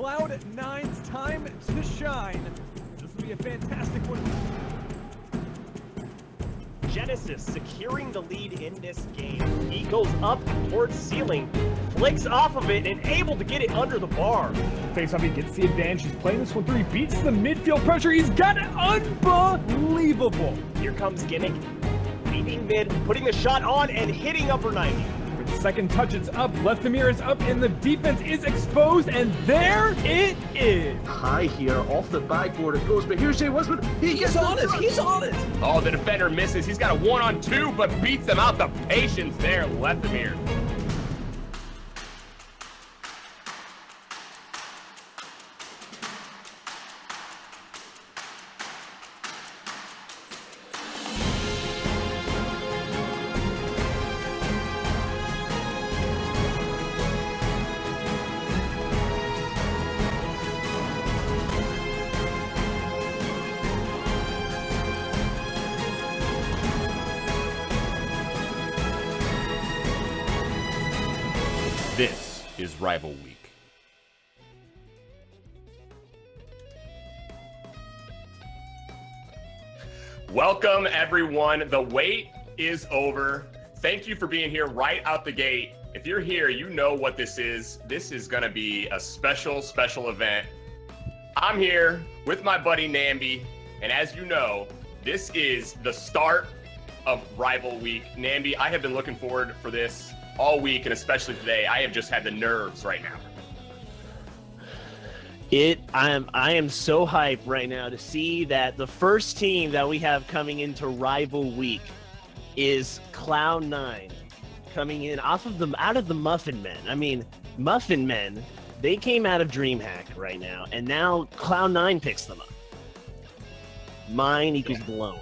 Cloud9's time to shine. This will be a fantastic one. Genesis securing the lead in this game. He goes up towards ceiling, flicks off of it, and able to get it under the bar. Face off, he gets the advantage. He's playing this one through. He beats the midfield pressure. He's got it. Unbelievable. Here comes Gimmick, leaving mid, putting the shot on and hitting upper 90. For the second touch, it's up. Lethamyr is up, and the defense is exposed, and there it is. High here, off the backboard it goes, but here's Jay Wisman. He's on it. He's on it. Oh, the defender misses. He's got a 1-on-2, but beats them out. The patience there, Lethamyr. This is Rival Week. Welcome, everyone. The wait is over. Thank you for being here right out the gate. If you're here, you know what this is. This is going to be a special, special event. I'm here with my buddy Namby, and as you know, this is the start of Rival Week. Namby, I have been looking forward for this all week, and especially today. I have just had the nerves right now. I am so hyped right now to see that the first team that we have coming into Rival Week is Cloud9, coming in out of the Muffin Men. I mean, Muffin Men, they came out of DreamHack right now, and now Cloud9 picks them up. Mine equals blown.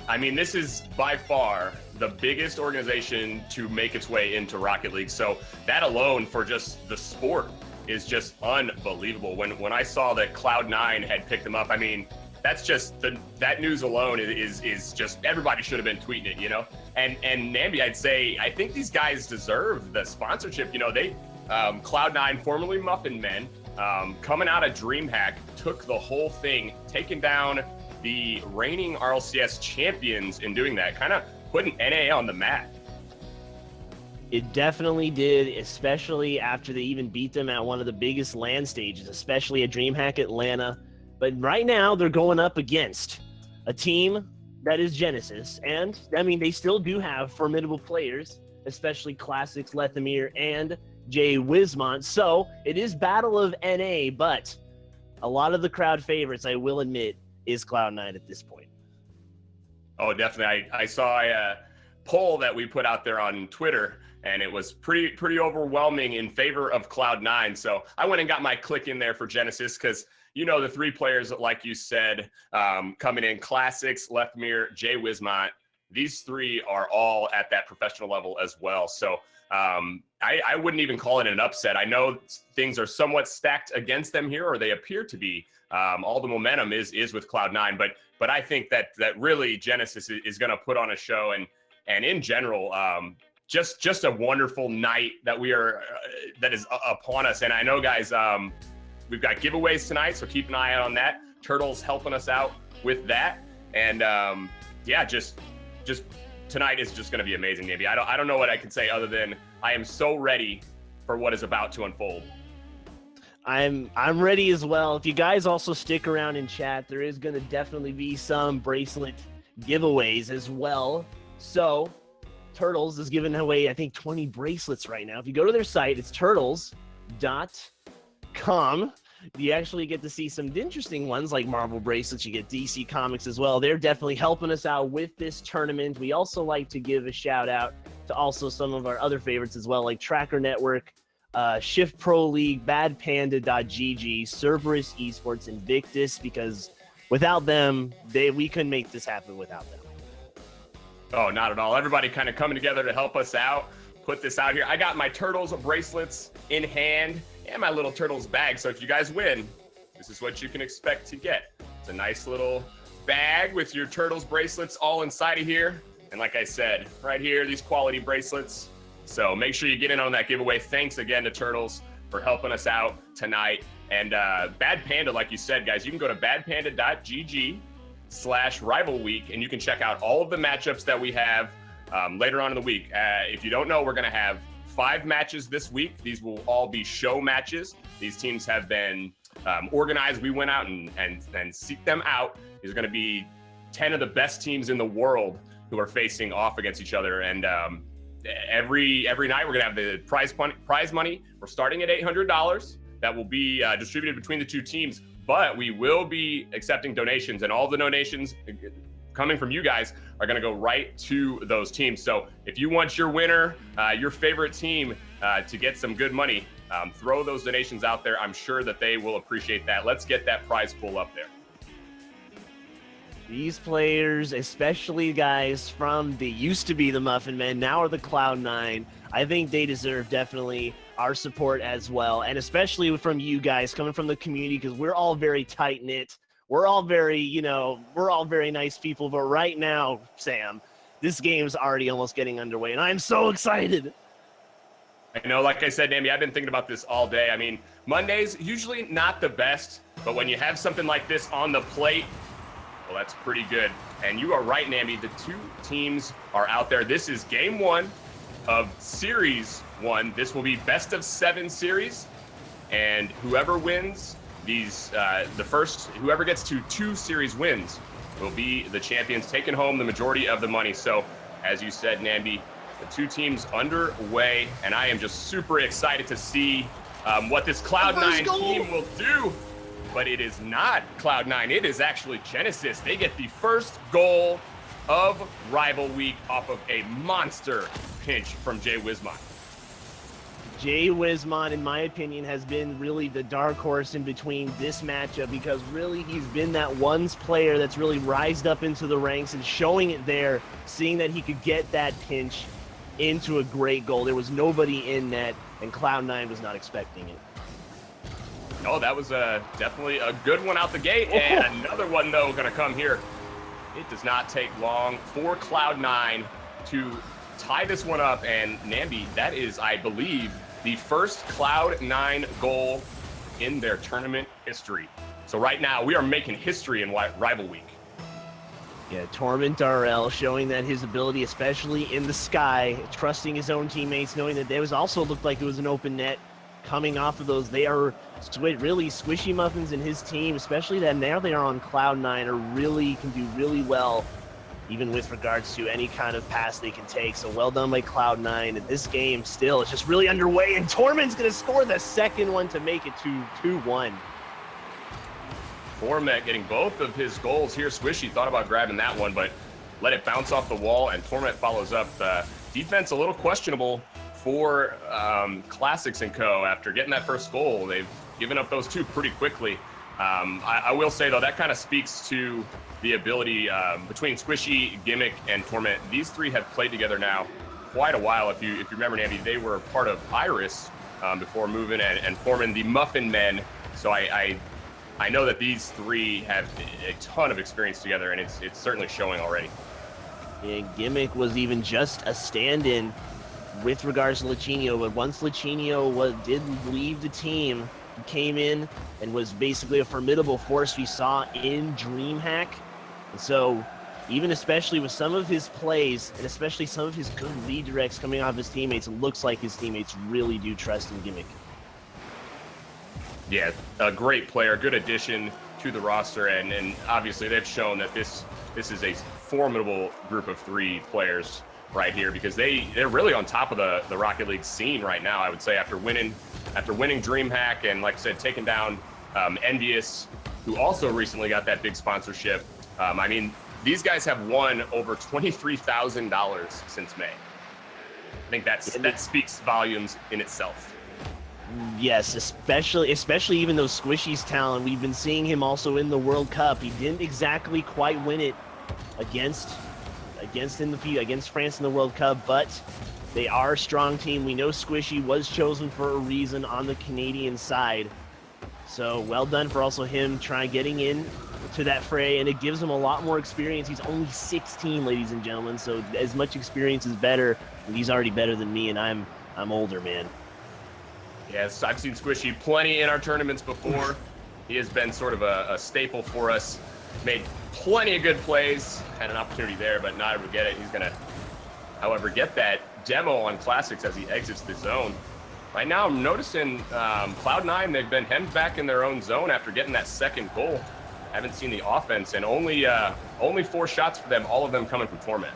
I mean, this is by far the biggest organization to make its way into Rocket League. So that alone for just the sport is just unbelievable. When I saw that Cloud9 had picked them up, I mean, that's just that news alone is just, everybody should have been tweeting it, you know? And Namby, I'd say, I think these guys deserve the sponsorship. You know, they, Cloud9, formerly Muffin Men, coming out of DreamHack, took the whole thing, taking down the reigning RLCS champions in doing that, kind of putting NA on the map. It definitely did, especially after they even beat them at one of the biggest LAN stages, especially at DreamHack Atlanta. But right now, they're going up against a team that is Genesis. And, I mean, they still do have formidable players, especially Classics, Lethamyr, and Jay Wismont. So, it is Battle of NA, but a lot of the crowd favorites, I will admit, is Cloud9 at this point. Oh, definitely. I saw a poll that we put out there on Twitter, and it was pretty overwhelming in favor of Cloud9. So I went and got my click in there for Genesis because, you know, the three players, like you said, coming in, Classics, Lethamyr, Jay Wismont, these three are all at that professional level as well. So I wouldn't even call it an upset. I know things are somewhat stacked against them here, or they appear to be. All the momentum is with Cloud9, but I think that really Genesis is going to put on a show, and in general, just a wonderful night that that is upon us. And I know, guys, we've got giveaways tonight, so keep an eye out on that. Turtle's helping us out with that, and yeah, just tonight is just going to be amazing. Maybe I don't know what I can say other than I am so ready for what is about to unfold. I'm ready as well. If you guys also stick around in chat, there is going to definitely be some bracelet giveaways as well. So Turtles is giving away, I think, 20 bracelets right now. If you go to their site, it's turtles.com. You actually get to see some interesting ones like Marvel bracelets. You get DC Comics as well. They're definitely helping us out with this tournament. We also like to give a shout out to also some of our other favorites as well, like Tracker Network, Shift Pro League, BadPanda.gg, Cerberus Esports, Invictus, because without them, we couldn't make this happen without them. Oh, not at all. Everybody kind of coming together to help us out, put this out here. I got my Turtles bracelets in hand and my little Turtles bag. So if you guys win, this is what you can expect to get. It's a nice little bag with your Turtles bracelets all inside of here. And like I said, right here, these quality bracelets. So make sure you get in on that giveaway. Thanks again to Turtles for helping us out tonight. And Bad Panda, like you said, guys, you can go to badpanda.gg/rival week, and you can check out all of the matchups that we have later on in the week. If you don't know, we're going to have 5 matches this week. These will all be show matches. These teams have been organized. We went out and seeked them out. These are going to be 10 of the best teams in the world who are facing off against each other. And every night we're going to have the prize money. We're starting at $800. That will be distributed between the 2 teams, but we will be accepting donations, and all the donations coming from you guys are going to go right to those teams. So if you want your winner, your favorite team to get some good money, throw those donations out there. I'm sure that they will appreciate that. Let's get that prize pool up there. These players, especially guys from the used to be the Muffin Men, now are the Cloud9. I think they deserve definitely our support as well, and especially from you guys coming from the community, because we're all very tight-knit. We're all very, we're all very nice people, but right now, Sam, this game's already almost getting underway, and I'm so excited. I know, like I said, Namby, I've been thinking about this all day. I mean, Mondays, usually not the best, but when you have something like this on the plate, well, that's pretty good. And you are right, Namby. The 2 teams are out there. This is game 1 of Series 1. This will be best of 7 series. And whoever wins these, whoever gets to 2 series wins will be the champions, taking home the majority of the money. So, as you said, Namby, the 2 teams underway. And I am just super excited to see what this Cloud9 team will do. But it is not Cloud9. It is actually Genesis. They get the first goal of Rival Week off of a monster pinch from Jay Wismont. Jay Wismont, in my opinion, has been really the dark horse in between this matchup, because really he's been that one player that's really rised up into the ranks and showing it there, seeing that he could get that pinch into a great goal. There was nobody in net, and Cloud9 was not expecting it. Oh, that was definitely a good one out the gate, and another one, though, going to come here. It does not take long for Cloud9 to tie this one up, and Namby, that is, I believe, the first Cloud9 goal in their tournament history. So right now, we are making history in Rival Week. Yeah, Torment RL showing that his ability, especially in the sky, trusting his own teammates, knowing that there was also looked like it was an open net coming off of those. They are really Squishy Muffins and his team, especially that now they are on Cloud9, can do really well, even with regards to any kind of pass they can take. So well done by Cloud9. And this game still is just really underway, and Torment's going to score the second one to make it to 2-1. Torment getting both of his goals here. Squishy thought about grabbing that one, but let it bounce off the wall, and Torment follows up. Defense a little questionable for Classics & Co. After getting that first goal. They've given up those 2 pretty quickly. I will say, though, that kind of speaks to the ability between Squishy, Gimmick, and Torment. These 3 have played together now quite a while. If you remember, Namby, they were part of Iris before moving and forming the Muffin Men. So I know that these 3 have a ton of experience together, and it's certainly showing already. Yeah, Gimmick was even just a stand-in with regards to Lachinio, but once Lachinio did leave the team, he came in and was basically a formidable force we saw in DreamHack. And so, even especially with some of his plays, and especially some of his good redirects coming off his teammates, it looks like his teammates really do trust in Gimmick. Yeah, a great player, good addition to the roster, and obviously they've shown that this is a formidable group of 3 players right here, because they're really on top of the Rocket League scene right now, I would say, after winning DreamHack, and like I said, taking down Envious, who also recently got that big sponsorship. I mean, these guys have won over $23,000 since May. I think that speaks volumes in itself. Yes, especially even though Squishy's talent, we've been seeing him also in the World Cup. He didn't exactly quite win it against France in the World Cup, but they are a strong team. We know Squishy was chosen for a reason on the Canadian side. So well done for also him getting in to that fray, and it gives him a lot more experience. He's only 16, ladies and gentlemen, so as much experience is better, and he's already better than me, and I'm older, man. Yes, I've seen Squishy plenty in our tournaments before. He has been sort of a staple for us. Made plenty of good plays. Had an opportunity there, but not able to get it. He's going to, however, get that demo on Classics as he exits the zone. Right now, I'm noticing Cloud9, they've been hemmed back in their own zone after getting that second goal. Haven't seen the offense, and only 4 shots for them, all of them coming from Torment.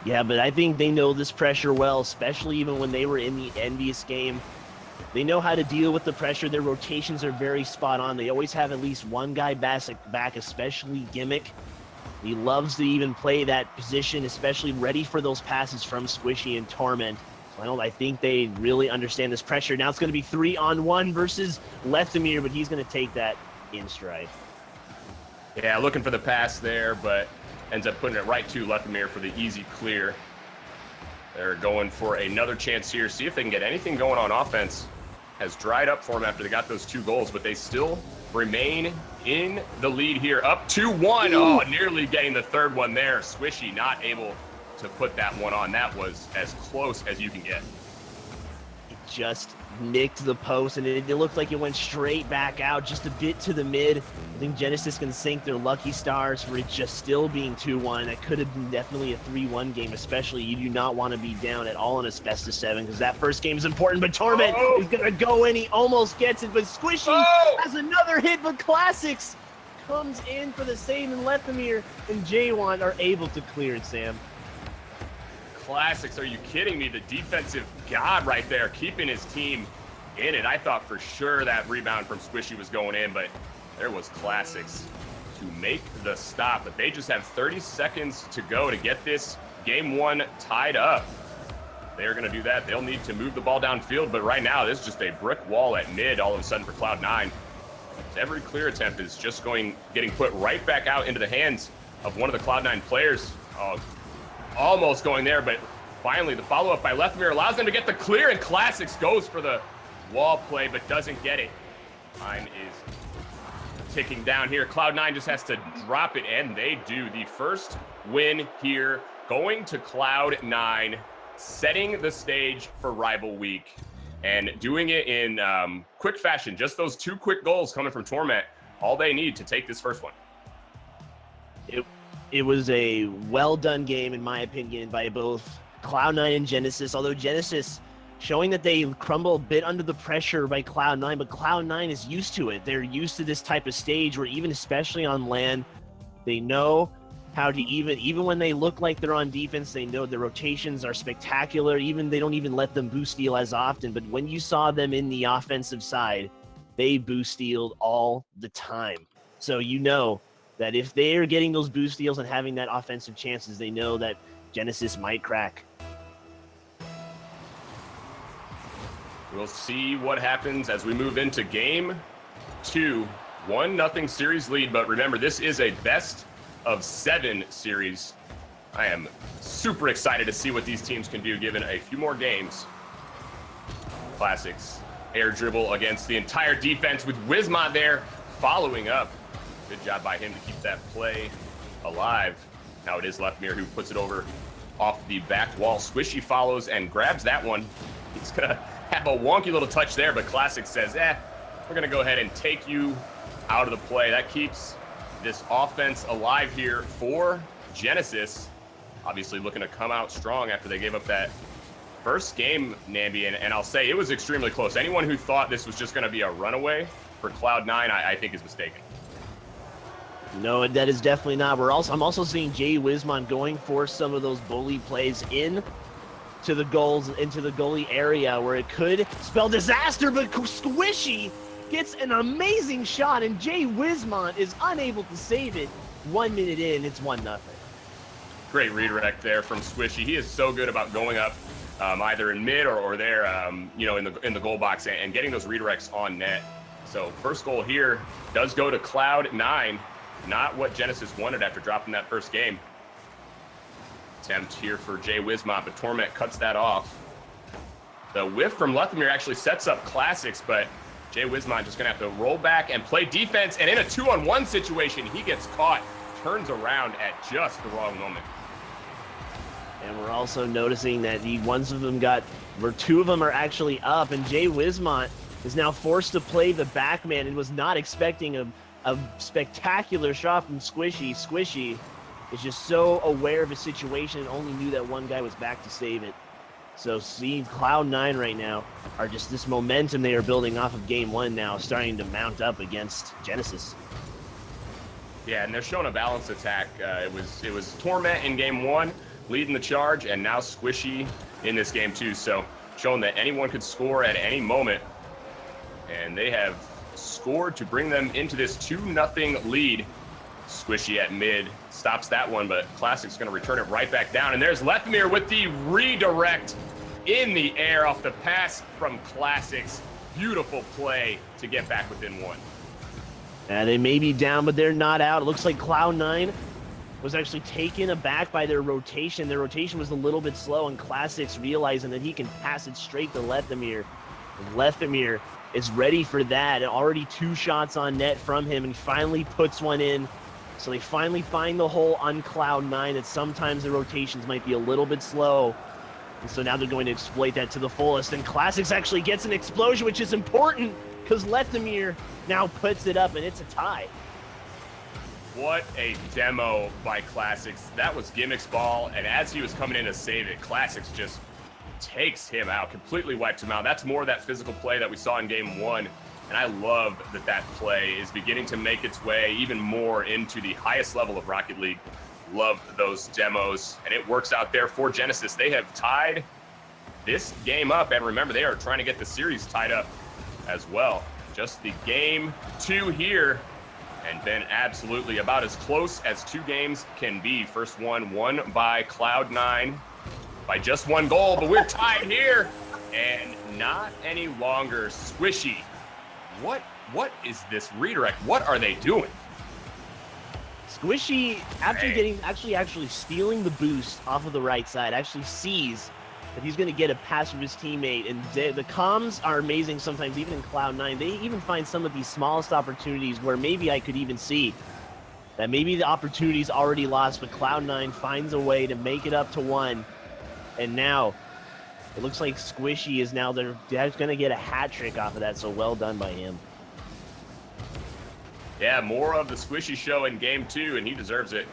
Yeah, but I think they know this pressure well, especially even when they were in the Envious game. They know how to deal with the pressure. Their rotations are very spot on. They always have at least one guy back, especially Gimmick. He loves to even play that position, especially ready for those passes from Squishy and Torment. So I think they really understand this pressure. Now it's going to be 3-on-1 versus Lethamyr, but he's going to take that in stride. Yeah, looking for the pass there, but ends up putting it right to Lethamyr for the easy clear. They're going for another chance here. See if they can get anything going on offense. Has dried up for them after they got those 2 goals, but they still remain in the lead here. Up 2-1. Oh, nearly getting the third one there. Squishy not able to put that one on. That was as close as you can get. It just nicked the post, and it looked like it went straight back out, just a bit to the mid. I think Genesis can sink their lucky stars for it just still being 2-1. That could have been definitely a 3-1 game, especially you do not want to be down at all in Asbestos 7 because that first game is important, but Torment is going to go in. He almost gets it, but Squishy has another hit, but Classics comes in for the save, and Lethamyr and J1 are able to clear it, Sam. Classics, are you kidding me? The defensive god right there, keeping his team in it. I thought for sure that rebound from Squishy was going in, but there was Classics to make the stop. But they just have 30 seconds to go to get this game 1 tied up. They're going to do that. They'll need to move the ball downfield, but right now this is just a brick wall at mid all of a sudden for Cloud9. Every clear attempt is just getting put right back out into the hands of one of the Cloud9 players. Oh, almost going there, but finally the follow-up by Lethamyr allows them to get the clear, and Classics goes for the wall play but doesn't get it. Time is ticking down here. Cloud9 just has to drop it, and they do. The first win here going to Cloud9, setting the stage for Rival Week and doing it in quick fashion. Just those 2 quick goals coming from Torment, all they need to take this first one. It was a well-done game, in my opinion, by both Cloud9 and Genesis, although Genesis showing that they crumble a bit under the pressure by Cloud9, but Cloud9 is used to it. They're used to this type of stage where even especially on LAN, they know how to even when they look like they're on defense, they know the rotations are spectacular. They don't even let them boost steal as often, but when you saw them in the offensive side, they boost stealed all the time. So you know that if they're getting those boost steals and having that offensive chances, they know that Genesis might crack. We'll see what happens as we move into game 2. 1-0 series lead, but remember, this is a best of 7 series. I am super excited to see what these teams can do given a few more games. Classics air dribble against the entire defense with Wismont there following up. Good job by him to keep that play alive. Now it is Lethamyr who puts it over off the back wall. Squishy follows and grabs that one. He's going to have a wonky little touch there, but Classic says, we're going to go ahead and take you out of the play. That keeps this offense alive here for Genesis. Obviously looking to come out strong after they gave up that first game, Nambi, and I'll say it was extremely close. Anyone who thought this was just going to be a runaway for Cloud9, I think is mistaken. No, that is definitely not. I'm also seeing Jay Wismont going for some of those bully plays in to the goals, into the goalie area where it could spell disaster, but Squishy gets an amazing shot and Jay Wismont is unable to save it. 1 minute in, it's 1-0. Great redirect there from Squishy. He is so good about going up either in mid or there, in the goal box and getting those redirects on net. So first goal here does go to Cloud9. Not what Genesis wanted after dropping that first game. Attempt here for Jay Wismont, but Torment cuts that off. The whiff from Lethamyr actually sets up Classics, but Jay Wismont just going to have to roll back and play defense, and in a 2-on-1 situation, he gets caught, turns around at just the wrong moment. And we're also noticing that two of them are actually up, and Jay Wismont is now forced to play the back man and was not expecting a spectacular shot from Squishy. Squishy is just so aware of his situation and only knew that one guy was back to save it. So see, Cloud9 right now are just this momentum they are building off of game one now, starting to mount up against Genesis. Yeah, and they're showing a balanced attack. It was Torment in game one, leading the charge, and now Squishy in this game too. So showing that anyone could score at any moment. And they have scored to bring them into this 2-0 lead. Squishy at mid stops that one, but Classic's going to return it right back down. And there's Lethmir with the redirect in the air off the pass from Classics. Beautiful play to get back within one. They may be down, but they're not out. It looks like Cloud9 was actually taken aback by their rotation. Their rotation was a little bit slow, and Classics realizing that he can pass it straight to Lethmir. And Lethmir is ready for that, and already 2 shots on net from him, and he finally puts one in. So they finally find the hole on Cloud9 that sometimes the rotations might be a little bit slow. And so now they're going to exploit that to the fullest. And Classics actually gets an explosion, which is important because Lethmir now puts it up, and it's a tie. What a demo by Classics. That was Gimmick's ball, and as he was coming in to save it, Classics just takes him out, completely wipes him out. That's more of that physical play that we saw in game one. And I love that that play is beginning to make its way even more into the highest level of Rocket League. Love those demos, and it works out there for Genesis. They have tied this game up, and remember, they are trying to get the series tied up as well. Just the game 2 here, and been absolutely about as close as 2 games can be. First one won by Cloud9 by just 1 goal, but we're tied here, and not any longer. Squishy. What is this redirect? What are they doing? Squishy, after getting actually stealing the boost off of the right side, actually sees that he's going to get a pass from his teammate, and the comms are amazing sometimes, even in Cloud9. They even find some of these smallest opportunities where maybe I could even see that maybe the opportunity's already lost, but Cloud9 finds a way to make it up to 1, and now it looks like Squishy is now going to get a hat trick off of that, so well done by him. Yeah, more of the Squishy show in game 2, and he deserves it.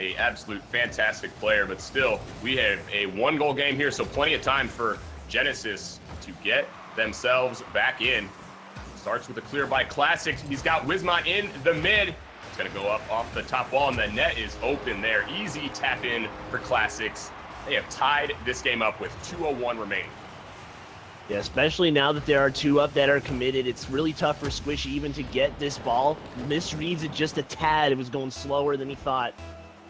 A absolute fantastic player, but still, we have a 1-goal game here, so plenty of time for Genesis to get themselves back in. Starts with a clear by Classics. He's got Wismont in the mid. It's going to go up off the top wall, and the net is open there. Easy tap in for Classics. They have tied this game up with 2:01 remaining. Yeah, especially now that there are 2 up that are committed, it's really tough for Squishy even to get this ball. Misreads it just a tad. It was going slower than he thought.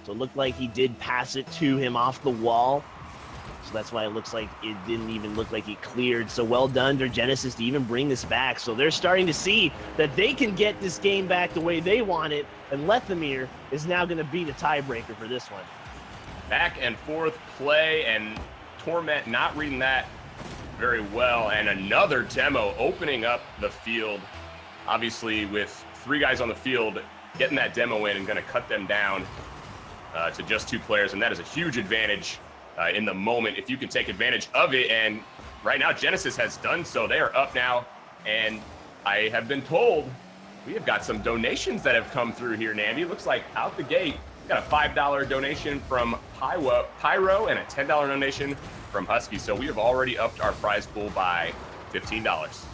So it looked like he did pass it to him off the wall. So that's why it looks like it didn't even look like it cleared. So well done for Genesis to even bring this back. So they're starting to see that they can get this game back the way they want it. And Lethmir is now going to be the tiebreaker for this one. Back and forth play, and Torment not reading that very well. And another demo opening up the field. Obviously, with 3 guys on the field, getting that demo in and going to cut them down to just 2 players. And that is a huge advantage in the moment if you can take advantage of it. And right now, Genesis has done so. They are up now. And I have been told we have got some donations that have come through here, Namby. It looks like out the gate, got a $5 donation from Pyro and a $10 donation from Husky. So we have already upped our prize pool by $15.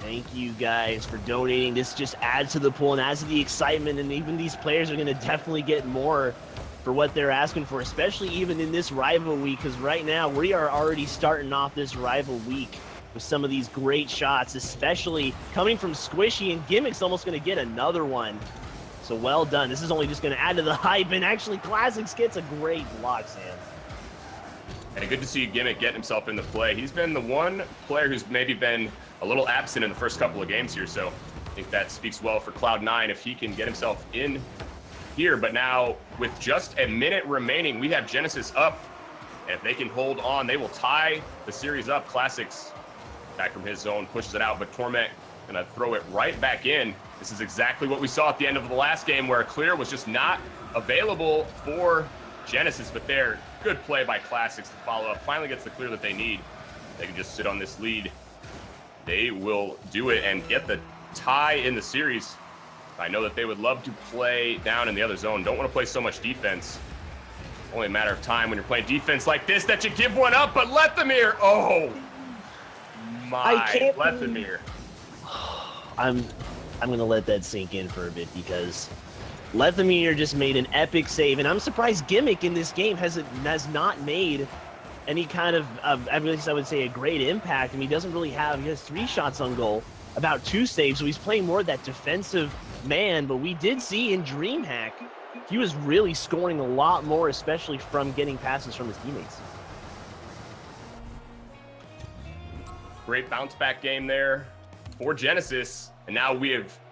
Thank you guys for donating. This just adds to the pool and adds to the excitement, and even these players are going to definitely get more for what they're asking for, especially even in this rival week, because right now we are already starting off this rival week with some of these great shots, especially coming from Squishy, and Gimmick's almost going to get another one. So well done. This is only just going to add to the hype, and actually Classics gets a great block, Sam. And good to see Gimmick getting himself into play. He's been the one player who's maybe been a little absent in the first couple of games here, so I think that speaks well for Cloud9 if he can get himself in here. But now, with just a minute remaining, we have Genesis up, and if they can hold on, they will tie the series up. Classics back from his zone, pushes it out, but Torment gonna throw it right back in. This is exactly what we saw at the end of the last game, where a clear was just not available for Genesis, but they're good play by Classics to follow up. Finally gets the clear that they need. They can just sit on this lead. They will do it and get the tie in the series. I know that they would love to play down in the other zone. Don't want to play so much defense. Only a matter of time when you're playing defense like this that you give one up, but Lethamyr, oh my, Lethamyr. I'm going to let that sink in for a bit because Lethamyr just made an epic save, and I'm surprised Gimmick in this game has not made any kind of, at least I would say, a great impact. I mean, he has 3 shots on goal, about 2 saves, so he's playing more of that defensive man, but we did see in DreamHack, he was really scoring a lot more, especially from getting passes from his teammates. Great bounce back game there for Genesis. And now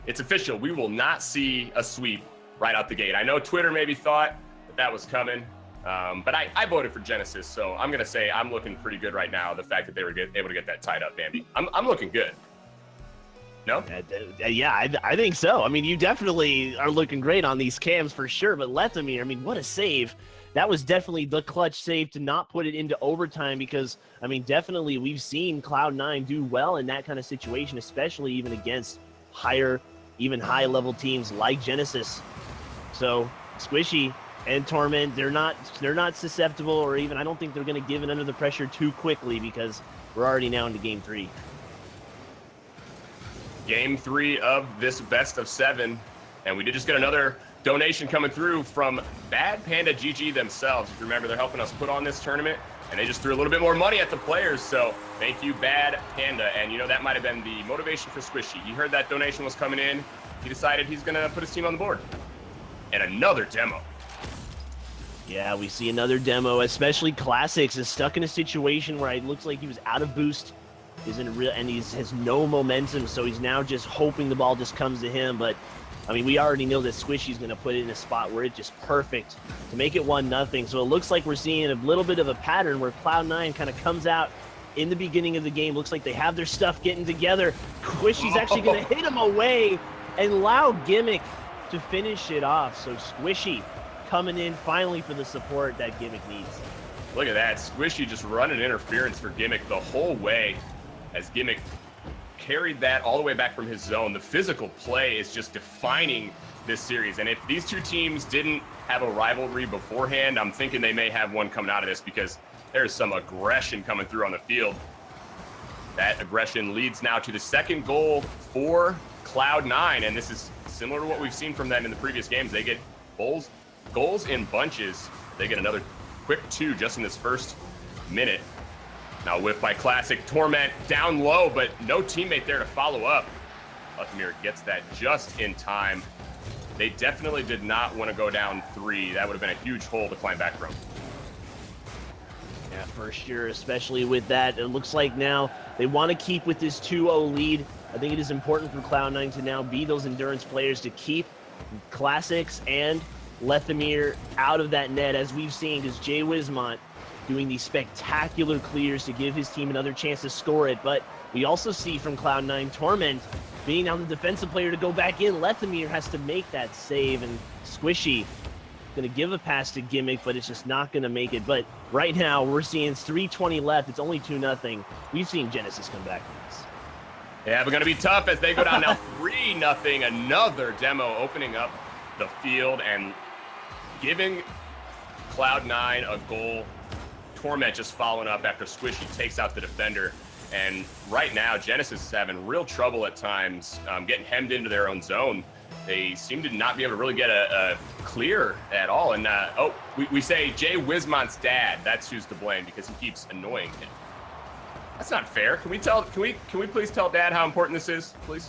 it's official. We will not see a sweep right out the gate. I know Twitter maybe thought that was coming, but I voted for Genesis. So I'm going to say I'm looking pretty good right now. The fact that they were able to get that tied up, Bambi. I'm looking good. No? Yeah, I think so. I mean, you definitely are looking great on these cams for sure, but Lethamyr, I mean, what a save. That was definitely the clutch save to not put it into overtime because, I mean, definitely we've seen Cloud9 do well in that kind of situation, especially even against even high-level teams like Genesis. So, Squishy and Torment, they're not susceptible, or even I don't think they're going to give it under the pressure too quickly because we're already now into Game 3. Game 3 of this best of 7, and we did just get another donation coming through from Bad Panda GG themselves. If you remember, they're helping us put on this tournament, and they just threw a little bit more money at the players, so thank you, Bad Panda. And, you know, that might have been the motivation for Squishy. He heard that donation was coming in. He decided he's going to put his team on the board. And another demo. Yeah, we see another demo, especially Classics is stuck in a situation where it looks like he was out of boost. And he has no momentum, so he's now just hoping the ball just comes to him. But I mean, we already know that Squishy's going to put it in a spot where it's just perfect to make it 1-0. So it looks like we're seeing a little bit of a pattern where Cloud9 kind of comes out in the beginning of the game. Looks like they have their stuff getting together. Squishy's actually going to hit him away and allow Gimmick to finish it off. So Squishy coming in finally for the support that Gimmick needs. Look at that. Squishy just running interference for Gimmick the whole way, as Gimmick carried that all the way back from his zone. The physical play is just defining this series. And if these two teams didn't have a rivalry beforehand, I'm thinking they may have one coming out of this because there's some aggression coming through on the field. That aggression leads now to the second goal for Cloud9, and this is similar to what we've seen from them in the previous games. They get goals in bunches. They get another quick 2 just in this first minute. Now whiff by Classic. Torment down low, but no teammate there to follow up. Lethamyr gets that just in time. They definitely did not want to go down 3. That would have been a huge hole to climb back from. Yeah, for sure, especially with that. It looks like now they want to keep with this 2-0 lead. I think it is important for Cloud9 to now be those endurance players to keep Classics and Lethamyr out of that net, as we've seen, because Jay Wismont doing these spectacular clears to give his team another chance to score it. But we also see from Cloud9 Torment being on the defensive player to go back in. Lethamyr has to make that save, and Squishy going to give a pass to Gimmick, but it's just not going to make it. But right now, we're seeing it's 3:20 left. It's only 2-0. We've seen Genesis come back from this. Yeah, but going to be tough as they go down now 3-0. Another demo opening up the field and giving Cloud9 a goal. Torment just following up after Squishy takes out the defender. And right now, Genesis is having real trouble at times getting hemmed into their own zone. They seem to not be able to really get a clear at all. And we say Jay Wismont's dad. That's who's to blame because he keeps annoying him. That's not fair. Can we please tell Dad how important this is, please?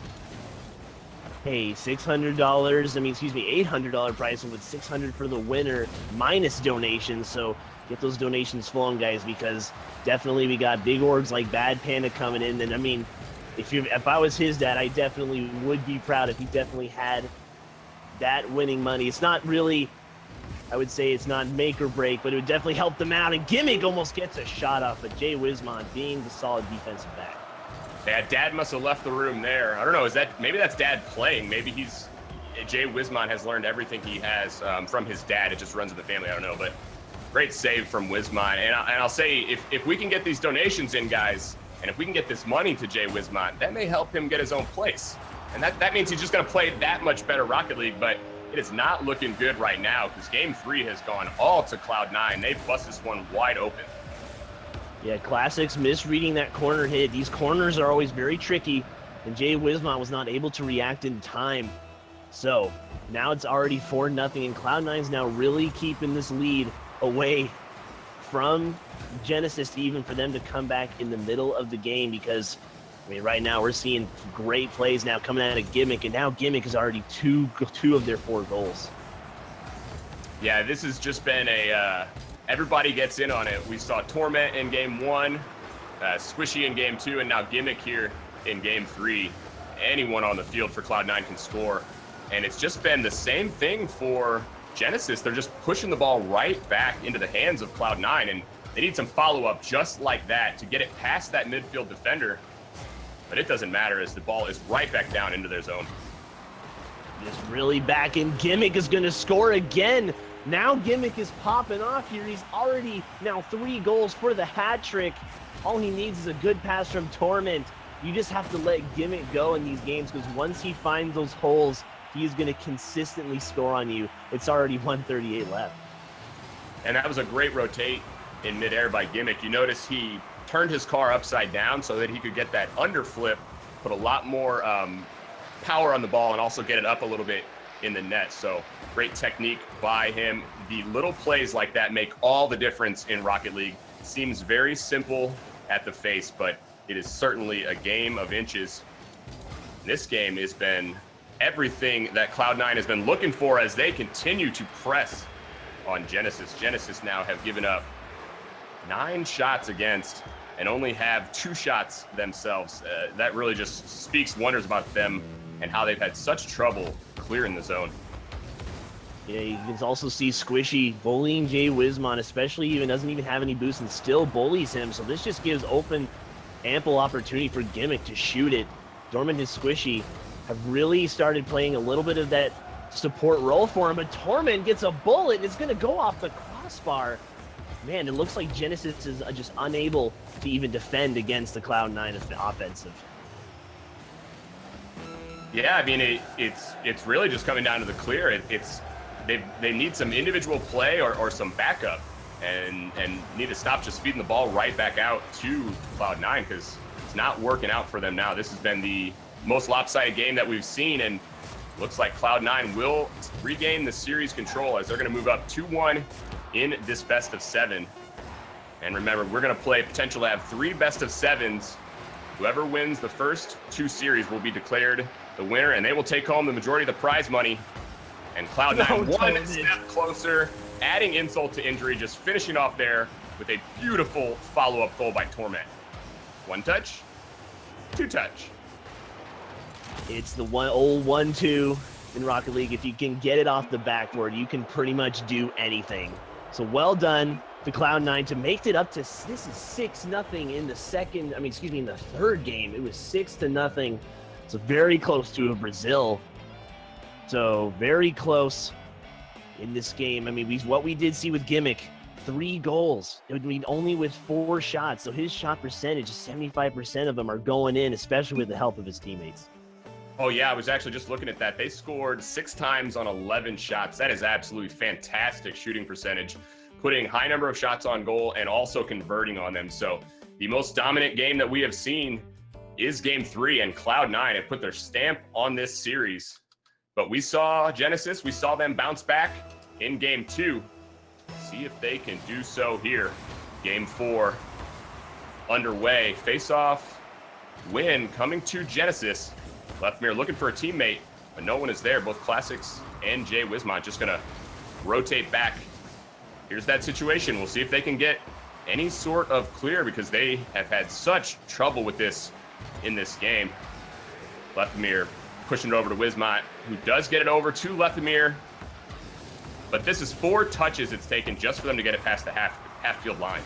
Hey, $600. I mean, excuse me, $800 prize with $600 for the winner minus donations. So get those donations flowing, guys, because definitely we got big orgs like Bad Panda coming in. And I mean, if I was his dad, I definitely would be proud if he definitely had that winning money. It's not really, I would say it's not make or break, but it would definitely help them out. And Gimmick almost gets a shot off, but Jay Wismont being the solid defensive back. Yeah, Dad must have left the room there. I don't know. Maybe that's Dad playing? Maybe Jay Wismont has learned everything he has from his dad. It just runs in the family. I don't know, but Great save from Wismont. And I'll say, if we can get these donations in, guys, and if we can get this money to Jay Wismont, that may help him get his own place. And that means he's just going to play that much better Rocket League. But it is not looking good right now because Game 3 has gone all to Cloud9. They've bust this one wide open. Yeah, Classics misreading that corner hit. These corners are always very tricky, and Jay Wismont was not able to react in time. So now it's already 4-0, and Cloud9's now really keeping this lead away from Genesis, even for them to come back in the middle of the game, because I mean, right now we're seeing great plays now coming out of Gimmick, and now Gimmick is already two of their 4 goals. Yeah, this has just been a everybody gets in on it. We saw Torment in Game 1, Squishy in Game 2, and now Gimmick here in Game 3. Anyone on the field for Cloud9 can score, and it's just been the same thing for Genesis. They're just pushing the ball right back into the hands of Cloud9, and they need some follow-up just like that to get it past that midfield defender. But it doesn't matter as the ball is right back down into their zone. Just really back in. Gimmick is going to score again. Now Gimmick is popping off here. He's already now 3 goals for the hat trick. All he needs is a good pass from Torment. You just have to let Gimmick go in these games, because once he finds those holes, he is going to consistently score on you. It's already 138 left. And that was a great rotate in midair by Gimmick. You notice he turned his car upside down so that he could get that underflip, put a lot more power on the ball, and also get it up a little bit in the net. So great technique by him. The little plays like that make all the difference in Rocket League. Seems very simple at the face, but it is certainly a game of inches. This game has been everything that Cloud9 has been looking for as they continue to press on Genesis. Genesis now have given up 9 shots against and only have 2 shots themselves. That really just speaks wonders about them and how they've had such trouble clearing the zone. Yeah, you can also see Squishy bullying Jay Wismont, especially even doesn't even have any boost and still bullies him. So this just gives ample opportunity for Gimmick to shoot it. Dorman and Squishy have really started playing a little bit of that support role for him, but Torment gets a bullet and it's going to go off the crossbar. Man, it looks like Genesis is just unable to even defend against the Cloud9 offensive. Yeah, I mean, it's really just coming down to the clear. They need some individual play or some backup, and need to stop just feeding the ball right back out to Cloud9, because it's not working out for them now. This has been the most lopsided game that we've seen, and looks like Cloud9 will regain the series control as they're going to move up 2-1 in this best of 7. And remember, we're going to play potential to have 3 best of 7s. Whoever wins the first 2 series will be declared the winner, and they will take home the majority of the prize money. And Cloud9 one step closer, adding insult to injury, just finishing off there with a beautiful follow-up goal by Torment. 1 touch, 2 touch. It's the old 1-2 in Rocket League. If you can get it off the backboard, you can pretty much do anything. So well done to Cloud9 to make it up to, this is 6-0 in the in the 3rd game. It was 6-0. So very close to a Brazil. So very close in this game. I mean, what we did see with Gimmick, 3 goals. I mean, only with 4 shots. So his shot percentage, 75% of them are going in, especially with the help of his teammates. Oh, yeah, I was actually just looking at that. They scored 6 times on 11 shots. That is absolutely fantastic shooting percentage, putting high number of shots on goal and also converting on them. So the most dominant game that we have seen is Game 3, and Cloud9 have put their stamp on this series. But we saw Genesis, we saw them bounce back in Game 2. See if they can do so here. Game 4 underway. Face-off win coming to Genesis. Leftmere looking for a teammate, but no one is there. Both Classics and Jay Wismont just going to rotate back. Here's that situation. We'll see if they can get any sort of clear, because they have had such trouble with this in this game. Leftmere pushing it over to Wismont, who does get it over to Leftmere. But this is 4 touches it's taken just for them to get it past the half-field line.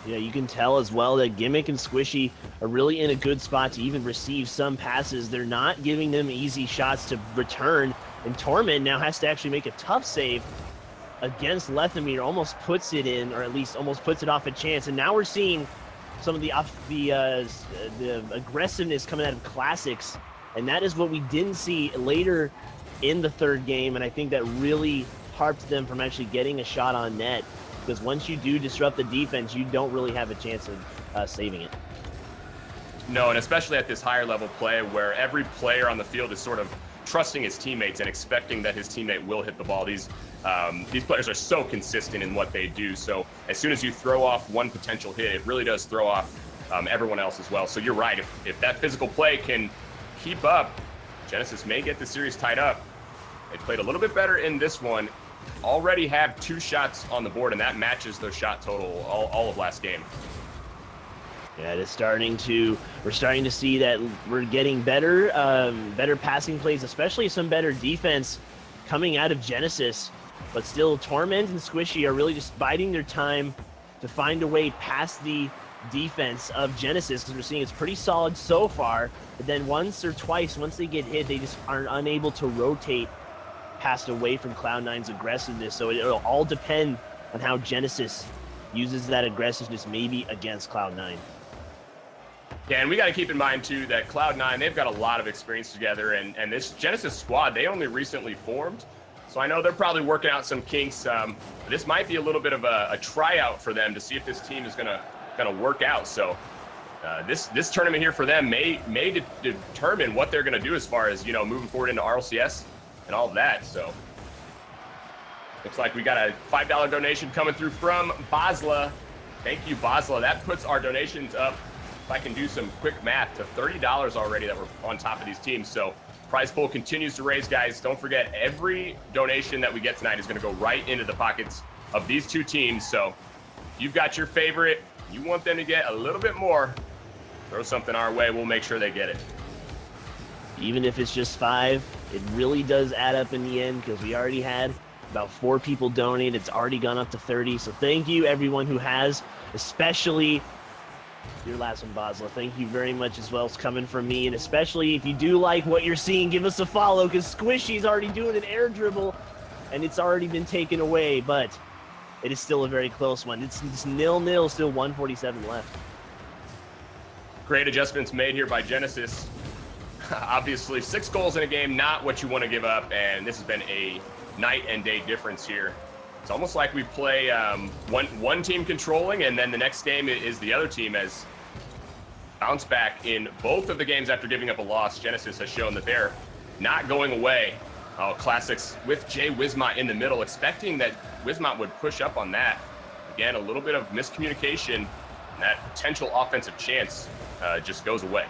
Yeah, you can tell as well that Gimmick and Squishy are really in a good spot to even receive some passes. They're not giving them easy shots to return, and Torment now has to actually make a tough save against Lethamyr almost puts it in, or at least almost puts it off a chance. And now we're seeing some of the aggressiveness coming out of Classics, and that is what we didn't see later in the third game. And I think that really harped them from actually getting a shot on net, because once you do disrupt the defense, you don't really have a chance of saving it. No, and especially at this higher level play where every player on the field is sort of trusting his teammates and expecting that his teammate will hit the ball. These players are so consistent in what they do. So as soon as you throw off one potential hit, it really does throw off everyone else as well. So you're right. If that physical play can keep up, Genesis may get the series tied up. They played a little bit better in this one. Already have 2 shots on the board, and that matches their shot total all of last game. Yeah, we're starting to see that we're getting better passing plays, especially some better defense coming out of Genesis. But still, Torment and Squishy are really just biding their time to find a way past the defense of Genesis, because we're seeing it's pretty solid so far. But then once or twice, once they get hit, they just are unable to rotate past away from Cloud9's aggressiveness. So it'll all depend on how Genesis uses that aggressiveness maybe against Cloud9. Yeah, and we got to keep in mind, too, that Cloud9, they've got a lot of experience together, and this Genesis squad, they only recently formed. So I know they're probably working out some kinks. This might be a little bit of a tryout for them to see if this team is gonna work out. So this tournament here for them may determine what they're gonna do as far as, moving forward into RLCS and all of that. So looks like we got a $5 donation coming through from Basla. Thank you, Basla. That puts our donations up, if I can do some quick math, to $30 already that we're on top of these teams. So prize pool continues to raise, guys. Don't forget, every donation that we get tonight is going to go right into the pockets of these 2 teams. So you've got your favorite, you want them to get a little bit more, throw something our way. We'll make sure they get it. Even if it's just 5, it really does add up in the end, because we already had about 4 people donate. It's already gone up to 30. So thank you, everyone who has, especially your last one, Basla. Thank you very much as well. It's coming from me. And especially if you do like what you're seeing, give us a follow, because Squishy's already doing an air dribble and it's already been taken away, but it is still a very close one. It's 0-0, still 1:47 left. Great adjustments made here by Genesis. Obviously, 6 goals in a game, not what you want to give up, and this has been a night and day difference here. It's almost like we play one team controlling, and then the next game is the other team, as bounce back in both of the games after giving up a loss. Genesis has shown that they're not going away. Classics with Jay Wismot in the middle, expecting that Wismot would push up on that. Again, a little bit of miscommunication, and that potential offensive chance just goes away.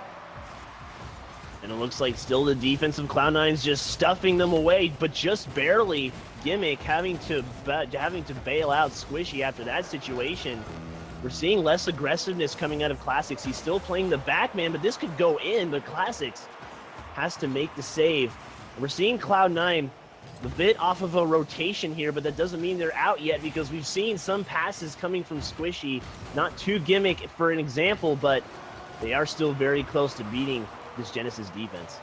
And it looks like still the defense of Cloud9's just stuffing them away, but just barely. Gimmick having to bail out Squishy after that situation. We're seeing less aggressiveness coming out of Classics. He's still playing the back man, but this could go in, but Classics has to make the save. We're seeing Cloud9 a bit off of a rotation here, but that doesn't mean they're out yet, because we've seen some passes coming from Squishy, not to Gimmick for an example, but they are still very close to beating this Genesis defense.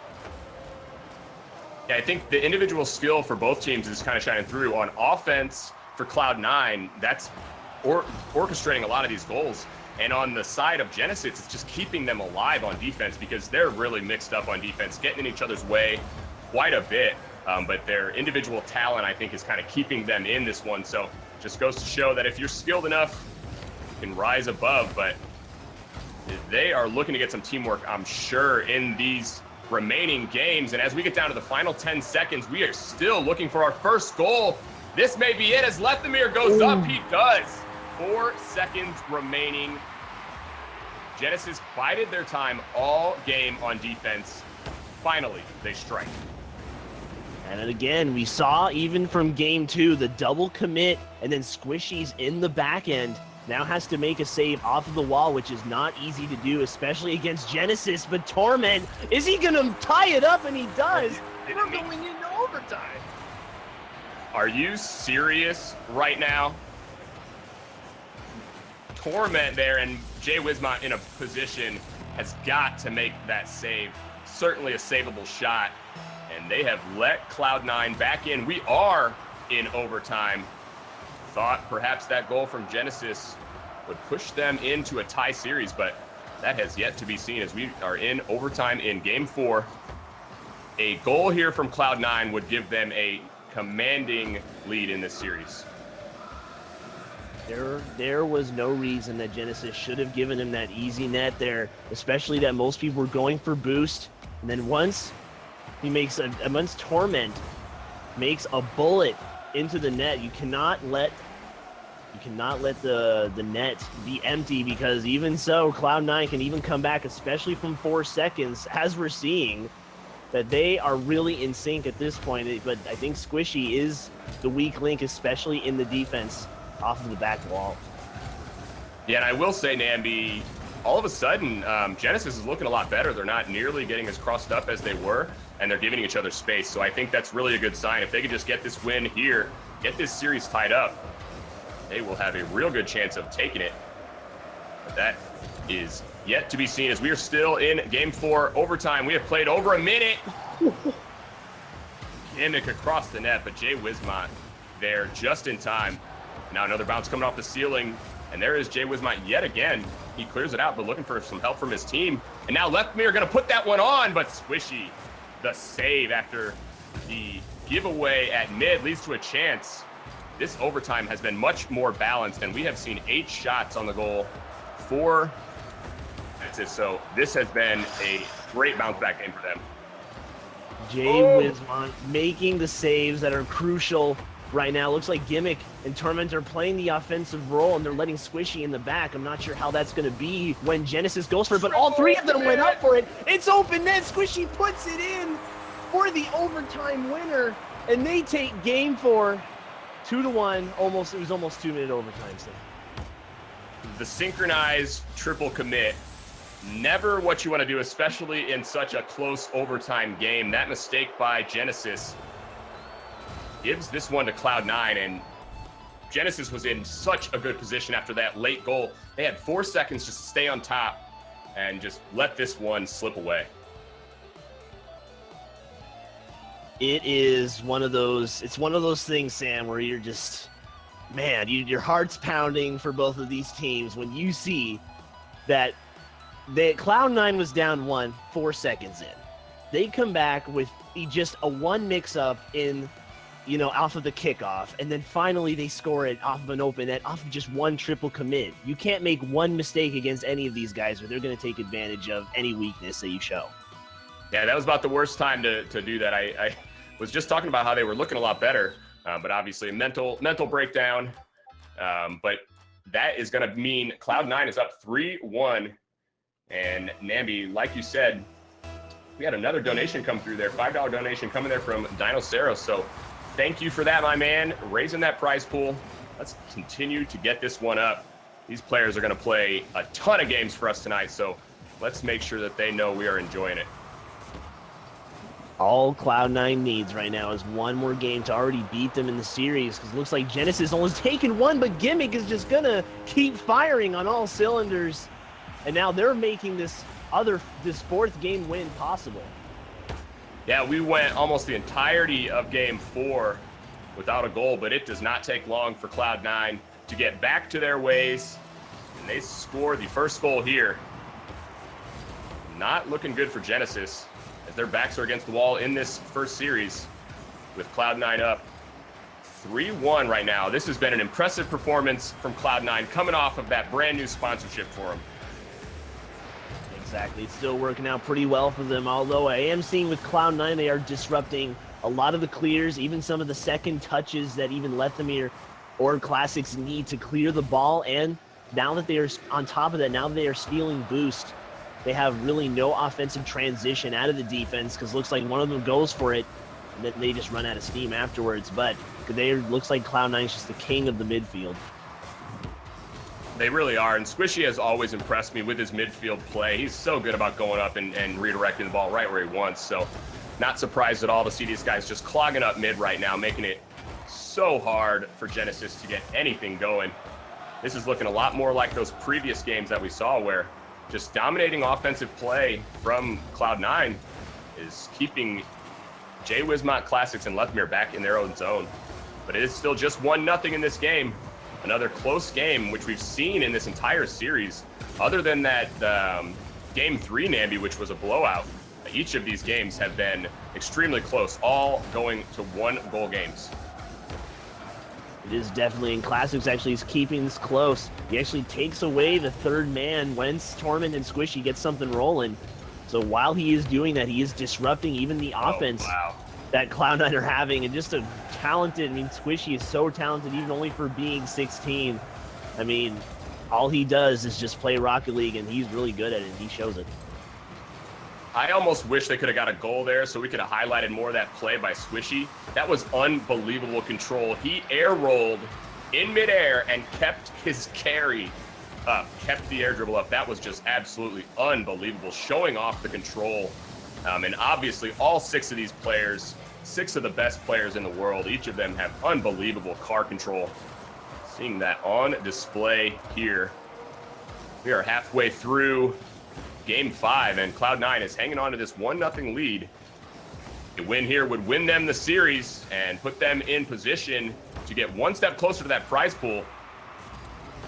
Yeah, I think the individual skill for both teams is kind of shining through. On offense for Cloud9, that's orchestrating a lot of these goals. And on the side of Genesis, it's just keeping them alive on defense, because they're really mixed up on defense, getting in each other's way quite a bit. But their individual talent, I think, is kind of keeping them in this one. So just goes to show that if you're skilled enough, you can rise above. But they are looking to get some teamwork, I'm sure, in these remaining games. And as we get down to the final 10 seconds, we are still looking for our first goal. This may be it as Lethamyr goes up. He does. 4 seconds remaining. Genesis bided their time all game on defense. Finally, they strike. And again, we saw even from game 2, the double commit, and then Squishy's in the back end. Now has to make a save off of the wall, which is not easy to do, especially against Genesis. But Torment, is he going to tie it up? And he does. We're going into overtime. Are you serious right now? Torment there, and Jay Wismot in a position has got to make that save. Certainly a savable shot. And they have let Cloud9 back in. We are in overtime. thought perhaps that goal from Genesis would push them into a tie series, but that has yet to be seen as we are in overtime in Game 4. A goal here from Cloud9 would give them a commanding lead in this series. There was no reason that Genesis should have given him that easy net there, especially that most people were going for boost. And then once he makes once Torment makes a bullet into the net, you cannot let the net be empty, because even so, Cloud9 can even come back, especially from 4 seconds, as we're seeing that they are really in sync at this point. But I think Squishy is the weak link, especially in the defense off of the back wall. Yeah, and I will say, Nambi, all of a sudden, Genesis is looking a lot better. They're not nearly getting as crossed up as they were, and they're giving each other space. So I think that's really a good sign. If they could just get this win here, get this series tied up, they will have a real good chance of taking it. But that is yet to be seen, as we are still in Game 4 overtime. We have played over a minute. Gimmick across the net, but Jay Wismont there just in time. Now another bounce coming off the ceiling, and there is Jay Wismont yet again. He clears it out, but looking for some help from his team. And now Leftmere going to put that one on, but Squishy, the save after the giveaway at mid, leads to a chance. This overtime has been much more balanced, and we have seen 8 shots on the goal for Genesis. So this has been a great bounce back game for them. Jay Wismont making the saves that are crucial right now. Looks like Gimmick and Torment are playing the offensive role, and they're letting Squishy in the back. I'm not sure how that's going to be when Genesis goes for it, but all 3 of them went up for it. It's open net. Squishy puts it in for the overtime winner, and they take Game 4 2-1. It was almost 2-minute overtime. So. The synchronized triple commit, never what you want to do, especially in such a close overtime game. That mistake by Genesis gives this one to Cloud9, and Genesis was in such a good position after that late goal. They had 4 seconds just to stay on top and just let this one slip away. It's one of those things, Sam, where you're just, man, your heart's pounding for both of these teams when you see that Cloud9 was down 1 4 seconds in. They come back with just a 1 mix-up in, off of the kickoff, and then finally they score it off of an open net, off of just 1 triple commit. You can't make 1 mistake against any of these guys, or they're going to take advantage of any weakness that you show. Yeah, that was about the worst time to do that. I was just talking about how they were looking a lot better, but obviously a mental breakdown. But that is going to mean Cloud9 is up 3-1. And Nambi, like you said, we had another donation come through there, $5 donation coming there from Dinoceros. So thank you for that, my man, raising that prize pool. Let's continue to get this one up. These players are going to play a ton of games for us tonight, so let's make sure that they know we are enjoying it. All Cloud9 needs right now is 1 more game to already beat them in the series, because it looks like Genesis only taken 1, but Gimmick is just going to keep firing on all cylinders. And now they're making this 4th game win possible. Yeah, we went almost the entirety of Game 4 without a goal, but it does not take long for Cloud9 to get back to their ways, and they score the first goal here. Not looking good for Genesis, as their backs are against the wall in this first series, with Cloud9 up 3-1 right now. This has been an impressive performance from Cloud9, coming off of that brand new sponsorship for them. Exactly. It's still working out pretty well for them, although I am seeing with Cloud9 they are disrupting a lot of the clears, even some of the second touches that even Leftmere or Classics need to clear the ball. And now that they are on top of that, now that they are stealing boost, they have really no offensive transition out of the defense, because looks like one of them goes for it and then they just run out of steam afterwards. But looks like Cloud9 is just the king of the midfield. They really are, and Squishy has always impressed me with his midfield play. He's so good about going up and redirecting the ball right where he wants, so not surprised at all to see these guys just clogging up mid right now, making it so hard for Genesis to get anything going. This is looking a lot more like those previous games that we saw, where just dominating offensive play from Cloud9 is keeping Jay Wismont, Classics, and Leftmere back in their own zone. but it is still just 1-0 in this game. Another close game, which we've seen in this entire series. Other than that Game 3, Nambi, which was a blowout, each of these games have been extremely close, all going to 1-goal games. It is definitely, and Classics actually is keeping this close. He actually takes away the third man once Torment and Squishy get something rolling. So while he is doing that, he is disrupting even the offense that Cloud9 are having, and just a talented, I mean, Squishy is so talented even only for being 16. I mean, all he does is just play Rocket League, and he's really good at it, and he shows it. I almost wish they could have got a goal there so we could have highlighted more of that play by Squishy. That was unbelievable control. He air rolled in midair and kept his carry up, kept the air dribble up. That was just absolutely unbelievable, showing off the control. And obviously all 6 of these players, 6 of the best players in the world, each of them have unbelievable car control. Seeing that on display here. We are halfway through Game 5, and Cloud9 is hanging on to this 1-0 lead. A win here would win them the series and put them in position to get one step closer to that prize pool.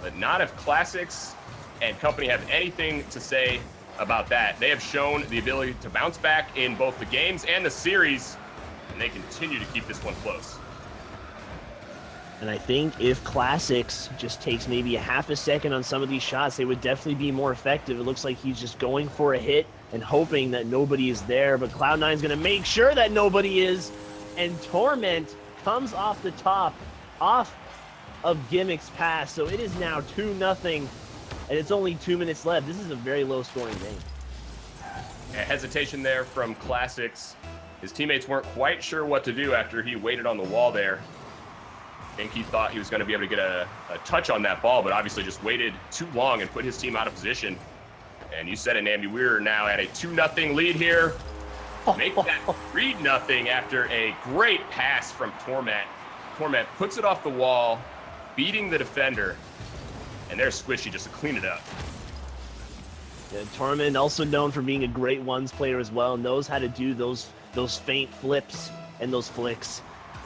But not if Classics and company have anything to say about that. They have shown the ability to bounce back in both the games and the series, and they continue to keep this one close. And I think if Classics just takes maybe a half a second on some of these shots, they would definitely be more effective. It looks like he's just going for a hit and hoping that nobody is there, but Cloud9 is going to make sure that nobody is, and Torment comes off the top, off of Gimmick's pass, so it is now 2-0, and it's only 2 minutes left. This is a very low-scoring game. A hesitation there from Classics. His teammates weren't quite sure what to do after he waited on the wall there. I think he thought he was going to be able to get a touch on that ball, but obviously just waited too long and put his team out of position. And you said it, Nambi, we're now at a 2-0 lead here. Make that 3-0 after a great pass from Torment. Torment puts it off the wall, beating the defender, and there's Squishy just to clean it up. Yeah, Torment, also known for being a great ones player as well, knows how to do those feint flips and those flicks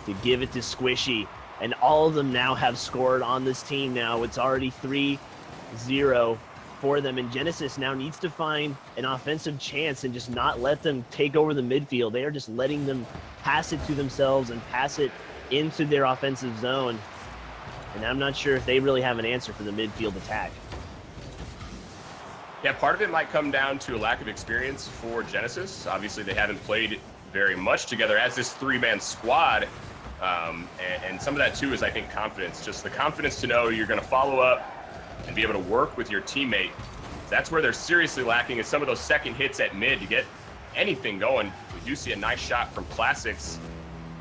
to give it to Squishy. And all of them now have scored on this team now. It's already 3-0 for them. And Genesis now needs to find an offensive chance and just not let them take over the midfield. They are just letting them pass it to themselves and pass it into their offensive zone. And I'm not sure if they really have an answer for the midfield attack. Yeah, part of it might come down to a lack of experience for Genesis. Obviously, they haven't played very much together as this 3-man squad. And some of that, too, is, I think, confidence. Just the confidence to know you're going to follow up and be able to work with your teammate. That's where they're seriously lacking, is some of those second hits at mid to get anything going. We do see a nice shot from Classics.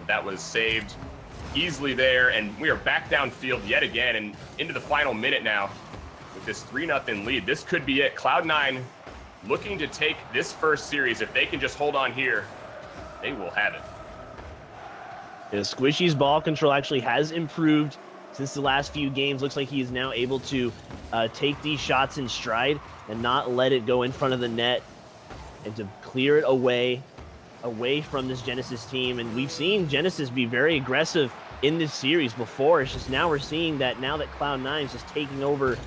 That was saved easily there, and we are back downfield yet again and into the final minute now with this 3-0 lead. This could be it. Cloud9 looking to take this first series. If they can just hold on here, they will have it. Yeah, Squishy's ball control actually has improved since the last few games. Looks like he is now able to take these shots in stride and not let it go in front of the net and to clear it away from this Genesis team. And we've seen Genesis be very aggressive in this series before. It's just now we're seeing that now that Cloud9 is just taking over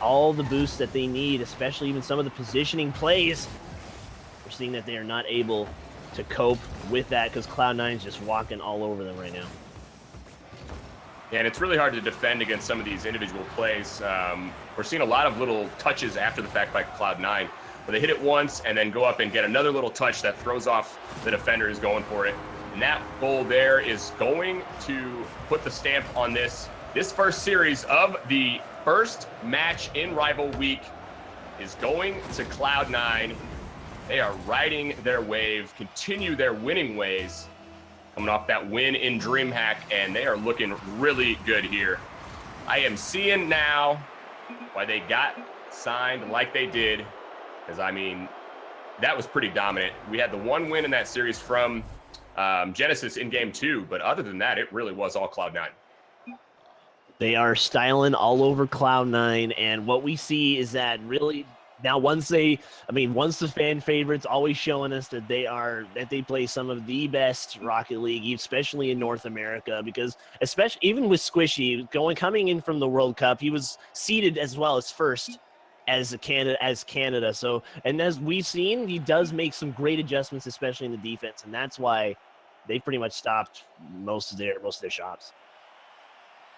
all the boosts that they need, especially even some of the positioning plays. We're seeing that they are not able to cope with that because Cloud9 is just walking all over them right now. Yeah, and it's really hard to defend against some of these individual plays. We're seeing a lot of little touches after the fact by Cloud9, where they hit it once and then go up and get another little touch that throws off the defender who's going for it. And that goal there is going to put the stamp on this first series of the first match in Rival Week is going to Cloud9. They are riding their wave, continue their winning ways, coming off that win in DreamHack, and they are looking really good here. I am seeing now why they got signed like they did, because, I mean, that was pretty dominant. We had the one win in that series from Genesis in Game 2, but other than that, it really was all Cloud9. They are styling all over Cloud9, and what we see is that really Now, once the fan favorites always showing us that they play some of the best Rocket League, especially in North America, because especially even with Squishy coming in from the World Cup, he was seeded as well as first as Canada. So, and as we've seen, he does make some great adjustments, especially in the defense, and that's why they've pretty much stopped most of their shots.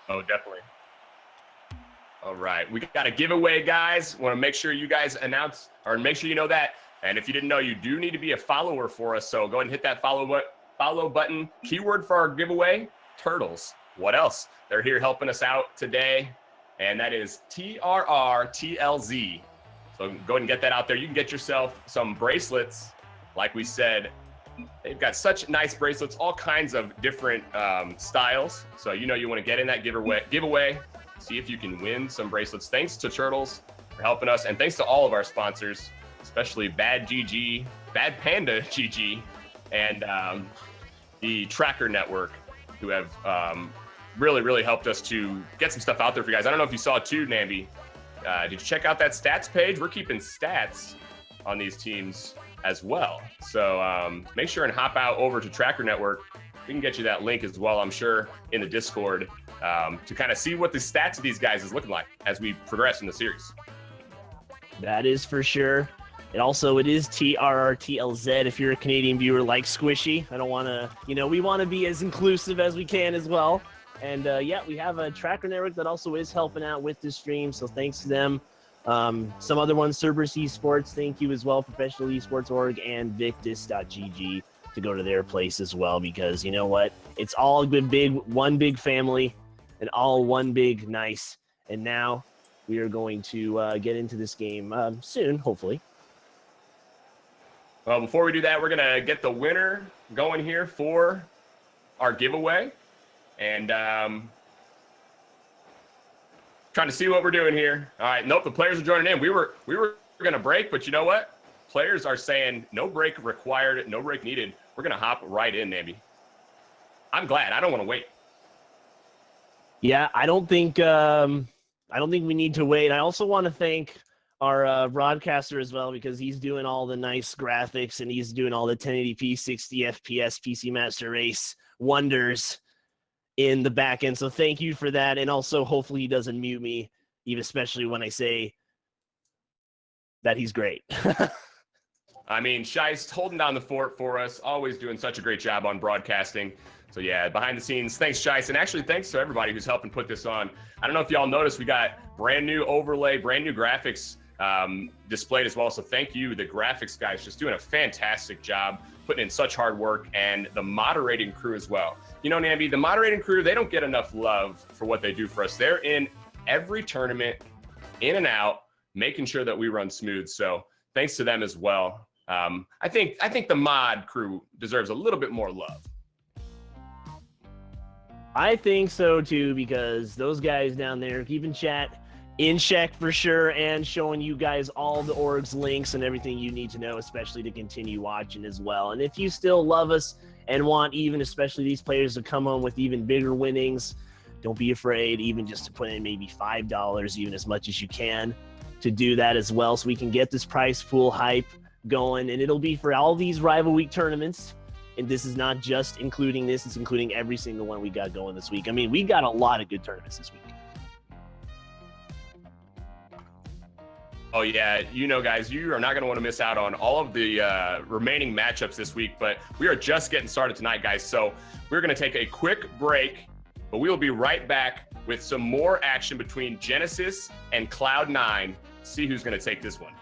Oh, definitely. All right, we got a giveaway, guys. Want to make sure you guys announce, or make sure you know that. And if you didn't know, you do need to be a follower for us. So go ahead and hit that follow button. Keyword for our giveaway: turtles. What else? They're here helping us out today, and that is TRRTLZ. So go ahead and get that out there. You can get yourself some bracelets, like we said. They've got such nice bracelets, all kinds of different styles. So you want to get in that giveaway. See if you can win some bracelets. Thanks to Turtles for helping us, and thanks to all of our sponsors, especially Bad Panda GG, and the Tracker Network, who have really, really helped us to get some stuff out there for you guys. I don't know if you saw too, Nambi. Did you check out that stats page? We're keeping stats on these teams as well. So make sure and hop out over to Tracker Network. We can get you that link as well, I'm sure, in the Discord, to kind of see what the stats of these guys is looking like as we progress in the series. That is for sure. And also, it is TRRTLZ if you're a Canadian viewer like Squishy. I don't want to, we want to be as inclusive as we can as well. And we have a Tracker Network that also is helping out with the stream, so thanks to them. Some other ones, Cerberus Esports, thank you as well, Professional Esports Org, and Victus.gg to go to their place as well, because you know what? It's all one big family, and all one big nice. And now we are going to get into this game soon, hopefully. Well, before we do that, we're going to get the winner going here for our giveaway. And trying to see what we're doing here. All right, nope, the players are joining in. We were going to break, but you know what? Players are saying no break required, no break needed. We're going to hop right in, Nambi. I'm glad. I don't want to wait. Yeah, I don't think we need to wait. I also want to thank our broadcaster as well, because he's doing all the nice graphics and he's doing all the 1080p 60 FPS PC Master Race wonders in the back end. So thank you for that. And also hopefully he doesn't mute me, even especially when I say that he's great. I mean, Shice holding down the fort for us, always doing such a great job on broadcasting. So yeah, behind the scenes, thanks, Shice. And actually, thanks to everybody who's helping put this on. I don't know if y'all noticed, we got brand new overlay, brand new graphics displayed as well. So thank you, the graphics guys, just doing a fantastic job, putting in such hard work, and the moderating crew as well. You know, Nambi, the moderating crew, they don't get enough love for what they do for us. They're in every tournament, in and out, making sure that we run smooth. So thanks to them as well. I think the mod crew deserves a little bit more love. I think so too, because those guys down there keeping chat in check for sure, and showing you guys all the orgs, links, and everything you need to know, especially to continue watching as well. And if you still love us and want especially these players to come home with even bigger winnings, don't be afraid even just to put in maybe $5, even as much as you can, to do that as well, so we can get this prize pool hype going. And it'll be for all these Rival Week tournaments. And this is not just including this, it's including every single one we got going this week. I mean, we got a lot of good tournaments this week. Oh, yeah. You know, guys, you are not going to want to miss out on all of the remaining matchups this week, but we are just getting started tonight, guys. So we're going to take a quick break, but we will be right back with some more action between Genesis and Cloud9. See who's going to take this one.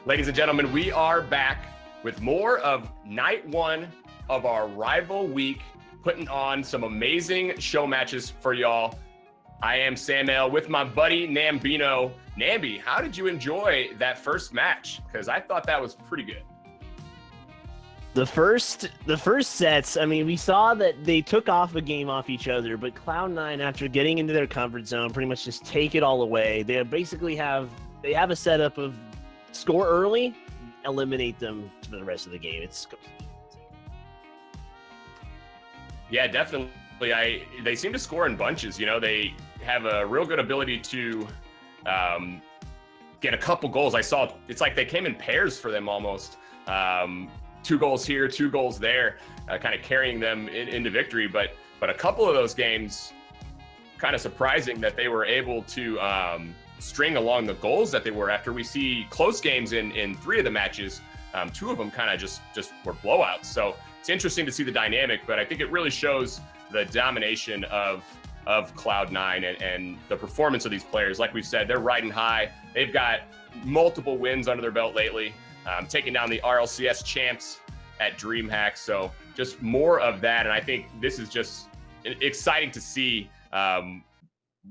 Ladies and gentlemen, we are back with more of night one of our rival week, putting on some amazing show matches for y'all. I am Sam L with my buddy Nambino. Nambi, how did you enjoy that first match? Because I thought that was pretty good. The first sets, I mean, we saw that they took off a game off each other, but Cloud9, after getting into their comfort zone, pretty much just take it all away. They basically have a setup of score early, eliminate them for the rest of the game. Yeah, definitely. They seem to score in bunches. You know, they have a real good ability to get a couple goals. I saw it's like they came in pairs for them almost. 2 goals here, 2 goals there, kind of carrying them into victory. But a couple of those games, kind of surprising that they were able to string along the goals that they were after. We see close games in 3 of the matches. 2 of them kind of just were blowouts. So it's interesting to see the dynamic, but I think it really shows the domination of Cloud9 and the performance of these players. Like we've said, they're riding high. They've got multiple wins under their belt lately, taking down the RLCS champs at DreamHack. So just more of that. And I think this is just exciting to see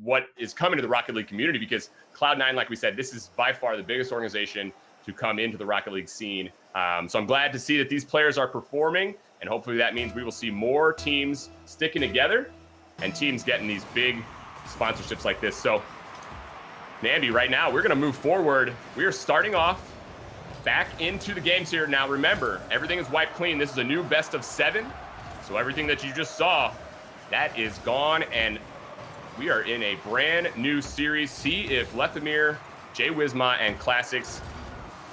what is coming to the Rocket League community, because Cloud9, like we said, this is by far the biggest organization to come into the Rocket League scene. So I'm glad to see that these players are performing, and hopefully that means we will see more teams sticking together and teams getting these big sponsorships like this. So Nambi, right now we're going to move forward. We are starting off back into the games here. Now remember, everything is wiped clean. This is a new best of 7. So everything that you just saw, that is gone, and we are in a brand new series. See if Lethemir, Jay Wisma, and Classics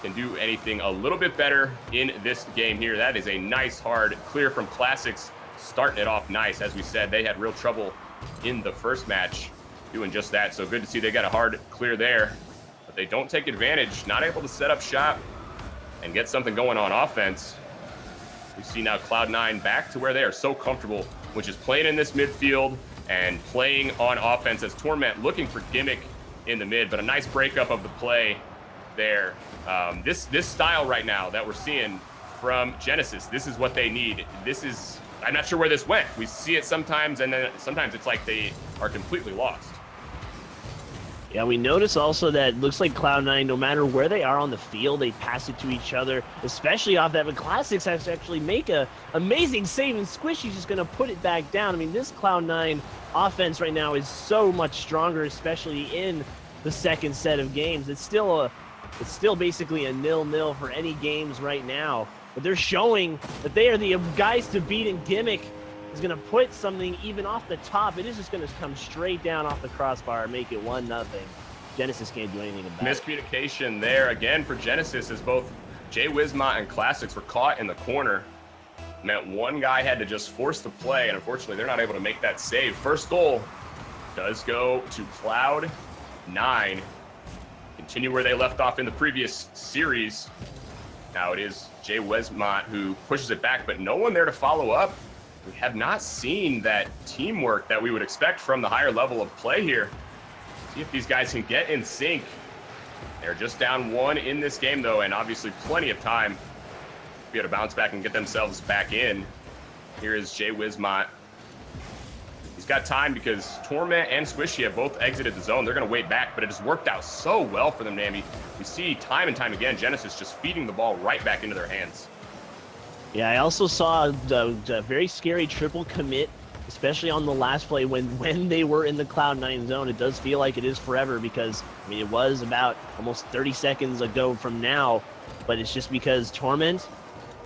can do anything a little bit better in this game here. That is a nice hard clear from Classics, starting it off nice. As we said, they had real trouble in the first match doing just that. So good to see they got a hard clear there, but they don't take advantage, not able to set up shop and get something going on offense. We see now Cloud9 back to where they are so comfortable, which is playing in this midfield and playing on offense as Torment looking for Gimmick in the mid, but a nice breakup of the play there. This style right now that we're seeing from Genesis, this is what they need. I'm not sure where this went. We see it sometimes, and then sometimes it's like they are completely lost. Yeah, we notice also that it looks like Cloud9, no matter where they are on the field, they pass it to each other, especially off that. But Classics has to actually make a amazing save, and Squishy's just going to put it back down. I mean, this Cloud9 offense right now is so much stronger, especially in the second set of games. It's still basically a 0-0 for any games right now, but they're showing that they are the guys to beat, and Gimmick is going to put something even off the top. It is just going to come straight down off the crossbar and make it 1-0. Genesis can't do anything about it. Miscommunication there again for Genesis, as both Jay Wisma and Classics were caught in the corner. Meant one guy had to just force the play, and unfortunately they're not able to make that save. First goal does go to Cloud9. Continue where they left off in the previous series. Now it is Jay Wisma who pushes it back, but no one there to follow up. We have not seen that teamwork that we would expect from the higher level of play here. See if these guys can get in sync. They're just down 1 in this game, though, and obviously plenty of time to be able to bounce back and get themselves back in. Here is Jay Wisma. He's got time because Torment and Squishy have both exited the zone. They're going to wait back, but it has worked out so well for them, Nambi. We see time and time again Genesis just feeding the ball right back into their hands. Yeah, I also saw the very scary triple commit, especially on the last play when they were in the Cloud9 zone. It does feel like it is forever because, I mean, it was about almost 30 seconds ago from now, but it's just because Torment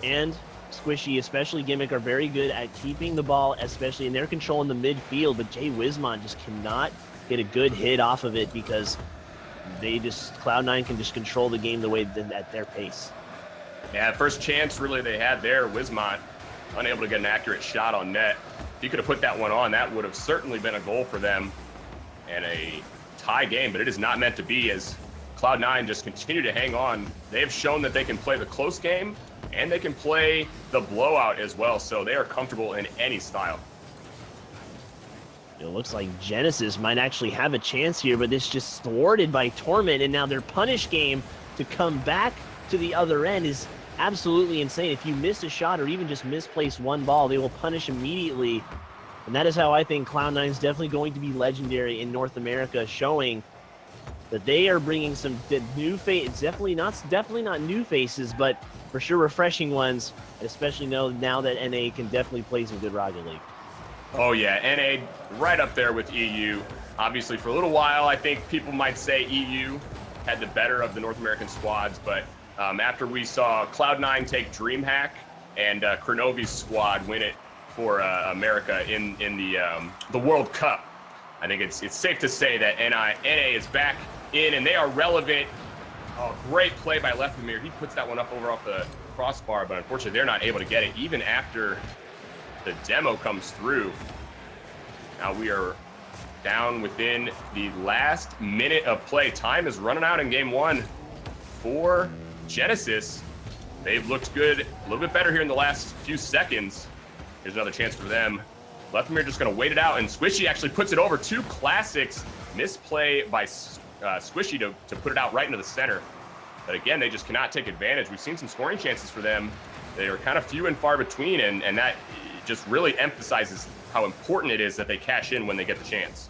and Squishy, especially Gimmick, are very good at keeping the ball, especially in their control in the midfield, but Jay Wisma just cannot get a good hit off of it because Cloud9 can just control the game the way at their pace. Yeah, first chance really they had there, Wismont unable to get an accurate shot on net. If he could have put that one on, that would have certainly been a goal for them and a tie game, but it is not meant to be, as Cloud9 just continue to hang on. They have shown that they can play the close game and they can play the blowout as well, so they are comfortable in any style. It looks like Genesis might actually have a chance here, but it's just thwarted by Torment, and now their punish game to come back to the other end is absolutely insane. If you miss a shot or even just misplace one ball, they will punish immediately. And that is how I think Cloud9 is definitely going to be legendary in North America, showing that they are bringing some new faces. Definitely not new faces, but for sure refreshing ones, especially now that NA can definitely play some good Rocket League. Oh yeah, NA right up there with EU. Obviously, for a little while, I think people might say EU had the better of the North American squads, but after we saw Cloud9 take DreamHack and Kronovi's squad win it for America in the World Cup, I think it's safe to say that NA is back in, and they are relevant. Oh, great play by Leftemir. He puts that one up over off the crossbar, but unfortunately, they're not able to get it, even after the demo comes through. Now we are down within the last minute of play. Time is running out in game one for Genesis. They've looked good, a little bit better here in the last few seconds. Here's another chance for them. Leftemir just going to wait it out, and Squishy actually puts it over. Two classics. Misplay by Squishy to put it out right into the center. But again, they just cannot take advantage. We've seen some scoring chances for them. They are kind of few and far between, and that just really emphasizes how important it is that they cash in when they get the chance.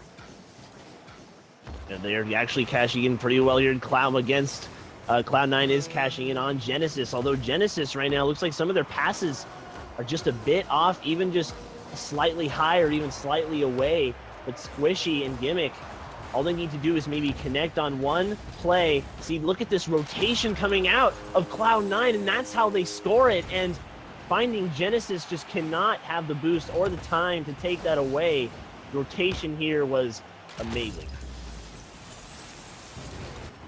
And they're actually cashing in pretty well here in Cloud against Cloud9 is cashing in on Genesis, although Genesis right now looks like some of their passes are just a bit off, even just slightly high or even slightly away. But Squishy and Gimmick, all they need to do is maybe connect on one play. See, look at this rotation coming out of Cloud9, and that's how they score it. And finding Genesis just cannot have the boost or the time to take that away. The rotation here was amazing.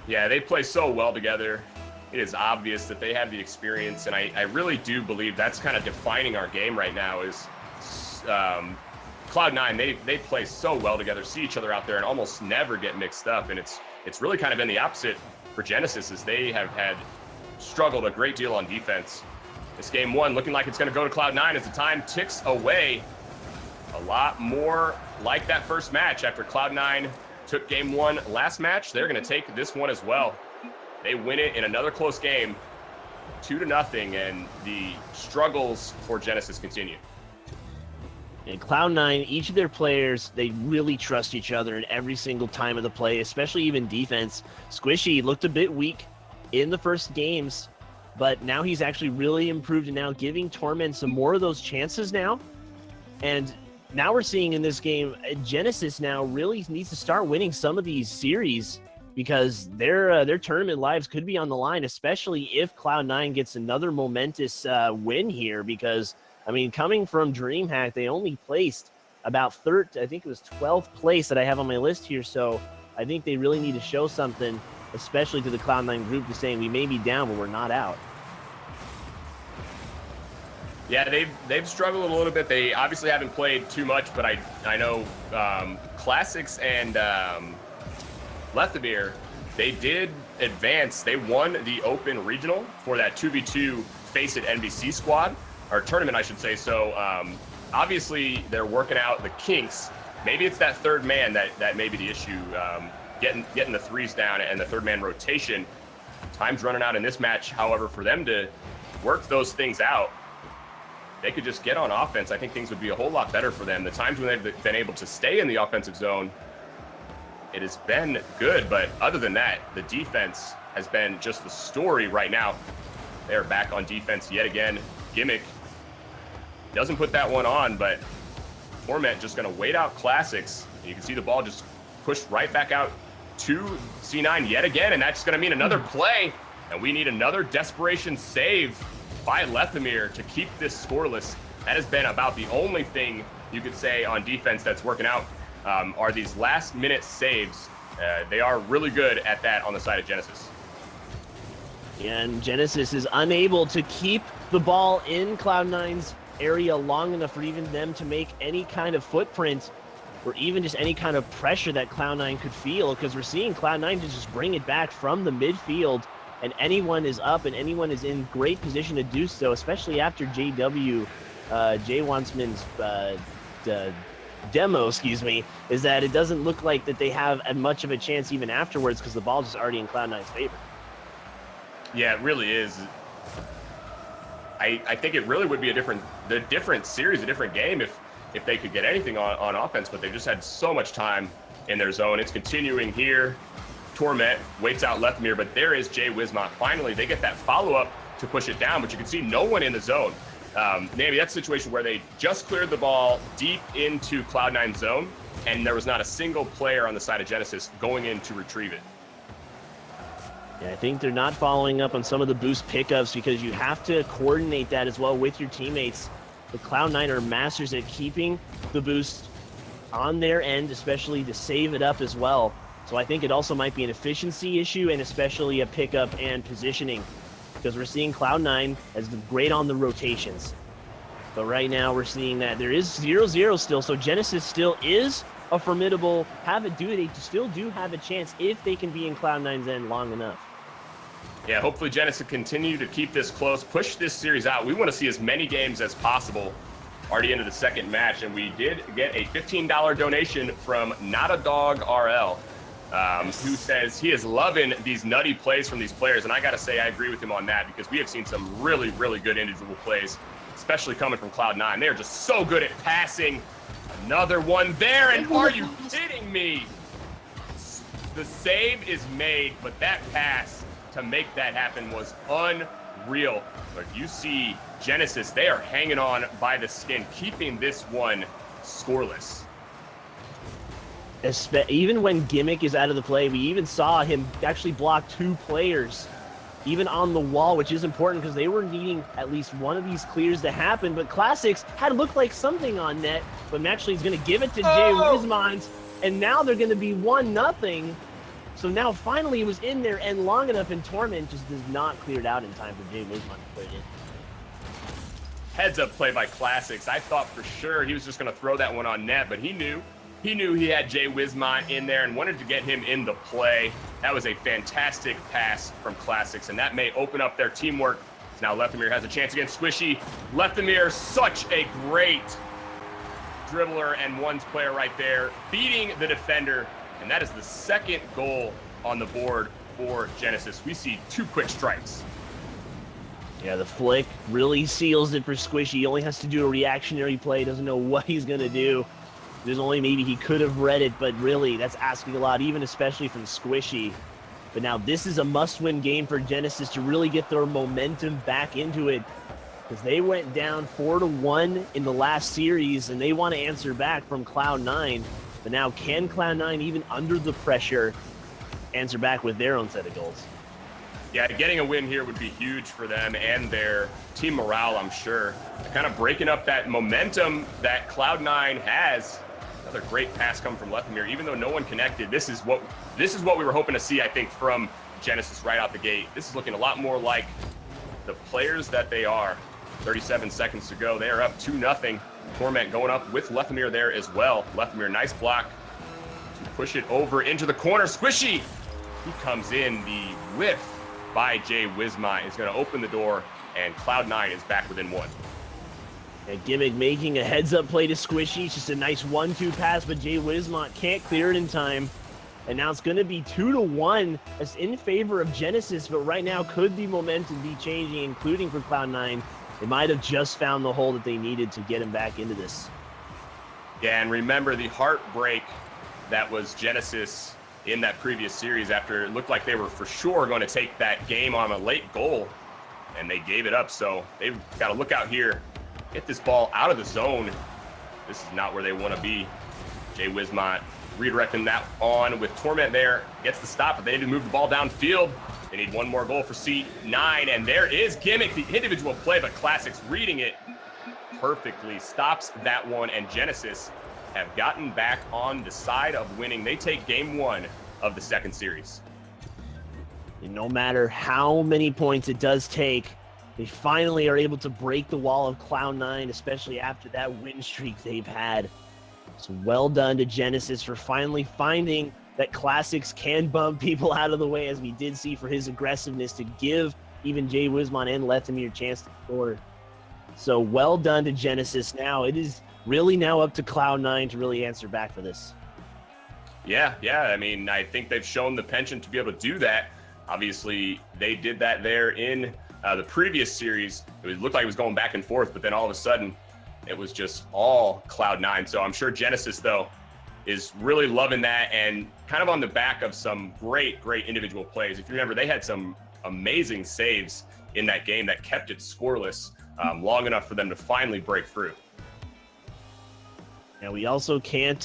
Yeah, they play so well together. It is obvious that they have the experience, and I really do believe that's kind of defining our game right now is Cloud9, they play so well together, see each other out there, and almost never get mixed up. And it's really kind of been the opposite for Genesis, as they have had struggled a great deal on defense. This game one looking like it's going to go to Cloud9 as the time ticks away. A lot more like that first match after Cloud9 took game one last match. They're going to take this one as well. They win it in another close game, 2-0, and the struggles for Genesis continue. And Cloud9, each of their players, they really trust each other in every single time of the play, especially even defense. Squishy looked a bit weak in the first games, but now he's actually really improved and now giving Torment some more of those chances now. And now we're seeing in this game, Genesis now really needs to start winning some of these series because their tournament lives could be on the line, especially if Cloud9 gets another momentous win here. Because, I mean, coming from DreamHack, they only placed about I think it was 12th place that I have on my list here. So I think they really need to show something, especially to the Cloud9 group, to saying we may be down, but we're not out. Yeah, they've struggled a little bit. They obviously haven't played too much, but I know Classics and Leftemir, they did advance. They won the Open Regional for that 2v2 Face It NBC squad, or tournament, I should say. So obviously they're working out the kinks. Maybe it's that third man that may be the issue, getting the threes down and the third man rotation. Time's running out in this match. However, for them to work those things out, they could just get on offense. I think things would be a whole lot better for them. The times when they've been able to stay in the offensive zone, it has been good. But other than that, the defense has been just the story right now. They're back on defense yet again. Gimmick doesn't put that one on, but Torment just going to wait out Classics. And you can see the ball just pushed right back out to C9 yet again, and that's going to mean another play. And we need another desperation save by Leftemir to keep this scoreless. That has been about the only thing you could say on defense that's working out, are these last minute saves. They are really good at that on the side of Genesis. And Genesis is unable to keep the ball in Cloud9's area long enough for even them to make any kind of footprint or even just any kind of pressure that Cloud9 could feel, because we're seeing Cloud9 just bring it back from the midfield, and anyone is up and anyone is in great position to do so, especially after Jay Wansman's demo, is that it doesn't look like that they have as much of a chance even afterwards because the ball's just already in Cloud9's favor. Yeah, it really is. I think it really would be a different series, a different game if they could get anything on offense, but they've just had so much time in their zone. It's continuing here. Torment waits out Lethmir, but there is Jay Wismont. Finally, they get that follow-up to push it down, but you can see no one in the zone. Maybe that's a situation where they just cleared the ball deep into Cloud9's zone, and there was not a single player on the side of Genesis going in to retrieve it. Yeah, I think they're not following up on some of the boost pickups because you have to coordinate that as well with your teammates. The Cloud9 are masters at keeping the boost on their end, especially to save it up as well. So I think it also might be an efficiency issue and especially a pickup and positioning, because we're seeing Cloud9 as great on the rotations. But right now we're seeing that there is 0-0 still, so Genesis still is a formidable they still do have a chance if they can be in Cloud9's end long enough. Yeah, hopefully Genesis continue to keep this close, push this series out. We want to see as many games as possible. Already into the second match, and we did get a $15 donation from Not a Dog RL, who says he is loving these nutty plays from these players. And I got to say, I agree with him on that, because we have seen some really, really good individual plays, especially coming from Cloud9. They're just so good at passing. Another one there, and are you kidding me? The save is made, but that pass to make that happen was unreal. But you see Genesis, they are hanging on by the skin, keeping this one scoreless. Even when Gimmick is out of the play, we even saw him actually block 2 players, even on the wall, which is important because they were needing at least one of these clears to happen. But Classics had looked like something on net, but Matchley is going to give it to Jay Wismont, and now they're going to be 1-0. So now finally it was in there and long enough, and Torment just does not clear it out in time for Jay Wismont to put it in. Heads up play by Classics. I thought for sure he was just going to throw that one on net, but he knew he had Jay Wismont in there and wanted to get him in the play. That was a fantastic pass from Classics, and that may open up their teamwork. So now Lethmir has a chance against Squishy. Lethmir, such a great dribbler and ones player right there, beating the defender, and that is the second goal on the board for Genesis. We see 2 quick strikes. Yeah, the flick really seals it for Squishy. He only has to do a reactionary play, doesn't know what he's going to do. There's only maybe he could have read it, but really that's asking a lot, even especially from Squishy. But now this is a must-win game for Genesis to really get their momentum back into it, because they went down 4-1 in the last series, and they want to answer back from Cloud9. But now can Cloud9, even under the pressure, answer back with their own set of goals? Yeah, getting a win here would be huge for them and their team morale, I'm sure. Kind of breaking up that momentum that Cloud9 has. Another great pass coming from Lethmir. Even though no one connected, this is what we were hoping to see, I think, from Genesis right out the gate. This is looking a lot more like the players that they are. 37 seconds to go. They are up 2-0. Torment going up with Lethmir there as well. Lethmir, nice block to push it over into the corner. Squishy, he comes in. The whiff by Jay Wismont is going to open the door, and Cloud9 is back within 1. And Gimmick making a heads-up play to Squishy. It's just a nice 1-2 pass, but Jay Wismont can't clear it in time. And now it's going to be 2-1. That's in favor of Genesis, but right now could the momentum be changing, including for Cloud9. They might have just found the hole that they needed to get him back into this. Yeah, and remember the heartbreak that was Genesis in that previous series after it looked like they were for sure going to take that game on a late goal, and they gave it up. So they've got to look out here. Get this ball out of the zone. This is not where they want to be. Jay Wismont redirecting that on with Torment there. Gets the stop, but they need to move the ball downfield. They need one more goal for C9, and there is Gimmick, the individual play, but Classics reading it perfectly. Stops that one, and Genesis have gotten back on the side of winning. They take game 1 of the second series. And no matter how many points it does take, they finally are able to break the wall of Cloud9, especially after that win streak they've had. So well done to Genesis for finally finding that Classics can bump people out of the way, as we did see, for his aggressiveness to give even Jay Wismont and Lethmir a chance to score. So well done to Genesis. Now it is really now up to Cloud9 to really answer back for this. Yeah. I mean, I think they've shown the penchant to be able to do that. Obviously, they did that there in the previous series. It looked like it was going back and forth, but then all of a sudden, it was just all Cloud9. So I'm sure Genesis, though, is really loving that, and kind of on the back of some great individual plays. If you remember, they had some amazing saves in that game that kept it scoreless long enough for them to finally break through. And we also can't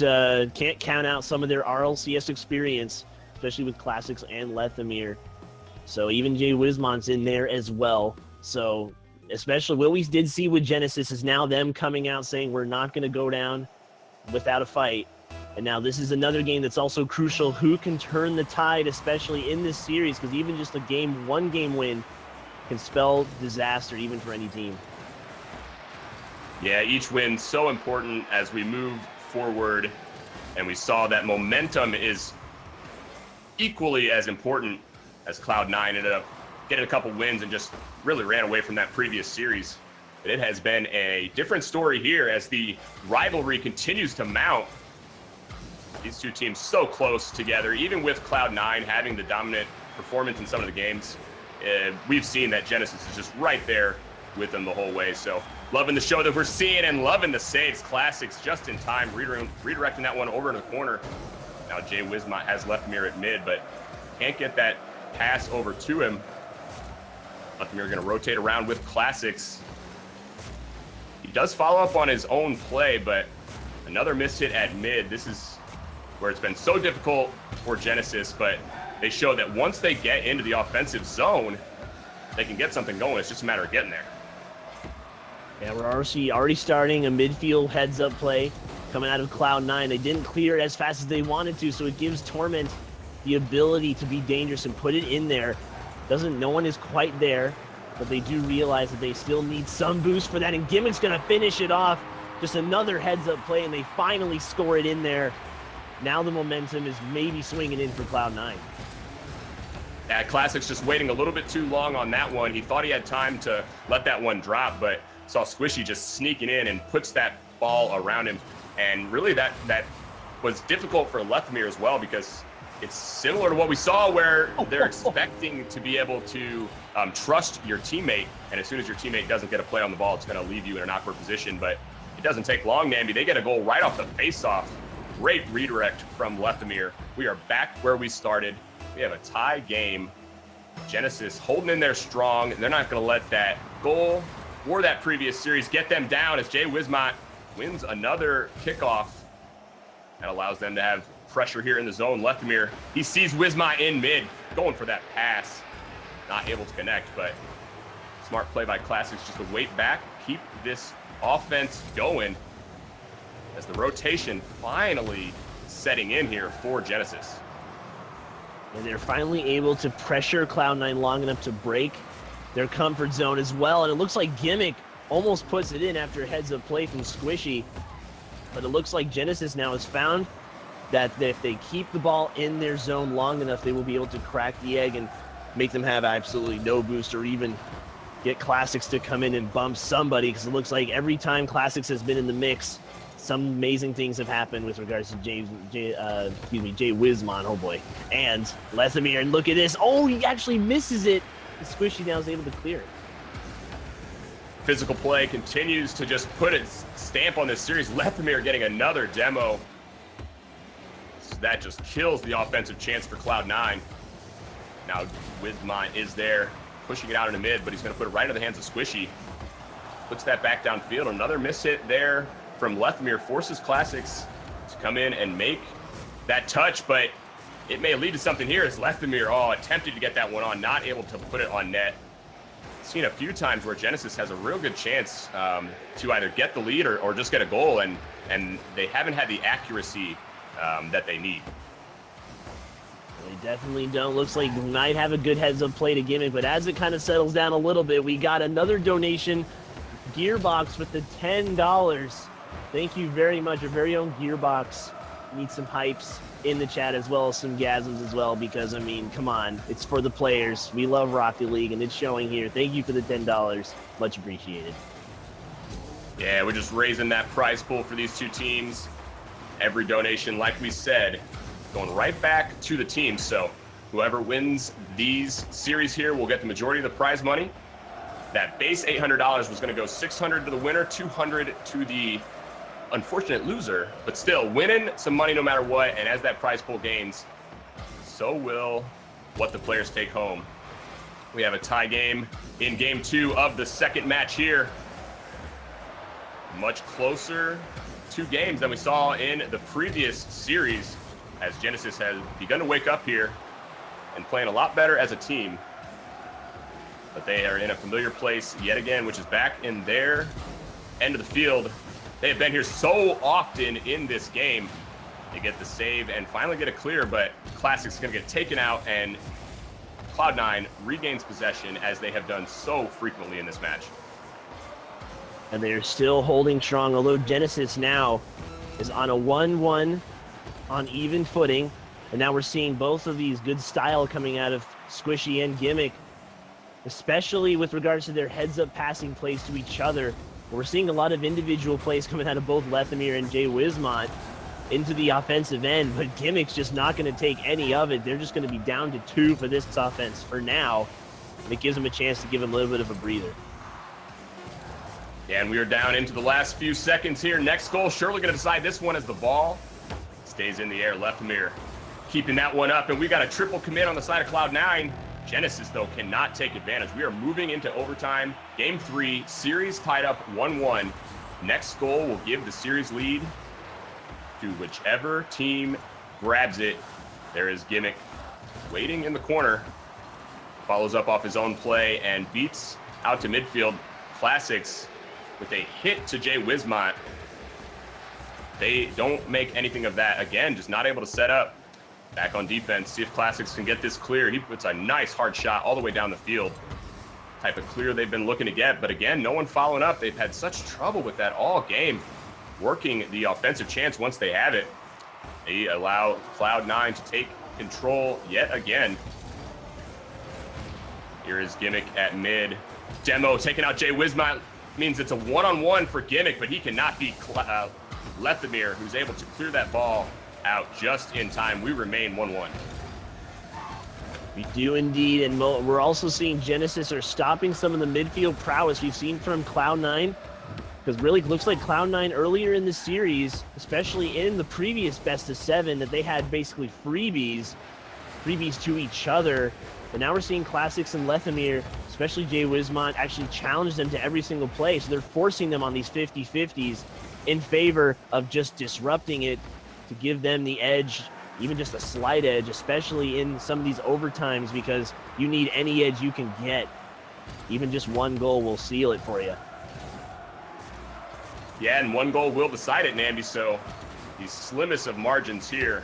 count out some of their RLCS experience, especially with Classics and Lethamyr. So even Jay Wismont's in there as well. So especially what we did see with Genesis is now them coming out saying we're not going to go down without a fight. And now this is another game that's also crucial. Who can turn the tide, especially in this series? Because even just a one game win can spell disaster even for any team. Yeah, each win so important as we move forward. And we saw that momentum is equally as important as Cloud9 ended up getting a couple wins and just really ran away from that previous series. But it has been a different story here as the rivalry continues to mount. These two teams so close together, even with Cloud9 having the dominant performance in some of the games. We've seen that Genesis is just right there with them the whole way. So loving the show that we're seeing and loving the saves. Classics just in time, redirecting that one over in the corner. Now Jay Wismont has Lethamyr at mid, but can't get that pass over to him. Lethamyr going to rotate around with Classics. He does follow up on his own play, but another missed hit at mid. This is where it's been so difficult for Genesis, but they show that once they get into the offensive zone, they can get something going. It's just a matter of getting there. Yeah, we're already starting a midfield heads-up play coming out of Cloud9. They didn't clear it as fast as they wanted to, so it gives Torment the ability to be dangerous and put it in there. No one is quite there, but they do realize that they still need some boost for that, and Gimmick's going to finish it off. Just another heads-up play, and they finally score it in there. Now the momentum is maybe swinging in for Cloud9. Yeah, Classics just waiting a little bit too long on that one. He thought he had time to let that one drop, but saw Squishy just sneaking in and puts that ball around him. And really that was difficult for Lethamyr as well, because it's similar to what we saw where they're expecting to be able to trust your teammate. And as soon as your teammate doesn't get a play on the ball, it's going to leave you in an awkward position. But it doesn't take long, Namby. They get a goal right off the face-off. Great redirect from Lethamyr. We are back where we started. We have a tie game. Genesis holding in there strong. They're not going to let that goal or that previous series get them down as Jay Wismont wins another kickoff. That allows them to have pressure here in the zone. Lethamyr, he sees Wismont in mid, going for that pass. Not able to connect, but smart play by Classics just to wait back, keep this offense going as the rotation finally setting in here for Genesis. And they're finally able to pressure Cloud9 long enough to break their comfort zone as well. And it looks like Gimmick almost puts it in after a heads-up play from Squishy. But it looks like Genesis now has found that if they keep the ball in their zone long enough, they will be able to crack the egg and make them have absolutely no boost, or even get Classics to come in and bump somebody, because it looks like every time Classics has been in the mix, some amazing things have happened with regards to Jay Wismont, oh boy, and Lethamyr. And look at this. Oh, he actually misses it. Squishy now is able to clear it. Physical play continues to just put its stamp on this series. Lethamyr getting another demo. So that just kills the offensive chance for Cloud9. Now Wismont is there, pushing it out into mid, but he's going to put it right into the hands of Squishy. Puts that back downfield. Another miss hit there from Lethamyr forces Classics to come in and make that touch, but it may lead to something here as Lethamyr, attempted to get that one on, not able to put it on net. Seen a few times where Genesis has a real good chance to either get the lead or just get a goal, and they haven't had the accuracy that they need. They definitely don't. Looks like we might have a good heads-up play to Gimmick, but as it kind of settles down a little bit, we got another donation. Gearbox with the $10. Thank you very much. Our very own Gearbox. Need some hypes in the chat as well as some gasms as well, because, I mean, come on. It's for the players. We love Rocket League, and it's showing here. Thank you for the $10. Much appreciated. Yeah, we're just raising that prize pool for these two teams. Every donation, like we said, going right back to the team. So Whoever wins these series here will get the majority of the prize money. That base $800 was going to go $600 to the winner, $200 to the unfortunate loser, but still winning some money no matter what. And as that prize pool gains, so will what the players take home. We have a tie game in game 2 of the second match here. Much closer to games than we saw in the previous series, as Genesis has begun to wake up here and playing a lot better as a team. But they are in a familiar place yet again, which is back in their end of the field. They have been here so often in this game. They get the save and finally get a clear, but Classic's going to get taken out, and Cloud9 regains possession as they have done so frequently in this match. And they're still holding strong, although Genesis now is on a 1-1 on even footing. And now we're seeing both of these good style coming out of Squishy and Gimmick, especially with regards to their heads-up passing plays to each other. We're seeing a lot of individual plays coming out of both Lethamyr and Jay Wismont into the offensive end, but Gimmick's just not going to take any of it. They're just going to be down to 2 for this offense for now, and it gives them a chance to give them a little bit of a breather. Yeah, and we are down into the last few seconds here. Next goal, surely going to decide this one as the ball stays in the air. Lethamyr keeping that one up, and we got a triple commit on the side of Cloud9. Genesis, though, cannot take advantage. We are moving into overtime. Game 3, series tied up 1-1. Next goal will give the series lead to whichever team grabs it. There is Gimmick waiting in the corner. Follows up off his own play and beats out to midfield. Classics with a hit to Jay Wismont. They don't make anything of that. Again, just not able to set up. Back on defense, see if Classics can get this clear. He puts a nice hard shot all the way down the field. Type of clear they've been looking to get, but again, no one following up. They've had such trouble with that all game, working the offensive chance once they have it. They allow Cloud9 to take control yet again. Here is Gimmick at mid. Demo taking out Jay Wismont means it's a one-on-one for Gimmick, but he cannot beat Lethamyr, who's able to clear that ball out just in time. We remain 1-1. We do indeed, and we're also seeing Genesis are stopping some of the midfield prowess we've seen from Cloud9, because really looks like Cloud9 earlier in the series, especially in the previous best of 7, that they had basically freebies to each other. But now we're seeing Classics and Lethamyr, especially Jay Wismont, actually challenge them to every single play. So they're forcing them on these 50-50s in favor of just disrupting it to give them the edge, even just a slight edge, especially in some of these overtimes, because you need any edge you can get. Even just one goal will seal it for you. Yeah, and one goal will decide it, Namby. So the slimmest of margins here.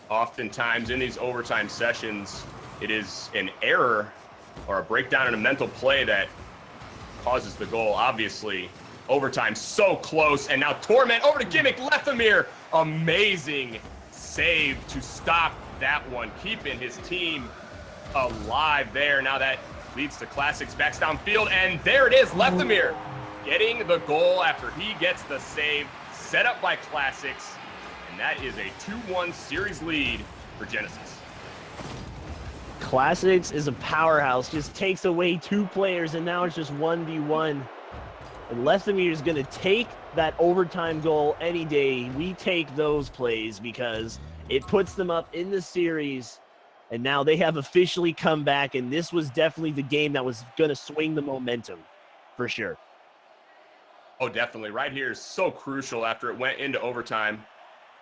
Oftentimes in these overtime sessions, it is an error or a breakdown in a mental play that causes the goal. Obviously, overtime so close, and now Torment over to Gimmick. Lethamyr, amazing save to stop that one, keeping his team alive there. Now that leads to Classics backs downfield, and there it is, Lethamyr getting the goal after he gets the save, set up by Classics, and that is a 2-1 series lead for Genesis. Classics is a powerhouse, just takes away 2 players, and now it's just 1v1. And Lethamyr is going to take that overtime goal any day. We take those plays because it puts them up in the series, and now they have officially come back, and this was definitely the game that was going to swing the momentum for sure. Oh, definitely. Right here is so crucial after it went into overtime.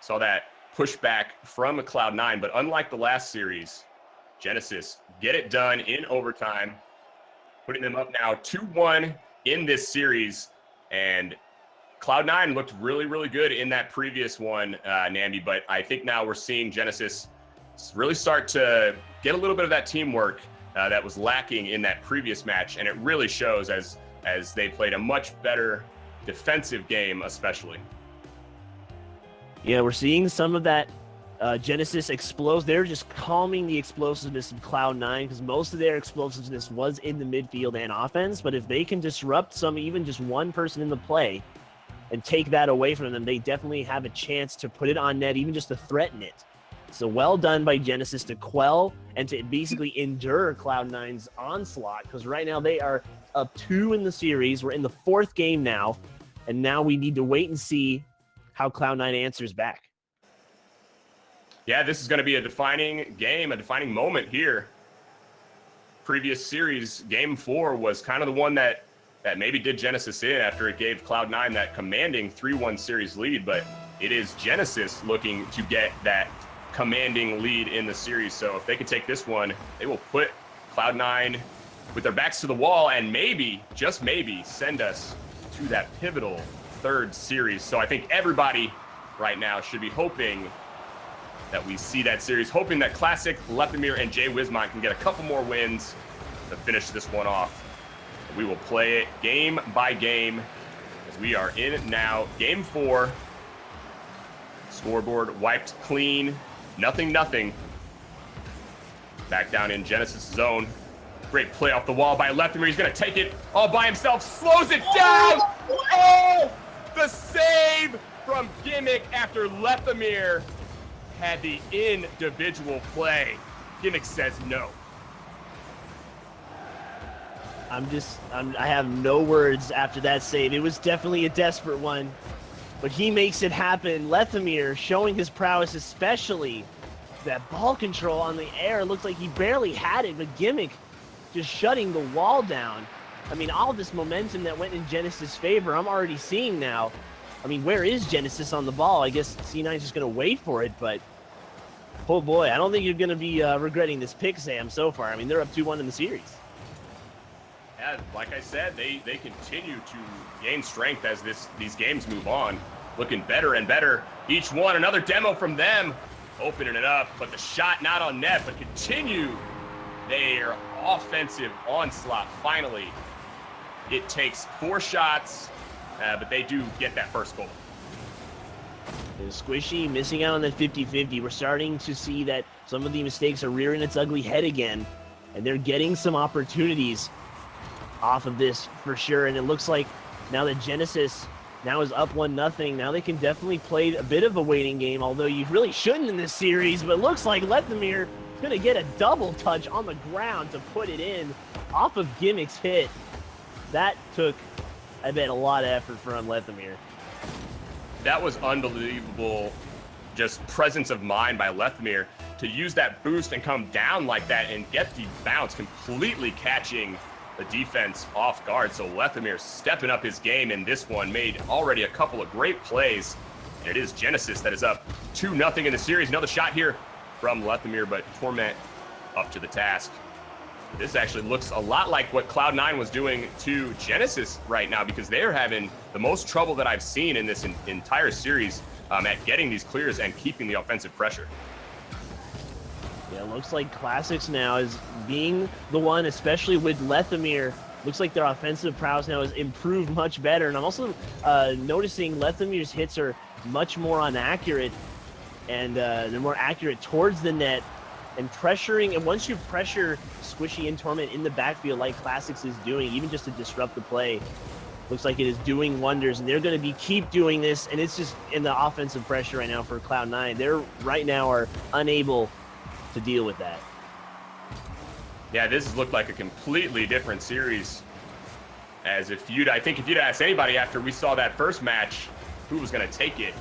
Saw that pushback from Cloud9, but unlike the last series, Genesis get it done in overtime, putting them up now 2-1 in this series. And Cloud9 looked really, really good in that previous one, Namby, but I think now we're seeing Genesis really start to get a little bit of that teamwork that was lacking in that previous match, and it really shows as they played a much better defensive game, especially. Yeah, we're seeing some of that Genesis explodes. They're just calming the explosiveness of Cloud9, because most of their explosiveness was in the midfield and offense. But if they can disrupt even just one person in the play and take that away from them, they definitely have a chance to put it on net, even just to threaten it. So well done by Genesis to quell and to basically endure Cloud9's onslaught, because right now they are up 2 in the series. We're in the 4th game now, and now we need to wait and see how Cloud9 answers back. Yeah, this is going to be a defining game, a defining moment here. Previous series, game 4 was kind of the one that maybe did Genesis in after it gave Cloud9 that commanding 3-1 series lead, but it is Genesis looking to get that commanding lead in the series. So if they can take this one, they will put Cloud9 with their backs to the wall and maybe, just maybe, send us to that pivotal 3rd series. So I think everybody right now should be hoping that we see that series, hoping that Classic, Lethemir, and Jay Wismont can get a couple more wins to finish this one off. We will play it game by game as we are in now game 4. Scoreboard wiped clean. Nothing. Back down in Genesis zone. Great play off the wall by Lethemir. He's going to take it all by himself. Slows it down. Oh! The save from Gimmick after Lethemir had the individual play. Gimmick says no. I have no words after that save. It was definitely a desperate one, but he makes it happen. Lethemir showing his prowess, especially that ball control on the air. Looked like he barely had it, but Gimmick just shutting the wall down. I mean, all this momentum that went in Genesis' favor, I'm already seeing now. I mean, where is Genesis on the ball? I guess C9's just going to wait for it, but oh boy, I don't think you're going to be regretting this pick, Sam, so far. I mean, they're up 2-1 in the series. Yeah, like I said, they continue to gain strength as these games move on. Looking better and better each one. Another demo from them, opening it up, but the shot not on net, but continue their offensive onslaught. Finally, it takes 4 shots, but they do get that first goal. And Squishy missing out on that 50-50. We're starting to see that some of the mistakes are rearing its ugly head again, and they're getting some opportunities off of this for sure. And it looks like now that Genesis now is up 1-0, now they can definitely play a bit of a waiting game, although you really shouldn't in this series. But it looks like Lethemir is going to get a double touch on the ground to put it in off of Gimmick's hit. That took, I bet, a lot of effort from Lethemir. That was unbelievable, just presence of mind by Lethemir to use that boost and come down like that and get the bounce, completely catching the defense off guard. So Lethemir stepping up his game in this one, made already a couple of great plays. And it is Genesis that is up 2-0 in the series. Another shot here from Lethemir, but Torment up to the task. This actually looks a lot like what Cloud9 was doing to Genesis right now, because they're having the most trouble that I've seen in this entire series at getting these clears and keeping the offensive pressure. Yeah, it looks like Classics now is being the one, especially with Lethemir. Looks like their offensive prowess now has improved much better. And I'm also noticing Lethemir's hits are much more inaccurate, and they're more accurate towards the net and pressuring. And once you pressure Squishy and Torment in the backfield like Classics is doing, even just to disrupt the play, looks like it is doing wonders. And they're going to keep doing this. And it's just in the offensive pressure right now for Cloud9. They're right now are unable to deal with that. Yeah, this has looked like a completely different series. As I think if you'd asked anybody after we saw that first match who was going to take it,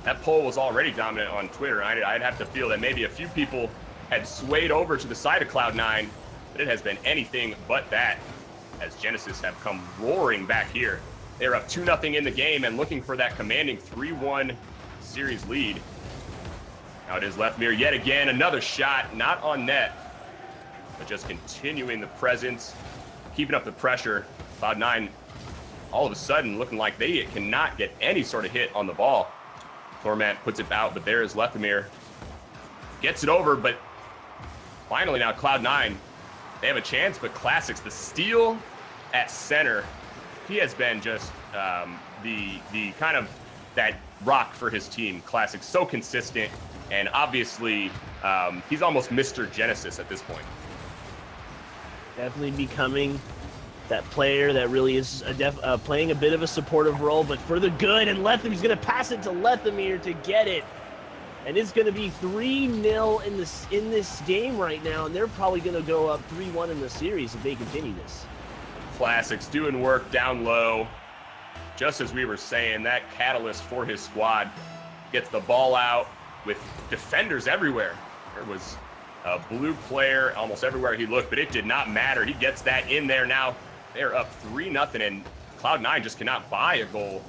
that poll was already dominant on Twitter. I'd have to feel that maybe a few people had swayed over to the side of Cloud9, but it has been anything but that, as Genesis have come roaring back here. They're up 2-0 in the game and looking for that commanding 3-1 series lead. Now it is Lethemir yet again, another shot, not on net, but just continuing the presence, keeping up the pressure. Cloud9 all of a sudden looking like they cannot get any sort of hit on the ball. Torment puts it out, but there is Lethemir. Gets it over, but finally now Cloud9, they have a chance, but Classics, the steal at center, he has been just the kind of that rock for his team. Classics, so consistent, and obviously he's almost Mr. Genesis at this point. Definitely becoming that player that really is playing a bit of a supportive role, but for the good. And Lethemir's going to pass it to Lethemir to get it. And it's going to be 3-0 in this game right now, and they're probably going to go up 3-1 in the series if they continue this. Classics doing work down low. Just as we were saying, that catalyst for his squad gets the ball out with defenders everywhere. There was a blue player almost everywhere he looked, but it did not matter. He gets that in there now. They're up 3-0, and Cloud9 just cannot buy a goal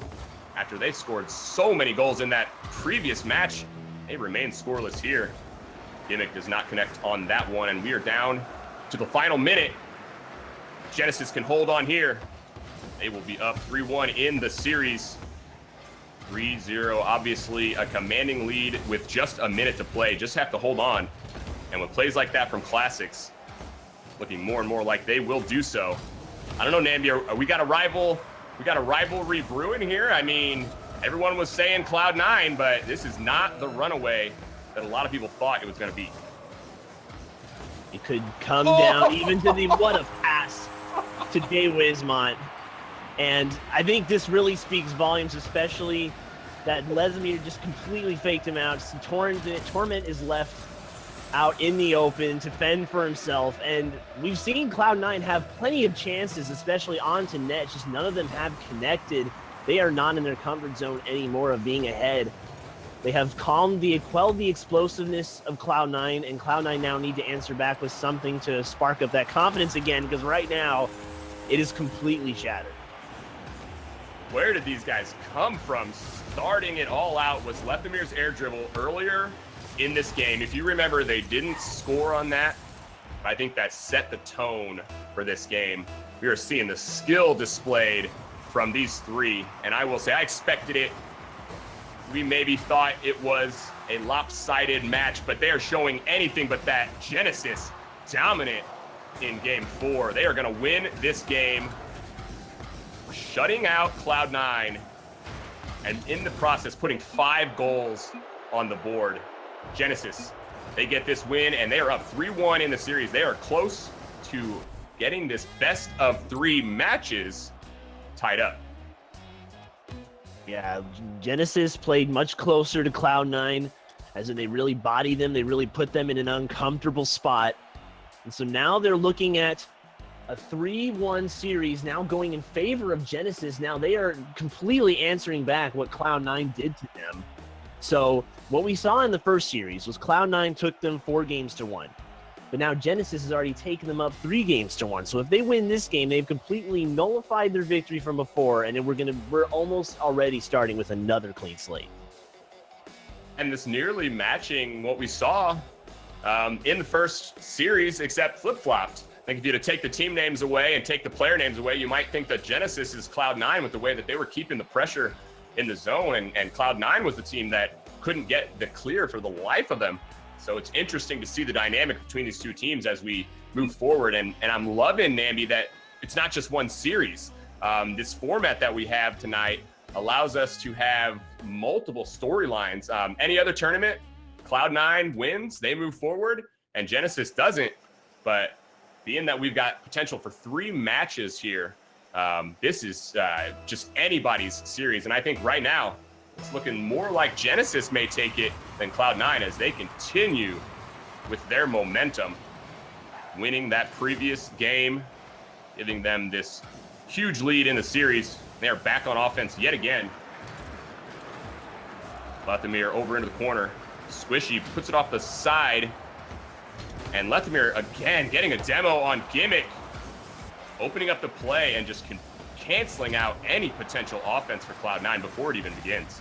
after they scored so many goals in that previous match. They remain scoreless here. Gimmick does not connect on that one, and we are down to the final minute. Genesis can hold on here. They will be up 3-1 in the series. 3-0, obviously a commanding lead with just a minute to play. Just have to hold on. And with plays like that from Classics, looking more and more like they will do so. I don't know, Nambi, we got a rivalry brewing here. I mean, everyone was saying Cloud9, but this is not the runaway that a lot of people thought it was going to be. It could come down even to the what a pass to Day Wismont. And I think this really speaks volumes, especially that Lesimir just completely faked him out. Torment is left out in the open to fend for himself. And we've seen Cloud9 have plenty of chances, especially onto net. Just none of them have connected. They are not in their comfort zone anymore of being ahead. They have quelled the explosiveness of Cloud9, and Cloud9 now need to answer back with something to spark up that confidence again, because right now it is completely shattered. Where did these guys come from? Starting it all out was Lethamir's air dribble earlier in this game. If you remember, they didn't score on that. I think that set the tone for this game. We are seeing the skill displayed from these three, and I will say I expected it. We maybe thought it was a lopsided match, but they are showing anything but that. Genesis dominant in game 4. They are going to win this game, shutting out Cloud9, and in the process putting 5 goals on the board. Genesis, they get this win, and they are up 3-1 in the series. They are close to getting this best of 3 matches tied up. Yeah, Genesis played much closer to Cloud9, as in they really bodied them. They really put them in an uncomfortable spot. And so now they're looking at a 3-1 series now going in favor of Genesis. Now they are completely answering back what Cloud9 did to them. So what we saw in the first series was Cloud9 took them 4-1. But now Genesis has already taken them up 3-1. So if they win this game, they've completely nullified their victory from before, and we're almost already starting with another clean slate. And this nearly matching what we saw in the first series, except flip-flopped. I think if you were to take the team names away and take the player names away, you might think that Genesis is Cloud9 with the way that they were keeping the pressure in the zone, and Cloud9 was the team that couldn't get the clear for the life of them. So it's interesting to see the dynamic between these two teams as we move forward. And I'm loving, Nambi, that it's not just one series. This format that we have tonight allows us to have multiple storylines. Any other tournament, Cloud9 wins, they move forward, and Genesis doesn't. But being that we've got potential for 3 matches here, this is just anybody's series. And I think right now, it's looking more like Genesis may take it than Cloud9 as they continue with their momentum, winning that previous game, giving them this huge lead in the series. They are back on offense yet again. Lethamir over into the corner. Squishy puts it off the side. And Lethamir again getting a demo on Gimmick, opening up the play and just canceling out any potential offense for Cloud9 before it even begins.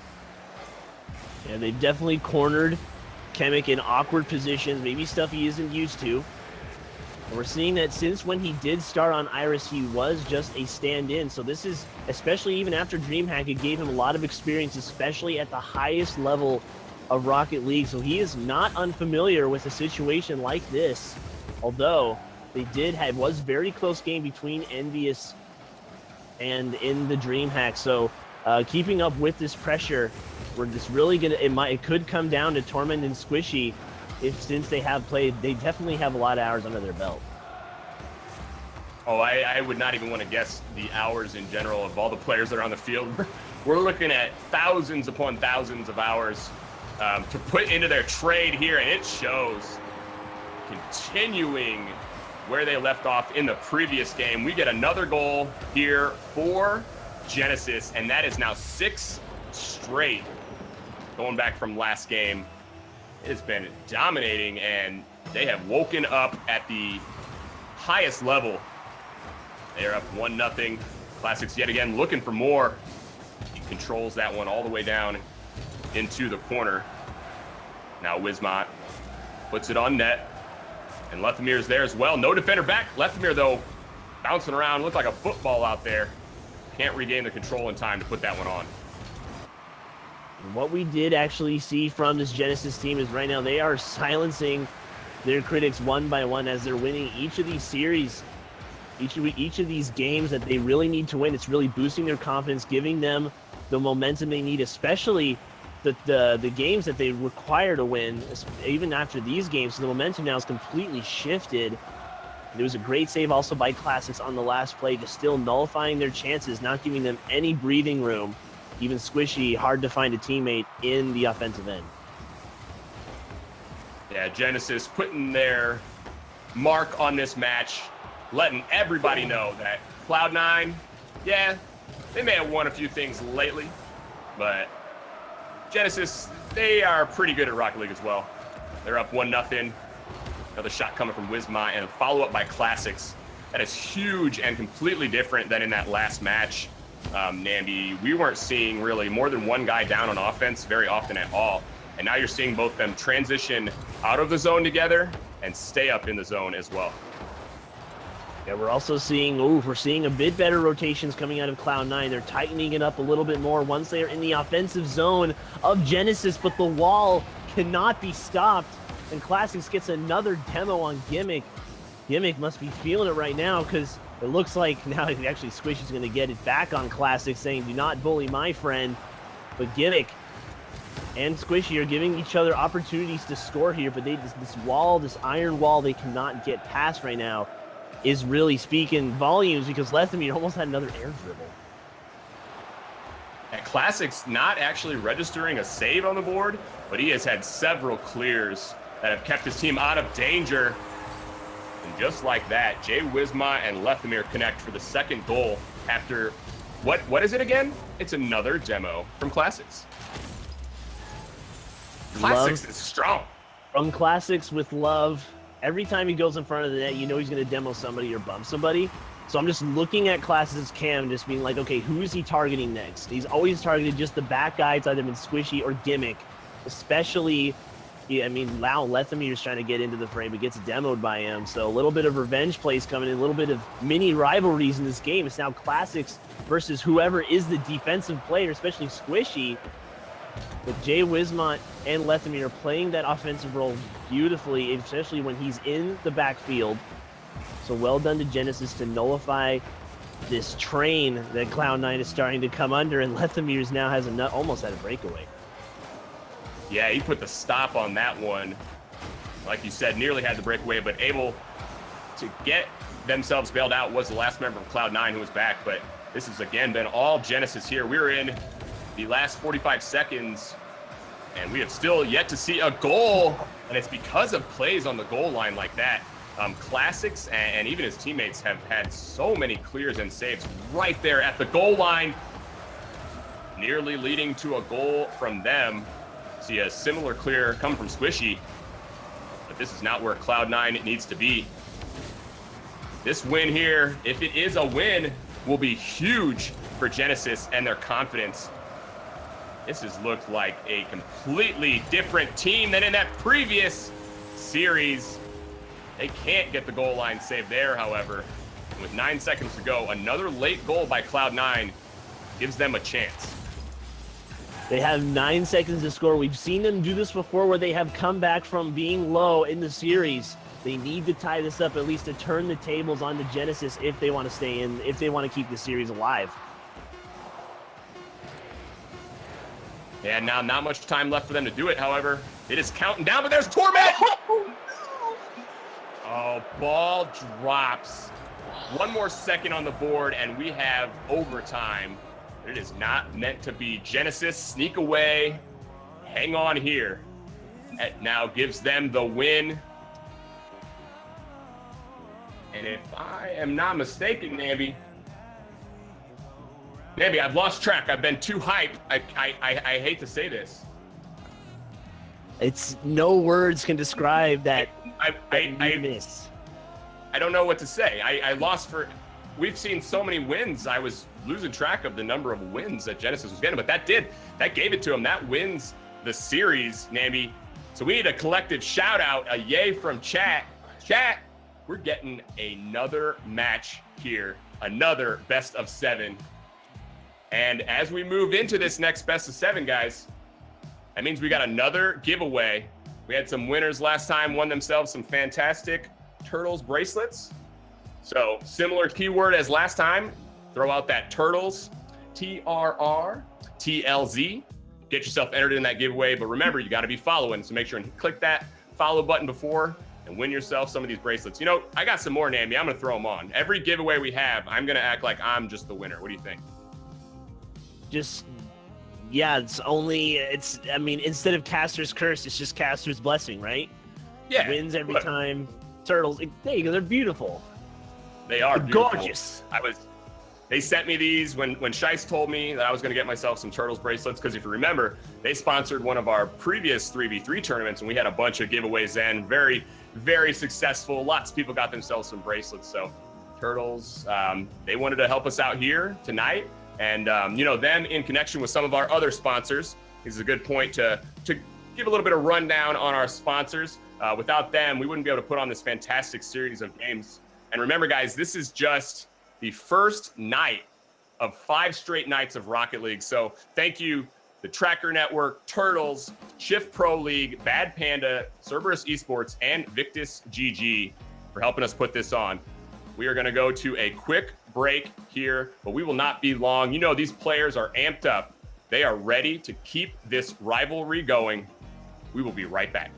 Yeah, they've definitely cornered Gimmick in awkward positions, maybe stuff he isn't used to. And we're seeing that since when he did start on Iris, he was just a stand-in. So this is, especially even after DreamHack, it gave him a lot of experience, especially at the highest level of Rocket League. So he is not unfamiliar with a situation like this. Although was very close game between Envious and in the DreamHack. So keeping up with this pressure, we're just really it could come down to Torment and Squishy since they definitely have a lot of hours under their belt. Oh, I would not even want to guess the hours in general of all the players that are on the field. We're looking at thousands upon thousands of hours to put into their trade here, and it shows. Continuing where they left off in the previous game, we get another goal here for Genesis, and that is now 6 straight going back from last game. It has been dominating, and they have woken up at the highest level. They are up 1-0. Classics yet again looking for more. He controls that one all the way down into the corner. Now Wismont puts it on net, and Lethamir's there as well. No defender back. Lethamir, though, bouncing around. Looked like a football out there. Can't regain the control in time to put that one on. What we did actually see from this Genesis team is right now they are silencing their critics one by one as they're winning each of these series, each of these games that they really need to win. It's really boosting their confidence, giving them the momentum they need, especially the games that they require to win. Even after these games, so the momentum now is completely shifted. There was a great save also by Classics on the last play, just still nullifying their chances, not giving them any breathing room. Even Squishy, hard to find a teammate in the offensive end. Yeah, Genesis putting their mark on this match, letting everybody know that Cloud9, yeah, they may have won a few things lately, but Genesis, they are pretty good at Rocket League as well. They're up 1-0. Another shot coming from Wisma and a follow-up by Classics. That is huge and completely different than in that last match. Nambi, we weren't seeing really more than one guy down on offense very often at all. And now you're seeing both them transition out of the zone together and stay up in the zone as well. Yeah, we're also seeing, we're seeing a bit better rotations coming out of Cloud9. They're tightening it up a little bit more once they are in the offensive zone of Genesis, but the wall cannot be stopped. And Classics gets another demo on Gimmick. Gimmick must be feeling it right now because it looks like now actually Squishy's going to get it back on Classics, saying, do not bully my friend. But Gimmick and Squishy are giving each other opportunities to score here, but this wall, this iron wall they cannot get past right now is really speaking volumes because Lethamir almost had another air dribble. And Classics not actually registering a save on the board, but he has had several clears that have kept his team out of danger. And just like that, Jay Wisma and Lethamir connect for the second goal after, what is it again? It's another demo from Classics. Classics is strong. From Classics with love. Every time he goes in front of the net, you know he's going to demo somebody or bump somebody. So I'm just looking at Classics' cam, just being like, okay, who is he targeting next? He's always targeted just the back guys, either been Squishy or Gimmick. Especially, I mean, now Lethamir's trying to get into the frame, but gets demoed by him. So a little bit of revenge plays coming in, a little bit of mini rivalries in this game. It's now Classics versus whoever is the defensive player, especially Squishy. But Jay Wismont and Lethamir are playing that offensive role beautifully, especially when he's in the backfield. So well done to Genesis to nullify this train that Cloud9 is starting to come under, and Lethamir's now has almost had a breakaway. Yeah, he put the stop on that one. Like you said, nearly had the breakaway, but able to get themselves bailed out was the last member of Cloud9 who was back. But this has, again, been all Genesis here. We're in the last 45 seconds, and we have still yet to see a goal, and it's because of plays on the goal line like that. Classics and even his teammates have had so many clears and saves right there at the goal line, nearly leading to a goal from them. See a similar clear come from Squishy, but this is not where Cloud9 needs to be. This win here, if it is a win, will be huge for Genesis and their confidence. This has looked like a completely different team than in that previous series. They can't get the goal line save there, however. With 9 seconds to go, another late goal by Cloud9 gives them a chance. They have 9 seconds to score. We've seen them do this before where they have come back from being low in the series. They need to tie this up at least to turn the tables on the Genesis if they want to stay in, if they want to keep the series alive. Yeah, now not much time left for them to do it, however. It is counting down, but there's Torment! Oh, ball drops. 1 more second on the board, and we have overtime. It is not meant to be. Genesis sneak away hang on here. That now gives them the win. And if I am not mistaken, Namby, I've lost track. I've been too hyped. I hate to say this. It's no words can describe that. I miss. I don't know what to say. I lost for. We've seen so many wins. I was losing track of the number of wins that Genesis was getting, but that gave it to him. That wins the series, Namby. So we need a collective shout out, a yay from chat. Chat, we're getting another match here, another best of 7. And as we move into this next best of 7, guys, that means we got another giveaway. We had some winners last time, won themselves some fantastic Turtles bracelets. So similar keyword as last time, throw out that Turtles, TRRTLZ. Get yourself entered in that giveaway. But remember, you got to be following. So make sure and click that follow button before and win yourself some of these bracelets. You know, I got some more, Namby. I'm going to throw them on. Every giveaway we have, I'm going to act like I'm just the winner. What do you think? I mean, instead of Caster's Curse, it's just Caster's Blessing, right? Yeah. Wins every time. Turtles, there you go. They're beautiful. They are beautiful. Gorgeous. They sent me these when Shice told me that I was going to get myself some Turtles bracelets, because if you remember, they sponsored one of our previous 3v3 tournaments, and we had a bunch of giveaways then. Very, very successful. Lots of people got themselves some bracelets. So Turtles, they wanted to help us out here tonight. And, you know, them in connection with some of our other sponsors. This is a good point to give a little bit of rundown on our sponsors. Without them, we wouldn't be able to put on this fantastic series of games. And remember, guys, this is just the first night of 5 straight nights of Rocket League. So thank you, the Tracker Network, Turtles, Shift Pro League, Bad Panda, Cerberus Esports, and Victus GG for helping us put this on. We are going to go to a quick break here, but we will not be long. You know, these players are amped up. They are ready to keep this rivalry going. We will be right back.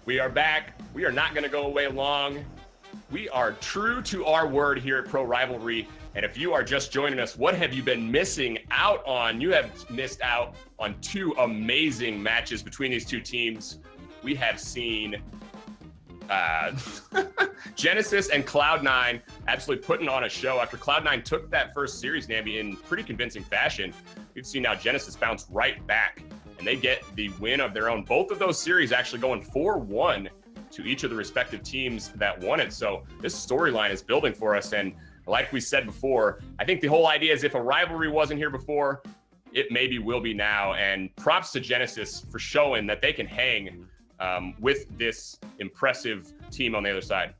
We are back. We are not going to go away long. We are true to our word here at Pro Rivalry. And if you are just joining us, what have you been missing out on? You have missed out on 2 amazing matches between these 2 teams. We have seen Genesis and Cloud9 absolutely putting on a show after Cloud9 took that first series, Namby, in pretty convincing fashion. We've seen now Genesis bounce right back, and they get the win of their own. Both of those series actually going 4-1 to each of the respective teams that won it. So this storyline is building for us. And like we said before, I think the whole idea is if a rivalry wasn't here before, it maybe will be now. And props to Genesis for showing that they can hang with this impressive team on the other side.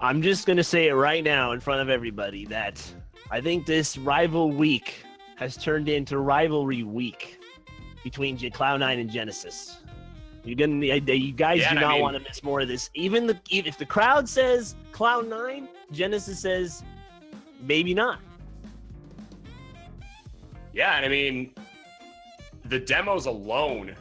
I'm just going to say it right now in front of everybody that I think this rival week has turned into rivalry week between Cloud9 and Genesis. You guys do not want to miss more of this. Even if the crowd says Cloud9, Genesis says maybe not. Yeah, and I mean, the demos alone,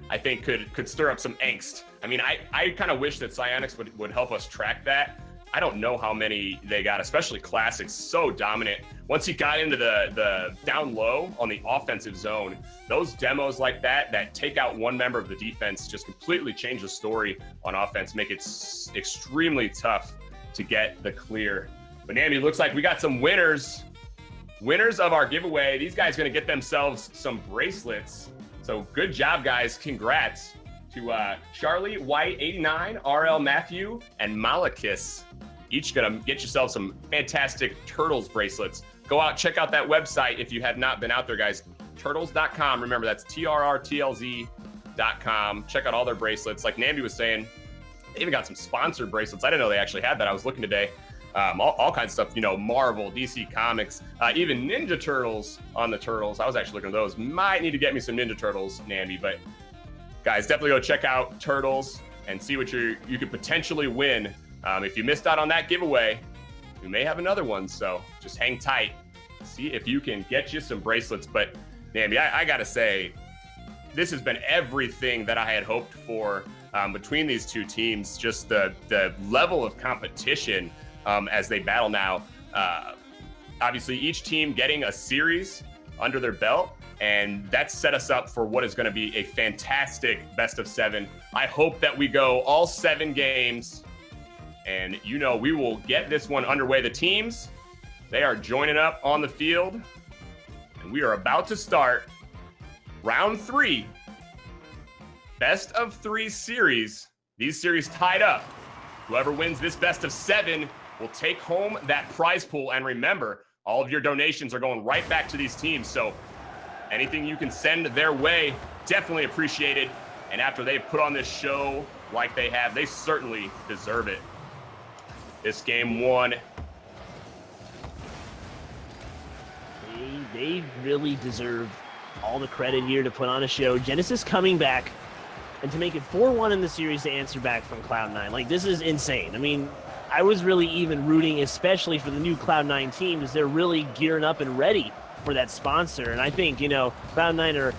I think could stir up some angst. I mean, I kind of wish that Psyonix would help us track that. I don't know how many they got, especially Classics, so dominant. Once he got into the down low on the offensive zone, those demos like that take out one member of the defense just completely change the story on offense, make it extremely tough to get the clear. But Namby, looks like we got some winners of our giveaway. These guys going to get themselves some bracelets. So good job, guys. Congrats to Charlie White 89, RL Matthew, and Malakis. Each gonna get yourself some fantastic Turtles bracelets. Go out, check out that website if you have not been out there, guys. Turtles.com. Remember, that's TRRTLZ.com. Check out all their bracelets. Like Nambi was saying, they even got some sponsored bracelets. I didn't know they actually had that. I was looking today. All kinds of stuff, you know, Marvel, DC Comics, even Ninja Turtles on the Turtles. I was actually looking at those. Might need to get me some Ninja Turtles, Nambi, but guys, definitely go check out Turtles and see what you could potentially win. If you missed out on that giveaway, we may have another one, so just hang tight. See if you can get you some bracelets. But Nambi, I gotta say, this has been everything that I had hoped for between these two teams. Just the level of competition as they battle now. Obviously, each team getting a series under their belt, and that's set us up for what is going to be a fantastic best of 7. I hope that we go all 7 games, and you know we will get this one underway. The teams, they are joining up on the field, and we are about to start round 3, best of 3 series. These series tied up. Whoever wins this best of 7 will take home that prize pool. And remember, all of your donations are going right back to these teams. So anything you can send their way, definitely appreciated. And after they've put on this show like they have, they certainly deserve it. This game 1. They really deserve all the credit here to put on a show. Genesis coming back and to make it 4-1 in the series to answer back from Cloud9. Like, this is insane. I mean, I was really even rooting especially for the new Cloud9 team because they're really gearing up and ready for that sponsor. And I think, you know, Cloud9 are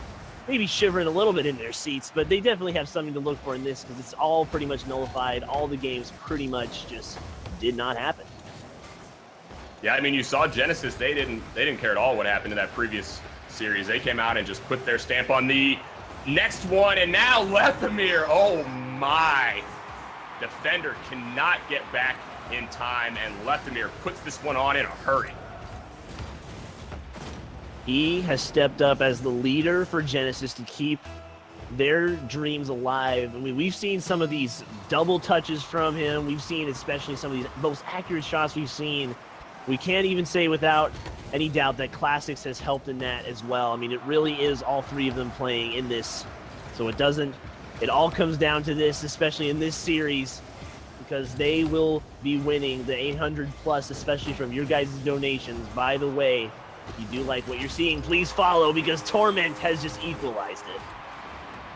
maybe shivering a little bit in their seats, but they definitely have something to look for in this because it's all pretty much nullified. All the games pretty much just did not happen. Yeah, I mean, you saw Genesis. They didn't care at all what happened in that previous series. They came out and just put their stamp on the next one, and now Lethamyr, oh my. Defender cannot get back in time, and Lethamyr puts this one on in a hurry. He has stepped up as the leader for Genesis to keep their dreams alive. I mean, we've seen some of these double touches from him. We've seen especially some of these most accurate shots we've seen. We can't even say without any doubt that Classics has helped in that as well. I mean, it really is all 3 of them playing in this. So it all comes down to this, especially in this series, because they will be winning the 800 plus, especially from your guys' donations. By the way, if you do like what you're seeing, please follow because Torment has just equalized it.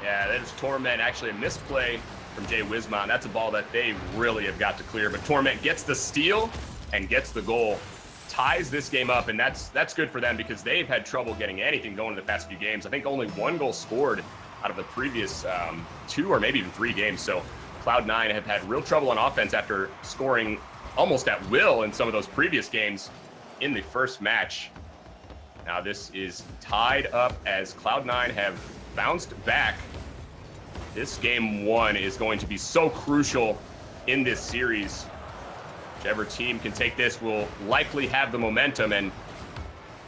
Yeah, there's Torment, actually a misplay from Jay Wismont. That's a ball that they really have got to clear, but Torment gets the steal and gets the goal, ties this game up, and that's good for them because they've had trouble getting anything going in the past few games. I think only 1 goal scored out of the previous 2 or maybe even 3 games. So Cloud9 have had real trouble on offense after scoring almost at will in some of those previous games in the first match. Now this is tied up as Cloud9 have bounced back. This game 1 is going to be so crucial in this series. Whichever team can take this will likely have the momentum, and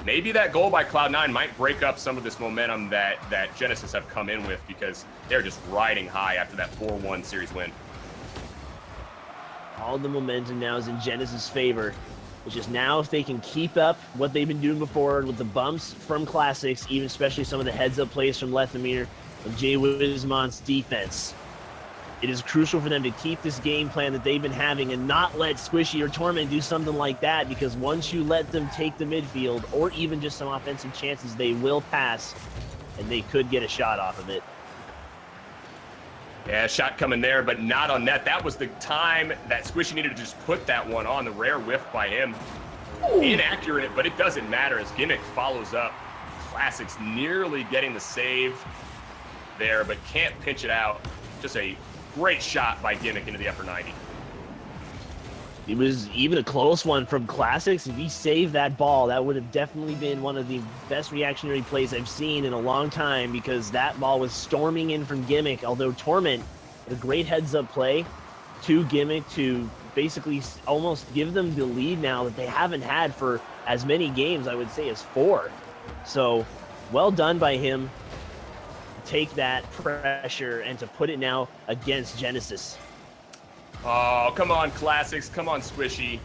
maybe that goal by Cloud9 might break up some of this momentum that Genesis have come in with because they're just riding high after that 4-1 series win. All the momentum now is in Genesis' favor. It's just now if they can keep up what they've been doing before with the bumps from Classics, even especially some of the heads-up plays from Lethamyr and Jay Wismont's defense. It is crucial for them to keep this game plan that they've been having and not let Squishy or Torment do something like that, because once you let them take the midfield or even just some offensive chances, they will pass and they could get a shot off of it. Yeah, shot coming there, but not on net. That was the time that Squishy needed to just put that one on. The rare whiff by him. Inaccurate, but it doesn't matter as Gimmick follows up. Classics nearly getting the save there, but can't pinch it out. Just a great shot by Gimmick into the upper 90. It was even a close one from Classics. If he saved that ball, that would have definitely been one of the best reactionary plays I've seen in a long time, because that ball was storming in from Gimmick, although Torment had a great heads-up play to Gimmick to basically almost give them the lead now that they haven't had for as many games, I would say, as 4. So, well done by him. take that pressure and to put it now against Genesis. Oh, come on, Classics. Come on, Squishy.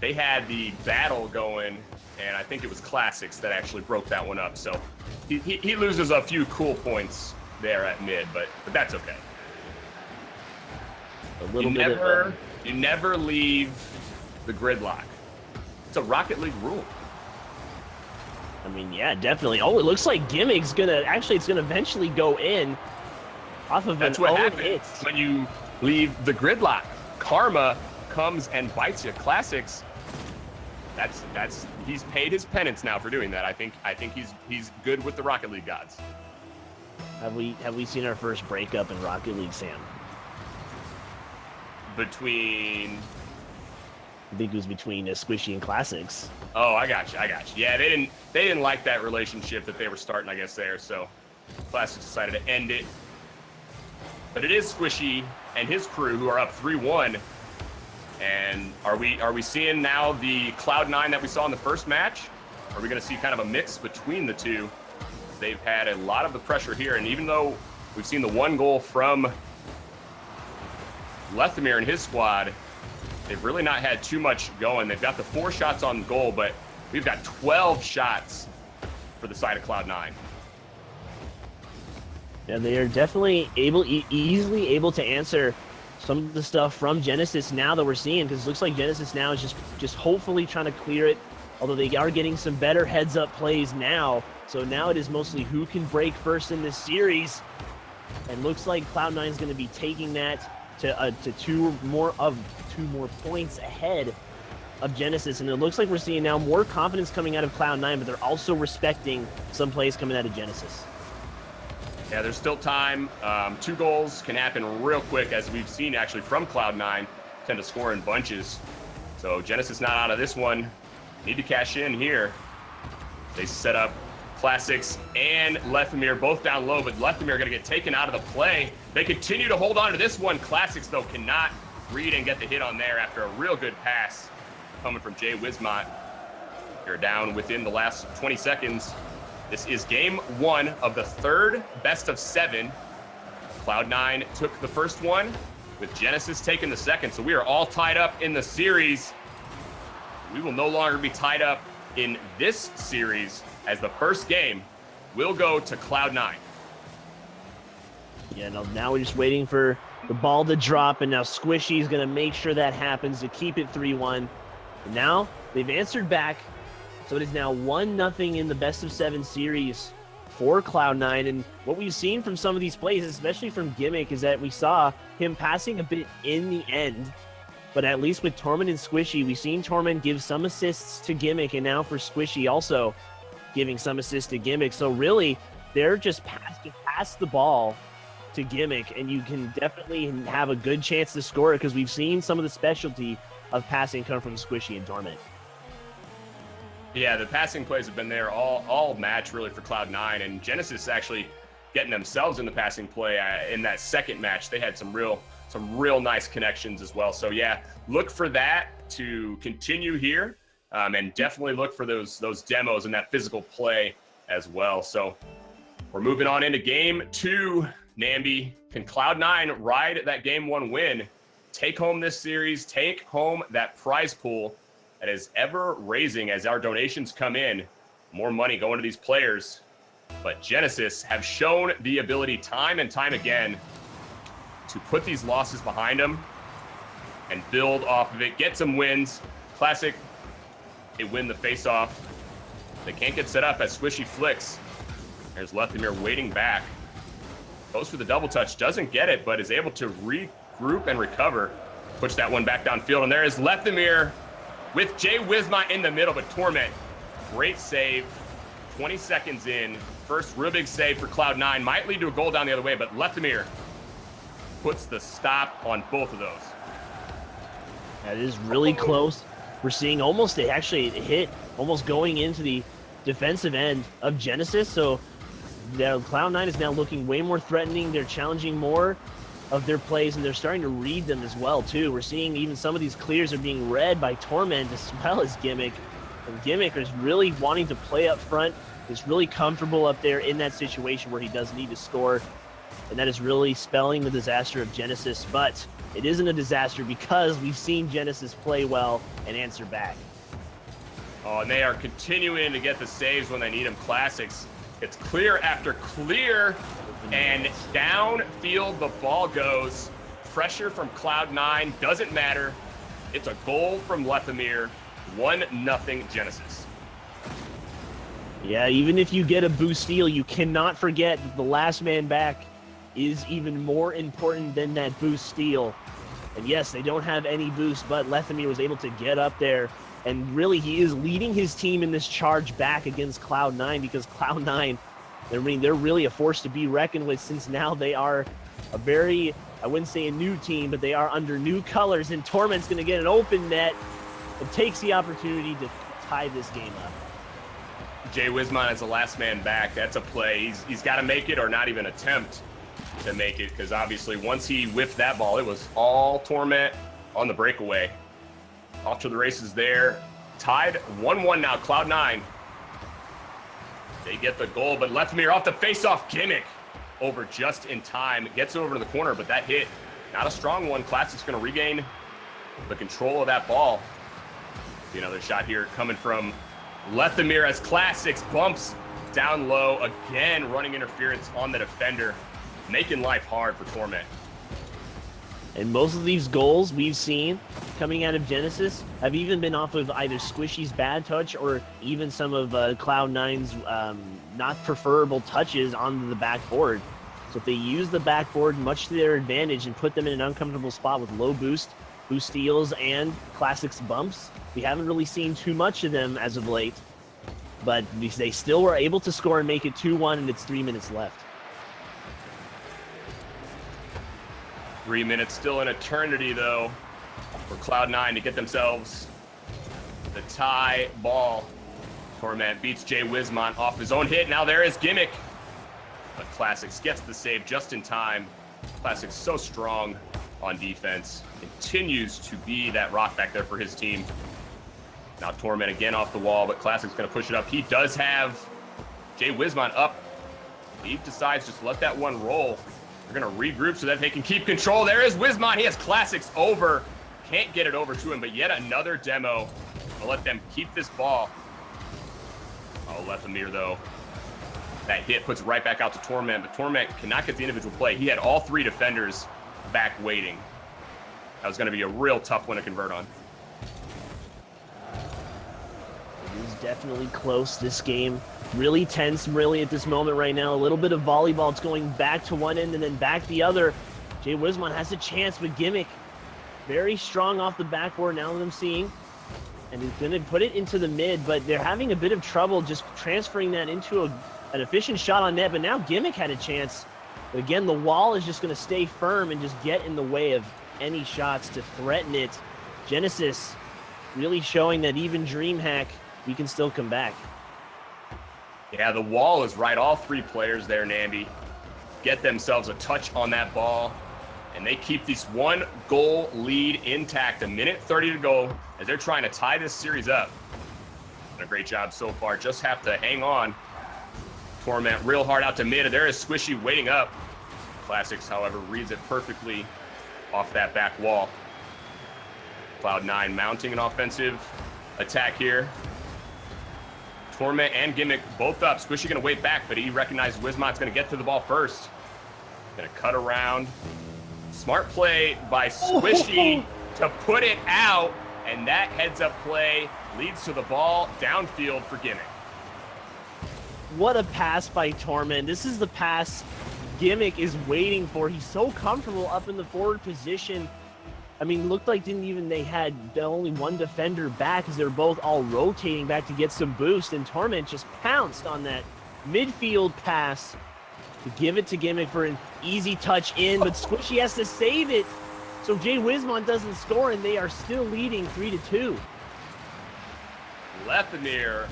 They had the battle going, and I think it was Classics that actually broke that one up. So he loses a few cool points there at mid, but that's okay. You never leave the gridlock. It's a Rocket League rule. I mean, yeah, definitely. Oh, it looks like Gimmick's gonna it's gonna eventually go in off of That's an what own happens hit. when you leave the gridlock. Karma comes and bites you. Classics. That's he's paid his penance now for doing that. I think he's good with the Rocket League gods. Have we seen our first breakup in Rocket League, Sam? Between I think it was between Squishy and Classics. Oh, I got you. Yeah, they didn't like that relationship that they were starting, I guess, there. So Classics decided to end it. But it is Squishy and his crew who are up 3-1. And are we seeing now the Cloud9 that we saw in the first match? Are we going to see kind of a mix between the two? They've had a lot of the pressure here, and even though we've seen the one goal from Lethemir and his squad, they've really not had too much going. They've got the 4 shots on goal, but we've got 12 shots for the side of Cloud9. Yeah, they are definitely easily able to answer some of the stuff from Genesis now that we're seeing, because it looks like Genesis now is just hopefully trying to clear it, although they are getting some better heads-up plays now. So now it is mostly who can break first in this series, and looks like Cloud9 is going to be taking that to two more points ahead of Genesis, and it looks like we're seeing now more confidence coming out of Cloud9, but they're also respecting some plays coming out of Genesis. Yeah, there's still time. 2 goals can happen real quick, as we've seen actually from Cloud9 tend to score in bunches. So Genesis not out of this one. Need to cash in here. They set up Classics and Lethemir both down low, but Lethemir going to get taken out of the play. They continue to hold on to this one. Classics, though, cannot read and get the hit on there after a real good pass coming from Jay Wismont. They're down within the last 20 seconds. This is game 1 of the 3rd best of 7. Cloud9 took the first one, with Genesis taking the second. So we are all tied up in the series. We will no longer be tied up in this series, as the first game will go to Cloud9. Yeah, now we're just waiting for the ball to drop, and now Squishy is going to make sure that happens to keep it 3-1. And now they've answered back. So it is now 1-0 in the best of 7 series for Cloud9. And what we've seen from some of these plays, especially from Gimmick, is that we saw him passing a bit in the end. But at least with Torment and Squishy, we've seen Torment give some assists to Gimmick, and now for Squishy also giving some assists to Gimmick. So really, they're just pass the ball to Gimmick, and you can definitely have a good chance to score it, because we've seen some of the specialty of passing come from Squishy and Torment. Yeah, the passing plays have been there all match, really, for Cloud9, and Genesis actually getting themselves in the passing play in that second match. They had some real nice connections as well. So yeah, look for that to continue here, and definitely look for those demos and that physical play as well. So we're moving on into game 2. Namby, can Cloud9 ride that game 1 win, take home this series, take home that prize pool that is ever raising as our donations come in, more money going to these players? But Genesis have shown the ability time and time again to put these losses behind them and build off of it, get some wins. Classic, they win the face-off. They can't get set up as Squishy flicks. There's Lethemir waiting back. Goes for the double touch, doesn't get it, but is able to regroup and recover. Push that one back downfield, and there is Lethemir with Jay Wismont in the middle, but Torment, great save. 20 seconds in, first real big save for Cloud9. Might lead to a goal down the other way, but Lethemir puts the stop on both of those. That is really close. We're seeing almost a hit almost going into the defensive end of Genesis. So Cloud9 is now looking way more threatening. They're challenging more of their plays, and they're starting to read them as well too. We're seeing even some of these clears are being read by Torment as well as Gimmick. And Gimmick is really wanting to play up front is really comfortable up there in that situation where he does need to score. And that is really spelling the disaster of Genesis. But it isn't a disaster because we've seen Genesis play well and answer back. Oh, and they are continuing to get the saves when they need them. Classics. It's clear after clear, and downfield the ball goes. Pressure from Cloud9 doesn't matter. It's a goal from Lethamyr. 1-0 Genesis. Yeah, even if you get a boost steal, you cannot forget that the last man back is even more important than that boost steal. And yes, they don't have any boost, but Lethamyr was able to get up there. And really, he is leading his team in this charge back against Cloud9 because Cloud9, they're really a force to be reckoned with since now they are a very, I wouldn't say a new team, but they are under new colors. And Torment's going to get an open net and takes the opportunity to tie this game up. Jay Wismont as the last man back. That's a play. He's got to make it or not even attempt to make it because obviously once he whiffed that ball, it was all Torment on the breakaway. Off to the races there. Tied 1-1 now, Cloud9. They get the goal, but Lethamyr off the face-off gimmick over just in time. Gets it over to the corner, but that hit, not a strong one. Classic's going to regain the control of that ball. See another shot here coming from Lethamyr as Classics bumps down low. Again, running interference on the defender, making life hard for Torment. And most of these goals we've seen coming out of Genesis have even been off of either Squishy's bad touch or even some of Cloud9's not preferable touches on the backboard. So if they use the backboard much to their advantage and put them in an uncomfortable spot with low boost steals, and Classics bumps, we haven't really seen too much of them as of late. But they still were able to score and make it 2-1, and it's 3 minutes left. 3 minutes, still an eternity, though, for Cloud9 to get themselves the tie ball. Torment beats Jay Wismont off his own hit. Now there is Gimmick. But Classics gets the save just in time. Classics so strong on defense. Continues to be that rock back there for his team. Now Torment again off the wall, but Classics going to push it up. He does have Jay Wismont up. He decides just to let that one roll. They're going to regroup so that they can keep control. There is Wismont. He has Classics over. Can't get it over to him, but yet another demo. I'll let them keep this ball. Oh, Lethamyr, though. That hit puts it right back out to Torment, but Torment cannot get the individual play. He had all three defenders back waiting. That was going to be a real tough one to convert on. It is definitely close, this game. Really tense, really, at this moment right now. A little bit of volleyball. It's going back to one end and then back the other. Jay Wismont has a chance, but Gimmick very strong off the backboard now that I'm seeing. And he's going to put it into the mid, but they're having a bit of trouble just transferring that into an efficient shot on net. But now Gimmick had a chance. But again, the wall is just going to stay firm and just get in the way of any shots to threaten it. Genesis really showing that even DreamHack, we can still come back. Yeah, the wall is right. All three players there, Nambi, get themselves a touch on that ball, and they keep this one goal lead intact. 1:30 to go as they're trying to tie this series up. Done a great job so far. Just have to hang on. Torment real hard out to mid. There is Squishy waiting up. Classics, however, reads it perfectly off that back wall. Cloud9 mounting an offensive attack here. Torment and Gimmick both up. Squishy gonna wait back, but he recognizes Wismont's gonna get to the ball first. Gonna cut around. Smart play by Squishy to put it out, and that heads-up play leads to the ball downfield for Gimmick. What a pass by Torment. This is the pass Gimmick is waiting for. He's so comfortable up in the forward position. I mean, looked like they had only one defender back as they're both all rotating back to get some boost, and Torment just pounced on that midfield pass to give it to Gimmick for an easy touch in, but Squishy has to save it. So Jay Wismont doesn't score, and they are still leading 3-2. Lethamyr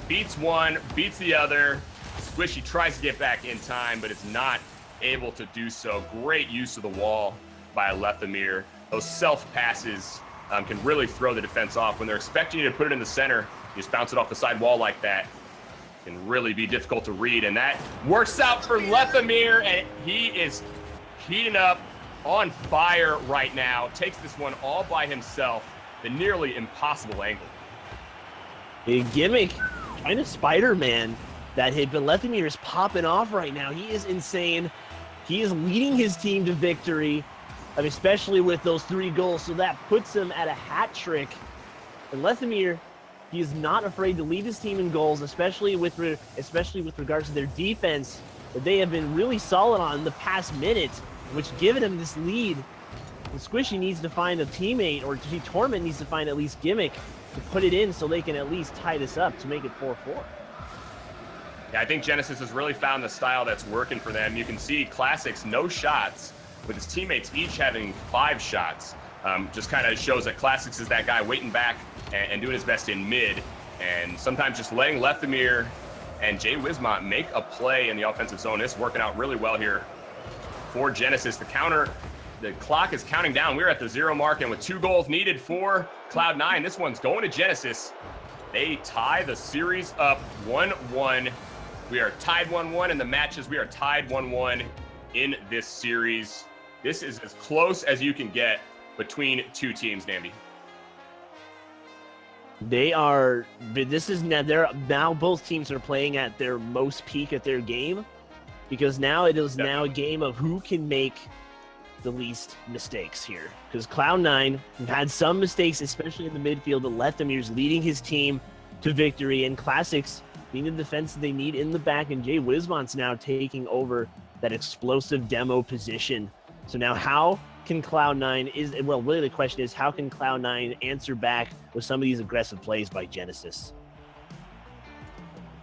beats one, beats the other. Squishy tries to get back in time, but is not able to do so. Great use of the wall by Lethamyr. Those self passes can really throw the defense off. When they're expecting you to put it in the center, you just bounce it off the side wall like that. can really be difficult to read, and that works out for Lethamyr, and he is heating up, on fire right now. Takes this one all by himself, the nearly impossible angle. A gimmick, kind of Spider-Man that hit, but Lethamyr is popping off right now. He is insane. He is leading his team to victory, especially with those 3 goals, so that puts him at a hat trick. And Lethamyr, he is not afraid to lead his team in goals, especially with regards to their defense that they have been really solid on in the past minute, which given him this lead. And Squishy needs to find a teammate, or Torment needs to find at least Gimmick to put it in so they can at least tie this up to make it 4-4. Yeah, I think Genesis has really found the style that's working for them. You can see Classics no shots, with his teammates each having 5 shots. Just kind of shows that Classics is that guy waiting back and doing his best in mid, and sometimes just letting Lethamyr and Jay Wismont make a play in the offensive zone. It's working out really well here for Genesis. The clock is counting down. We're at the 0 mark, and with 2 goals needed for Cloud9, this one's going to Genesis. They tie the series up 1-1. We are tied 1-1 in the matches. We are tied 1-1 in this series. This is as close as you can get between 2 teams, Nambi. Now both teams are playing at their most peak at their game, because now it is now a game of who can make the least mistakes here. Because Cloud9 had some mistakes, especially in the midfield, that Lethamyr's leading his team to victory, and Classics being the defense that they need in the back, and Jay Wismont's now taking over that explosive demo position. So now how can Cloud9 really the question is, how can Cloud9 answer back with some of these aggressive plays by Genesis?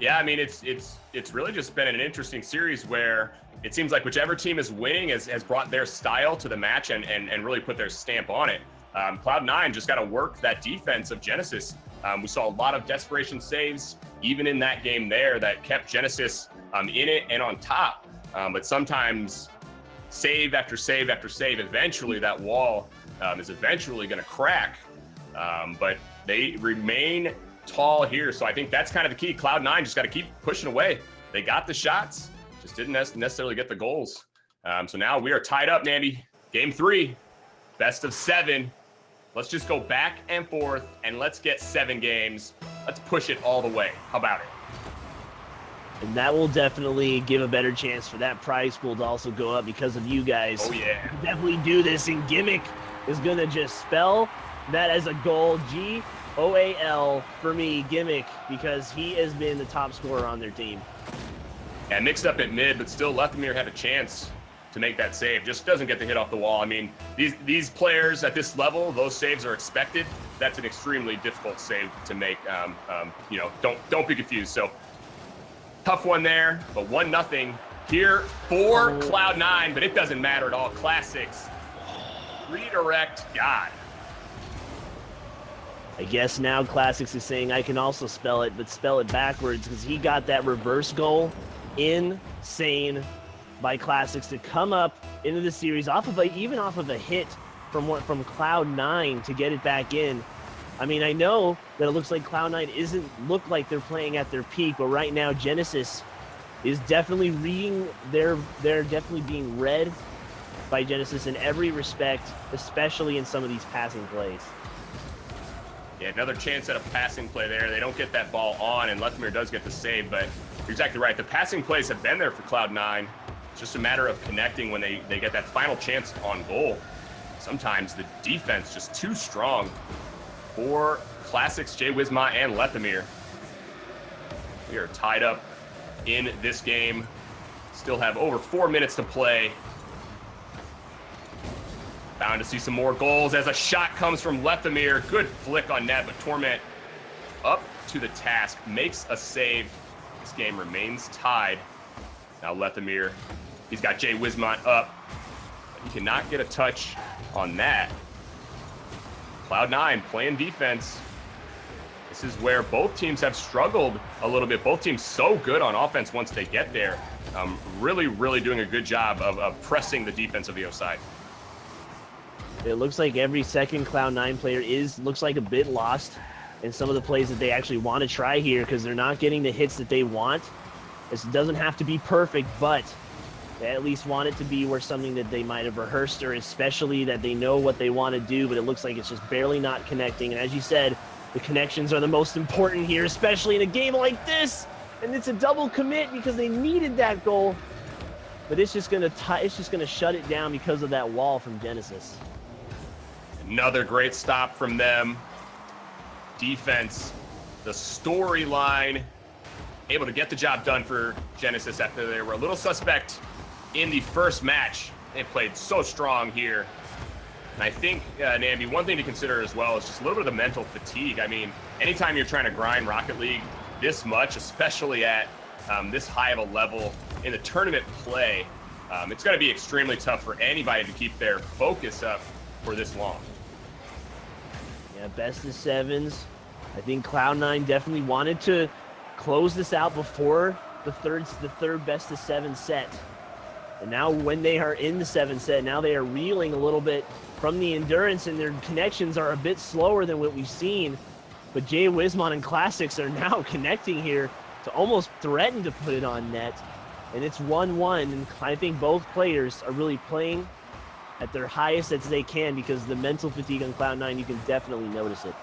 Yeah, I mean, it's really just been an interesting series where it seems like whichever team is winning has brought their style to the match and really put their stamp on it. Cloud9 just got to work that defense of Genesis. We saw a lot of desperation saves, even in that game there, that kept Genesis in it and on top. But sometimes save after save after save, eventually that wall is eventually going to crack. But they remain tall here, so I think that's kind of the key. Cloud9 just got to keep pushing away. They got the shots, just didn't necessarily get the goals. So now we are tied up, Nambi. Game 3, best of 7. Let's just go back and forth, and let's get 7 games. Let's push it all the way. How about it? And that will definitely give a better chance for that prize pool to also go up because of you guys. Oh, yeah. Definitely do this, and Gimmick is going to just spell that as a goal. G-O-A-L for me, Gimmick, because he has been the top scorer on their team. Yeah, mixed up at mid, but still Lethamyr had a chance to make that save. Just doesn't get the hit off the wall. I mean, these players at this level, those saves are expected. That's an extremely difficult save to make. You know, don't be confused. So tough one there, but 1-0 here for Cloud9, but it doesn't matter at all. Classics redirect. God. I guess now Classics is saying I can also spell it, but spell it backwards, because he got that reverse goal. Insane by Classics to come up into the series even off of a hit from Cloud9 to get it back in. I mean, I know that it looks like Cloud9 look like they're playing at their peak, but right now Genesis is definitely reading. They're definitely being read by Genesis in every respect, especially in some of these passing plays. Yeah, another chance at a passing play there. They don't get that ball on, and Lethamyr does get the save, but you're exactly right. The passing plays have been there for Cloud9. It's just a matter of connecting when they get that final chance on goal. Sometimes the defense just too strong for Classics, Jay Wismont, and Lethamyr. We are tied up in this game. Still have over 4 minutes to play. Bound to see some more goals as a shot comes from Lethamyr. Good flick on net, but Torment up to the task, makes a save. This game remains tied. Now Lethamyr, he's got Jay Wismont up. He cannot get a touch on that. Cloud9 playing defense. This is where both teams have struggled a little bit. Both teams so good on offense once they get there. Really, really doing a good job of pressing the defense of the side. It looks like every second Cloud9 player looks like a bit lost. and some of the plays that they actually want to try here, because they're not getting the hits that they want. This doesn't have to be perfect, but they at least want it to be where something that they might have rehearsed, or especially that they know what they want to do, but it looks like it's just barely not connecting. And as you said, the connections are the most important here, especially in a game like this. And it's a double commit because they needed that goal, but it's just gonna shut it down because of that wall from Genesis. Another great stop from them. Defense, the storyline, able to get the job done for Genesis after they were a little suspect in the first match. They played so strong here. And I think, Nambi, one thing to consider as well is just a little bit of the mental fatigue. I mean, anytime you're trying to grind Rocket League this much, especially at this high of a level in the tournament play, it's going to be extremely tough for anybody to keep their focus up for this long. Yeah, best of sevens. I think Cloud9 definitely wanted to close this out before the third best of seven set. And now when they are in the seventh set, now they are reeling a little bit from the endurance, and their connections are a bit slower than what we've seen. But Jay Wismont and Classics are now connecting here to almost threaten to put it on net. And it's 1-1, and I think both players are really playing at their highest as they can, because the mental fatigue on Cloud9, you can definitely notice it.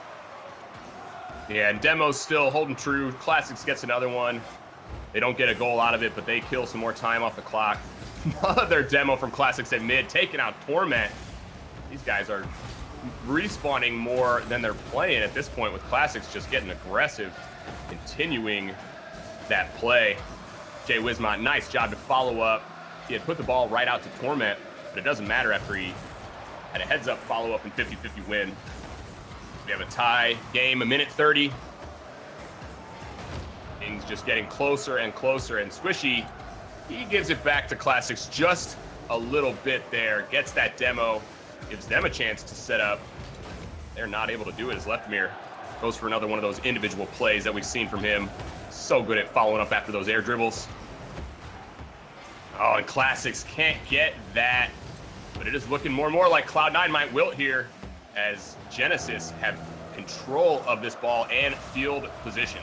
Yeah, and Demo's still holding true. Classics gets another one. They don't get a goal out of it, but they kill some more time off the clock. Another Demo from Classics at mid, taking out Torment. These guys are respawning more than they're playing at this point, with Classics just getting aggressive, continuing that play. Jay Wismont, nice job to follow up. He had put the ball right out to Torment, but it doesn't matter after he had a heads-up follow-up and 50-50 win. We have a tie game, a minute 30. Things just getting closer and closer, and Squishy, he gives it back to Classics just a little bit there. Gets that Demo, gives them a chance to set up. They're not able to do it as Leftmir goes for another one of those individual plays that we've seen from him. So good at following up after those air dribbles. Oh, and Classics can't get that, but it is looking more and more like Cloud9 might wilt here, as Genesis have control of this ball and field position.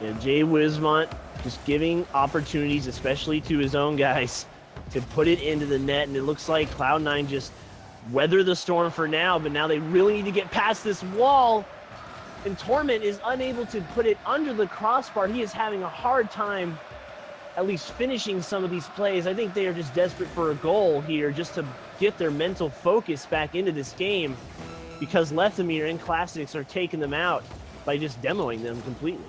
Yeah, Jay Wismont just giving opportunities, especially to his own guys, to put it into the net, and it looks like Cloud9 just weather the storm for now, but now they really need to get past this wall, and Torment is unable to put it under the crossbar. He is having a hard time at least finishing some of these plays. I think they are just desperate for a goal here, just to get their mental focus back into this game, because Leftmir and Classics are taking them out by just demoing them completely.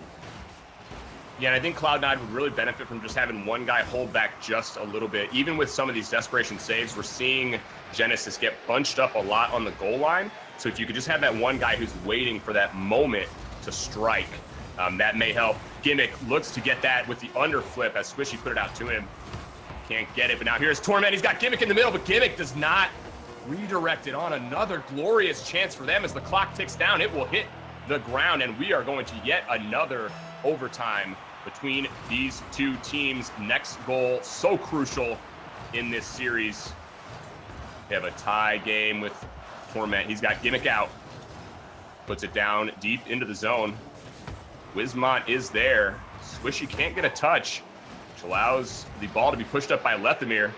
Yeah, and I think Cloud9 would really benefit from just having one guy hold back just a little bit. Even with some of these desperation saves, we're seeing Genesis get bunched up a lot on the goal line. So if you could just have that one guy who's waiting for that moment to strike, that may help. Gimmick looks to get that with the underflip as Squishy put it out to him. Can't get it, but now here's Torment. He's got Gimmick in the middle, but Gimmick does not redirect it on. Another glorious chance for them as the clock ticks down. It will hit the ground, and we are going to yet another overtime between these two teams. Next goal, so crucial in this series. We have a tie game with Torment. He's got Gimmick out. Puts it down deep into the zone. Wismont is there. Squishy can't get a touch, which allows the ball to be pushed up by Leftmir.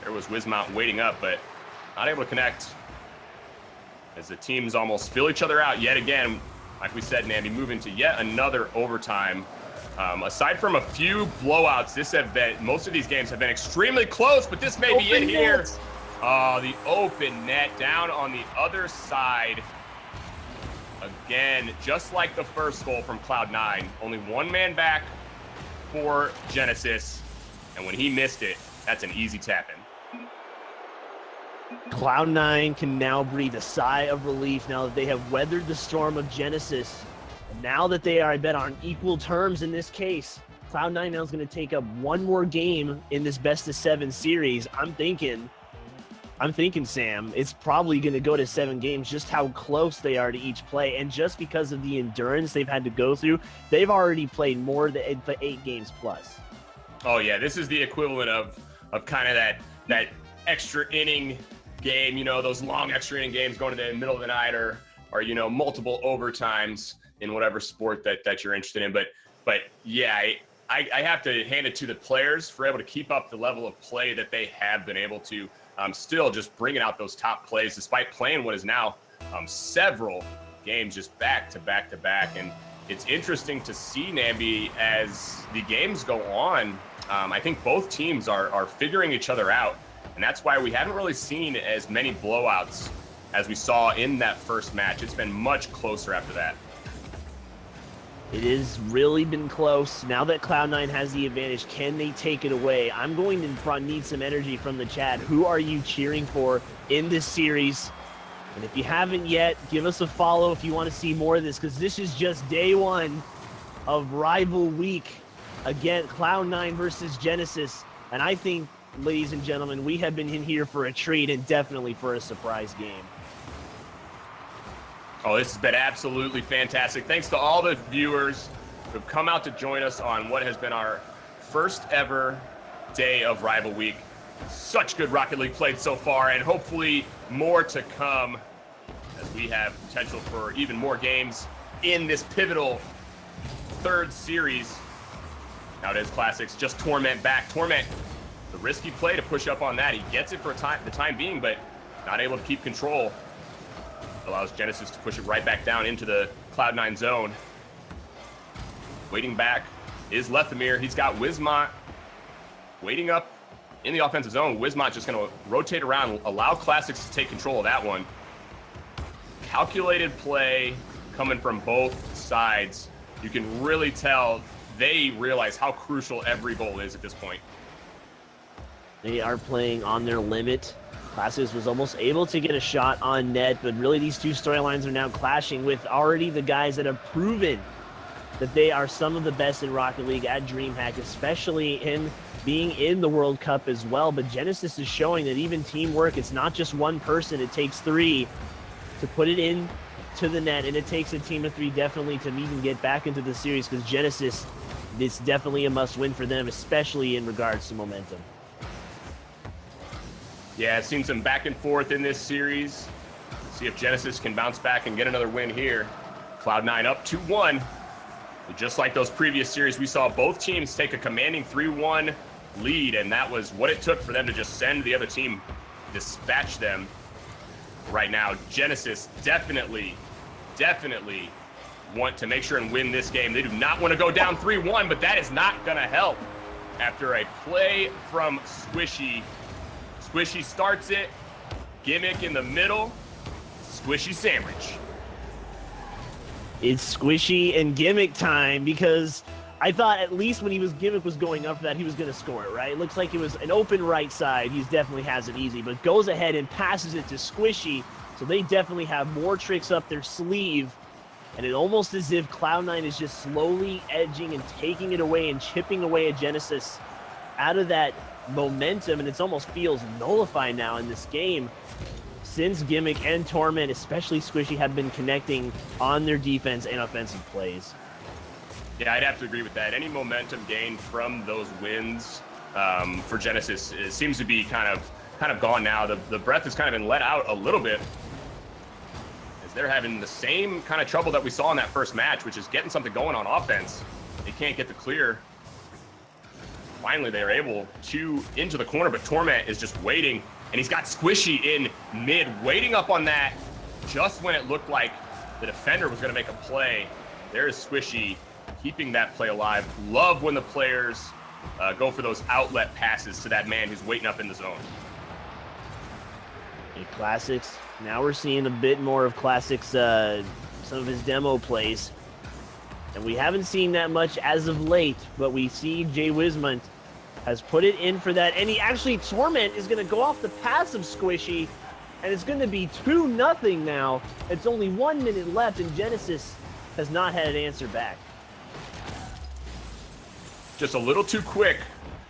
There was Wismont waiting up, but not able to connect, as the teams almost fill each other out yet again. Like we said, Nambi, moving to yet another overtime. Aside from a few blowouts, most of these games have been extremely close, but this may be it here. The open net down on the other side. Again, just like the first goal from Cloud9, only one man back for Genesis, and when he missed it, that's an easy tap-in. Cloud9 can now breathe a sigh of relief now that they have weathered the storm of Genesis. And now that they are, I bet, on equal terms in this case, Cloud9 now is going to take up one more game in this best-of-7 series. I'm thinking, Sam, it's probably going to go to 7 games, just how close they are to each play. And just because of the endurance they've had to go through, they've already played more than 8 games plus. Oh, yeah, this is the equivalent of kind of that extra inning game, you know, those long extra inning games going to the middle of the night or or multiple overtimes in whatever sport that you're interested in. But yeah, I have to hand it to the players for able to keep up the level of play that they have been able to, still just bringing out those top plays despite playing what is now several games just back to back to back. And it's interesting to see, Nambi, as the games go on. I think both teams are figuring each other out, and that's why we haven't really seen as many blowouts as we saw in that first match. It's been much closer after that. It has really been close. Now that Cloud9 has the advantage, can they take it away? I'm going to need some energy from the chat. Who are you cheering for in this series? And if you haven't yet, give us a follow if you want to see more of this, because this is just day one of Rival Week. Again, Cloud9 versus Genesis. And I think, ladies and gentlemen, we have been in here for a treat and definitely for a surprise game. Oh, this has been absolutely fantastic. Thanks to all the viewers who've come out to join us on what has been our first ever day of Rival Week. Such good Rocket League played so far, and hopefully more to come as we have potential for even more games in this pivotal third series. Nowadays Classics, just Torment back. Torment, the risky play to push up on that. He gets it for the time being, but not able to keep control. Allows Genesis to push it right back down into the Cloud9 zone. Waiting back is Lethamir. He's got Wismont waiting up in the offensive zone. Wismont just going to rotate around, allow Classics to take control of that one. Calculated play coming from both sides. You can really tell they realize how crucial every goal is at this point. They are playing on their limit. Classics was almost able to get a shot on net, but really these two storylines are now clashing with already the guys that have proven that they are some of the best in Rocket League at DreamHack, especially in being in the World Cup as well. But Genesis is showing that even teamwork, it's not just one person. It takes three to put it in to the net, and it takes a team of three definitely to even get back into the series, because Genesis, it's definitely a must-win for them, especially in regards to momentum. Yeah, I've seen some back and forth in this series. See if Genesis can bounce back and get another win here. Cloud9 up 2-1. Just like those previous series, we saw both teams take a commanding 3-1 lead, and that was what it took for them to just send the other team, dispatch them. Right now, Genesis definitely want to make sure and win this game. They do not want to go down 3-1, but that is not going to help. After a play from Squishy, Squishy starts it, Gimmick in the middle, Squishy sandwich. It's Squishy and Gimmick time, because I thought at least when Gimmick was going up for that, he was going to score it, right? It looks like it was an open right side. He definitely has it easy, but goes ahead and passes it to Squishy, so they definitely have more tricks up their sleeve, and it almost as if Cloud9 is just slowly edging and taking it away and chipping away at Genesis out of that momentum, and it almost feels nullified now in this game since Gimmick and Torment, especially Squishy, have been connecting on their defense and offensive plays. Yeah, I'd have to agree with that. Any momentum gained from those wins for Genesis seems to be kind of gone now. The breath has kind of been let out a little bit, as they're having the same kind of trouble that we saw in that first match, which is getting something going on offense. They can't get the clear. Finally, they are able to into the corner, but Torment is just waiting, and he's got Squishy in mid, waiting up on that just when it looked like the defender was going to make a play. There's Squishy keeping that play alive. Love when the players go for those outlet passes to that man who's waiting up in the zone. In Classics, now we're seeing a bit more of Classics, some of his demo plays. And we haven't seen that much as of late, but we see Jay Wismont has put it in for that. And he actually, Torment is going to go off the pass of Squishy, and it's going to be 2-0 now. It's only 1 minute left, and Genesis has not had an answer back. Just a little too quick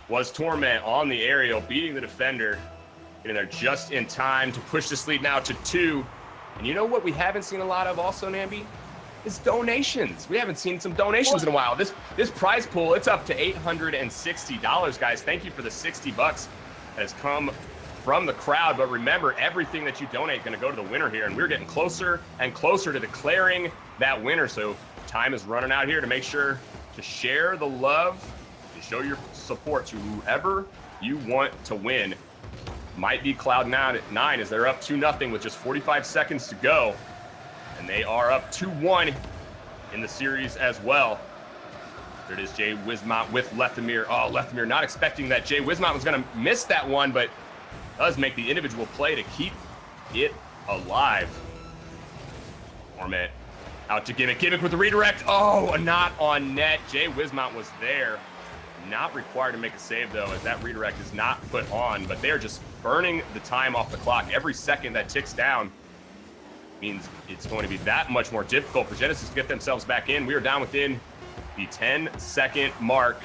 was Torment on the aerial, beating the defender, getting there just in time to push this lead now to 2. And you know what we haven't seen a lot of also, Nambi? Is donations. We haven't seen some donations in a while. This prize pool, it's up to $860, guys. Thank you for the $60 that has come from the crowd. But remember, everything that you donate is going to go to the winner here. And we're getting closer and closer to declaring that winner. So time is running out here to make sure to share the love, to show your support to whoever you want to win. Might be Cloud9 at 9 as they're up 2-0 with just 45 seconds to go. And they are up 2-1 in the series as well. There it is, Jay Wismont with Lethamyr. Oh, Lethamyr not expecting that Jay Wismont was going to miss that one, but does make the individual play to keep it alive. Torment out to Gimmick. Gimmick with the redirect. Oh, not on net. Jay Wismont was there. Not required to make a save, though, as that redirect is not put on. But they're just burning the time off the clock. Every second that ticks down means it's going to be that much more difficult for Genesis to get themselves back in. We are down within the 10-second mark.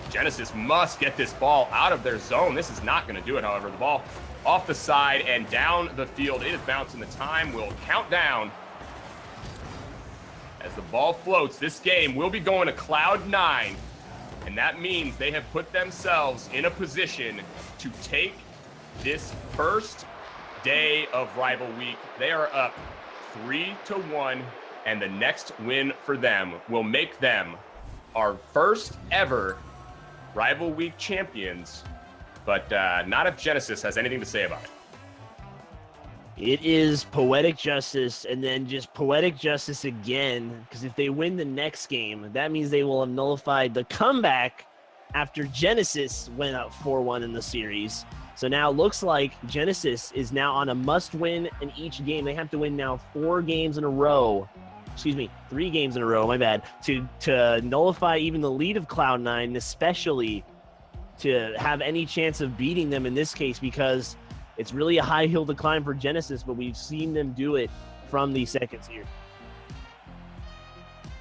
Genesis must get this ball out of their zone. This is not going to do it, however. The ball off the side and down the field. It is bouncing. The time will count down as the ball floats. This game will be going to Cloud9, and that means they have put themselves in a position to take this first day of Rival Week. They are up 3-1, and the next win for them will make them our first ever Rival Week champions, but not if Genesis has anything to say about it. It is poetic justice, and then just poetic justice again, because if they win the next game, that means they will have nullified the comeback after Genesis went up 4-1 in the series. So now it looks like Genesis is now on a must-win in each game. They have to win now 4 games in a row. Excuse me, 3 games in a row, my bad, to nullify even the lead of Cloud9, especially to have any chance of beating them in this case, because it's really a high hill to climb for Genesis, but we've seen them do it from the seconds here.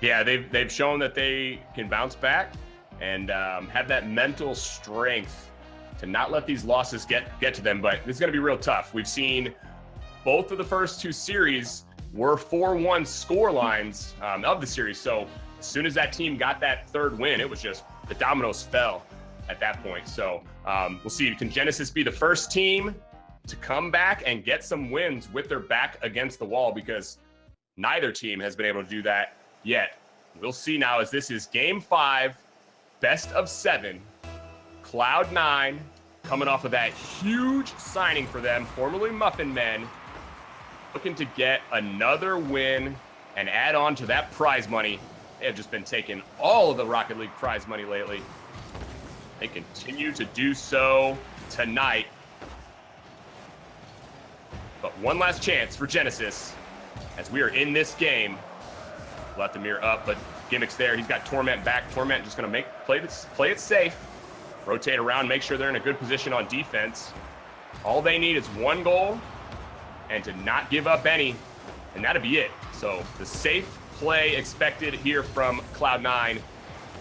Yeah, they've shown that they can bounce back and have that mental strength to not let these losses get to them, but it's going to be real tough. We've seen both of the first 2 series were 4-1 score lines of the series. So as soon as that team got that 3rd win, it was just the dominoes fell at that point. So we'll see. Can Genesis be the first team to come back and get some wins with their back against the wall? Because neither team has been able to do that yet. We'll see now as this is game 5, best of 7. Cloud9 coming off of that huge signing for them, formerly Muffin Men, looking to get another win and add on to that prize money. They have just been taking all of the Rocket League prize money lately. They continue to do so tonight. But one last chance for Genesis as we are in this game. Lethamyr up, but Gimmick's there. He's got Torment back. Torment just going to play it safe. Rotate around, make sure they're in a good position on defense. All they need is 1 goal and to not give up any, and that'll be it. So the safe play expected here from Cloud9.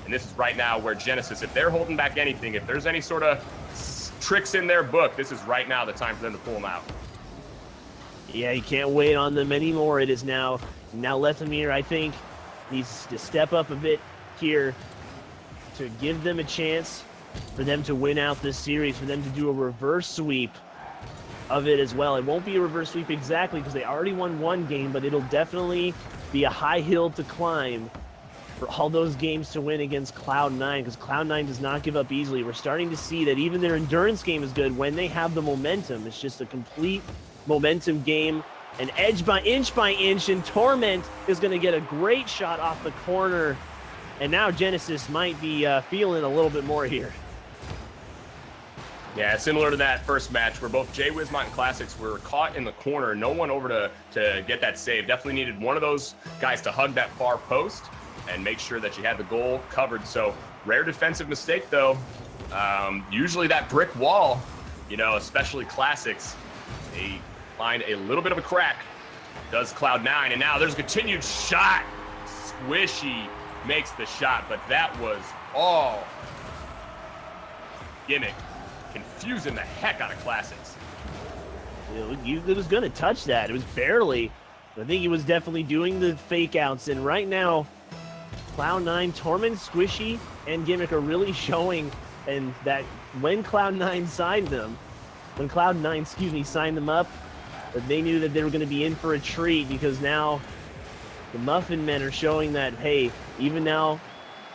And this is right now where Genesis, if they're holding back anything, if there's any sort of tricks in their book, this is right now the time for them to pull them out. Yeah, you can't wait on them anymore. It is now Lethamyr, I think, needs to step up a bit here to give them a chance for them to win out this series, for them to do a reverse sweep of it as well. It won't be a reverse sweep exactly because they already won 1 game, but it'll definitely be a high hill to climb for all those games to win against Cloud9, because Cloud9 does not give up easily. We're starting to see that even their endurance game is good when they have the momentum. It's just a complete momentum game, and inch by inch, and Torment is going to get a great shot off the corner, and now Genesis might be feeling a little bit more here. Yeah, similar to that first match where both Jay Wismont and Classics were caught in the corner. No one over to get that save. Definitely needed one of those guys to hug that far post and make sure that you had the goal covered. So rare defensive mistake, though. Usually that brick wall, especially Classics, they find a little bit of a crack. Does Cloud9, and now there's a continued shot. Squishy makes the shot, but that was all Gimmick, confusing the heck out of Classics. It was going to touch that. It was barely. I think he was definitely doing the fake outs, and right now, Cloud9, Torment, Squishy, and Gimmick are really showing, and that when Cloud9 signed them, when Cloud9, signed them up, that they knew that they were going to be in for a treat, because now the Muffin Men are showing that, hey, even though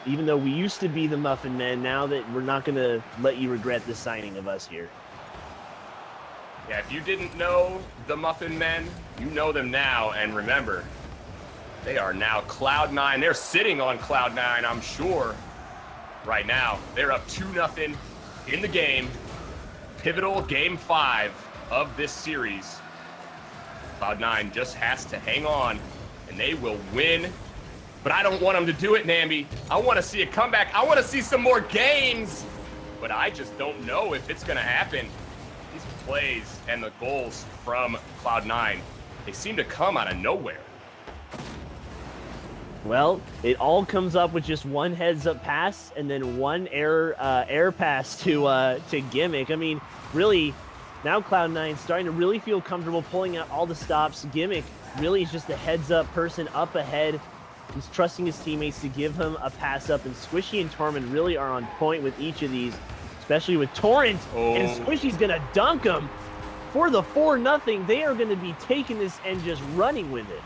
we used to be the Muffin Men, now that we're not going to let you regret the signing of us here. Yeah, if you didn't know the Muffin Men, you know them now. And remember, they are now Cloud9. They're sitting on Cloud9, I'm sure, right now. They're up 2-0 in the game. Pivotal game 5 of this series. Cloud9 just has to hang on, and they will win. But I don't want them to do it, Nambi. I want to see a comeback. I want to see some more games. But I just don't know if it's going to happen. These plays and the goals from Cloud9, they seem to come out of nowhere. Well, it all comes up with just one heads-up pass and then one air pass to Gimmick. I mean, really, now Cloud9 starting to really feel comfortable pulling out all the stops. Gimmick really is just a heads-up person up ahead. He's trusting his teammates to give him a pass up, and Squishy and Torment really are on point with each of these, especially with Torrent. And Squishy's going to dunk him for the 4-0. They are going to be taking this and just running with it.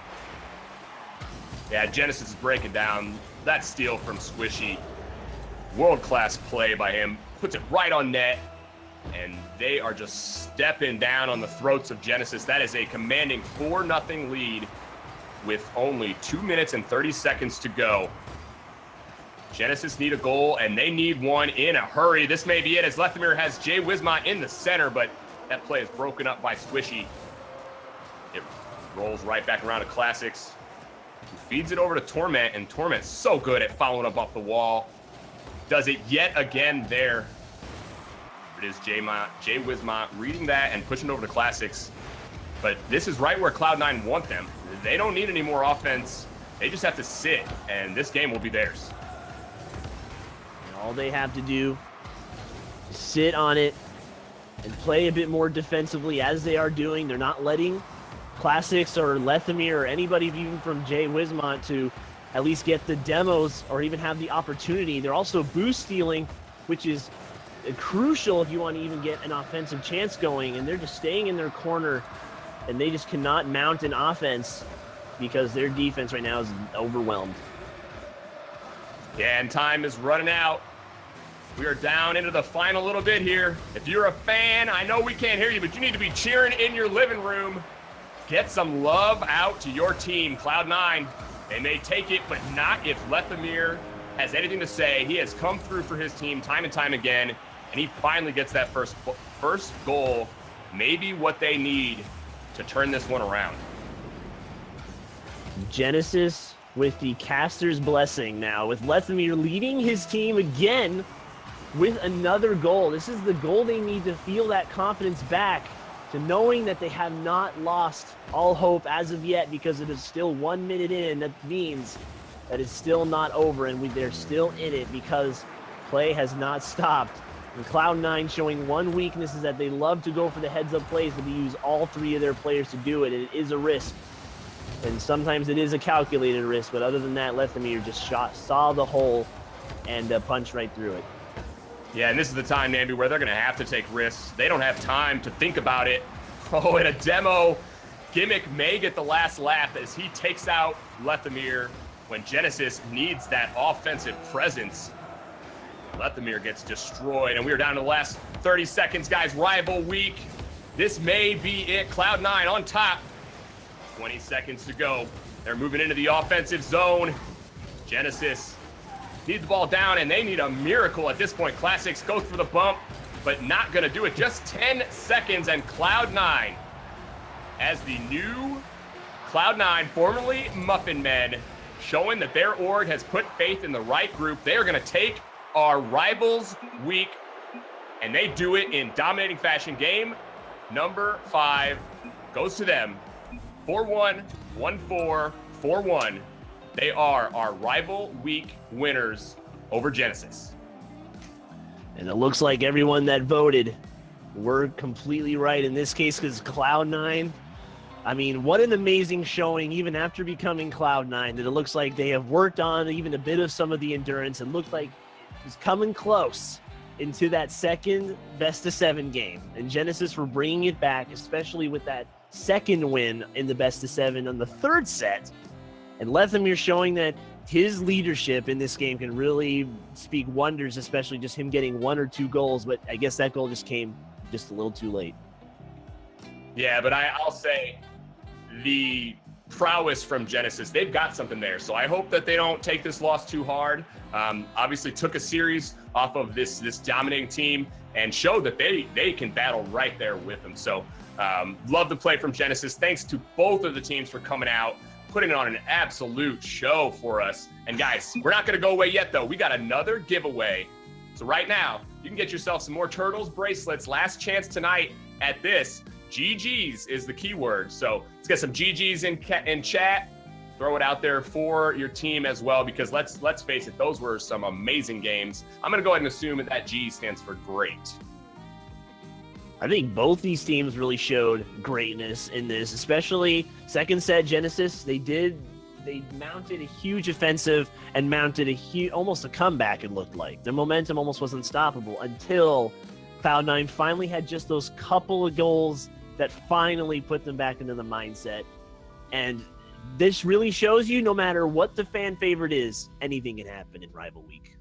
Yeah, Genesis is breaking down that steal from Squishy. World-class play by him. Puts it right on net. And they are just stepping down on the throats of Genesis. That is a commanding 4-0 lead with only 2 minutes and 30 seconds to go. Genesis need a goal, and they need one in a hurry. This may be it, as Lethamyr has Jay Wismont in the center, but that play is broken up by Squishy. It rolls right back around to Classics. He feeds it over to Torment, and Torment's so good at following up off the wall. Does it yet again there. It is Jay Wismont reading that and pushing over to Classics. But this is right where Cloud9 want them. They don't need any more offense. They just have to sit, and this game will be theirs. And all they have to do is sit on it and play a bit more defensively, as they are doing. They're not letting Classics or Lethamyr or anybody even from Jay Wismont to at least get the demos or even have the opportunity. They're also boost stealing, which is crucial if you want to even get an offensive chance going, and they're just staying in their corner, and they just cannot mount an offense because their defense right now is overwhelmed. Yeah, and time is running out. We are down into the final little bit here. If you're a fan, I know we can't hear you, but you need to be cheering in your living room. Get some love out to your team. Cloud9, they may take it, but not if Lethamyr has anything to say. He has come through for his team time and time again, and he finally gets that first goal. Maybe what they need to turn this one around. Genesis with the caster's blessing now, with Lethamyr leading his team again with another goal. This is the goal they need to feel that confidence back, to knowing that they have not lost all hope as of yet, because it is still 1 minute in. That means that it's still not over, and they're still in it because play has not stopped. And Cloud9 showing one weakness is that they love to go for the heads-up plays, but they use all 3 of their players to do it. It is a risk, and sometimes it is a calculated risk, but other than that, Lethamyr just saw the hole and punched right through it. Yeah, and this is the time, Nambi, where they're going to have to take risks. They don't have time to think about it. Oh, in a demo, Gimmick may get the last laugh as he takes out Lethamyr when Genesis needs that offensive presence. Lethamyr gets destroyed, and we are down to the last 30 seconds, guys. Rival week. This may be it. Cloud9 on top. 20 seconds to go. They're moving into the offensive zone. Genesis need the ball down, and they need a miracle at this point. Classics goes for the bump, but not going to do it. Just 10 seconds, and Cloud9, as the new Cloud9, formerly Muffin Men, showing that their org has put faith in the right group. They are going to take our Rivals Week, and they do it in dominating fashion. Game number 5 goes to them. 4-1, 1-4, 4-1. They are our Rival Week winners over Genesis. And it looks like everyone that voted were completely right in this case, because Cloud9, I mean, what an amazing showing even after becoming Cloud9, that it looks like they have worked on even a bit of some of the endurance and looked like it's coming close. into that second best-of-7 game. And Genesis were bringing it back, especially with that second win in the best-of-7 on the third set. And Lethamyr showing that his leadership in this game can really speak wonders, especially just him getting 1 or 2 goals. But I guess that goal just came just a little too late. Yeah, but I'll say the prowess from Genesis, they've got something there. So I hope that they don't take this loss too hard. Obviously took a series off of this dominating team and showed that they can battle right there with them. So love the play from Genesis. Thanks to both of the teams for coming out, putting on an absolute show for us. And guys, we're not going to go away yet, though. We got another giveaway. So right now, you can get yourself some more Turtles bracelets. Last chance tonight at this. GGs is the keyword. So let's get some GGs in chat. Throw it out there for your team as well, because let's face it, those were some amazing games. I'm going to go ahead and assume that G stands for great. I think both these teams really showed greatness in this, especially second set Genesis. They mounted a huge offensive and mounted almost a comeback, it looked like. Their momentum almost was unstoppable until Cloud9 finally had just those couple of goals that finally put them back into the mindset. And this really shows you, no matter what the fan favorite is, anything can happen in Rival Week.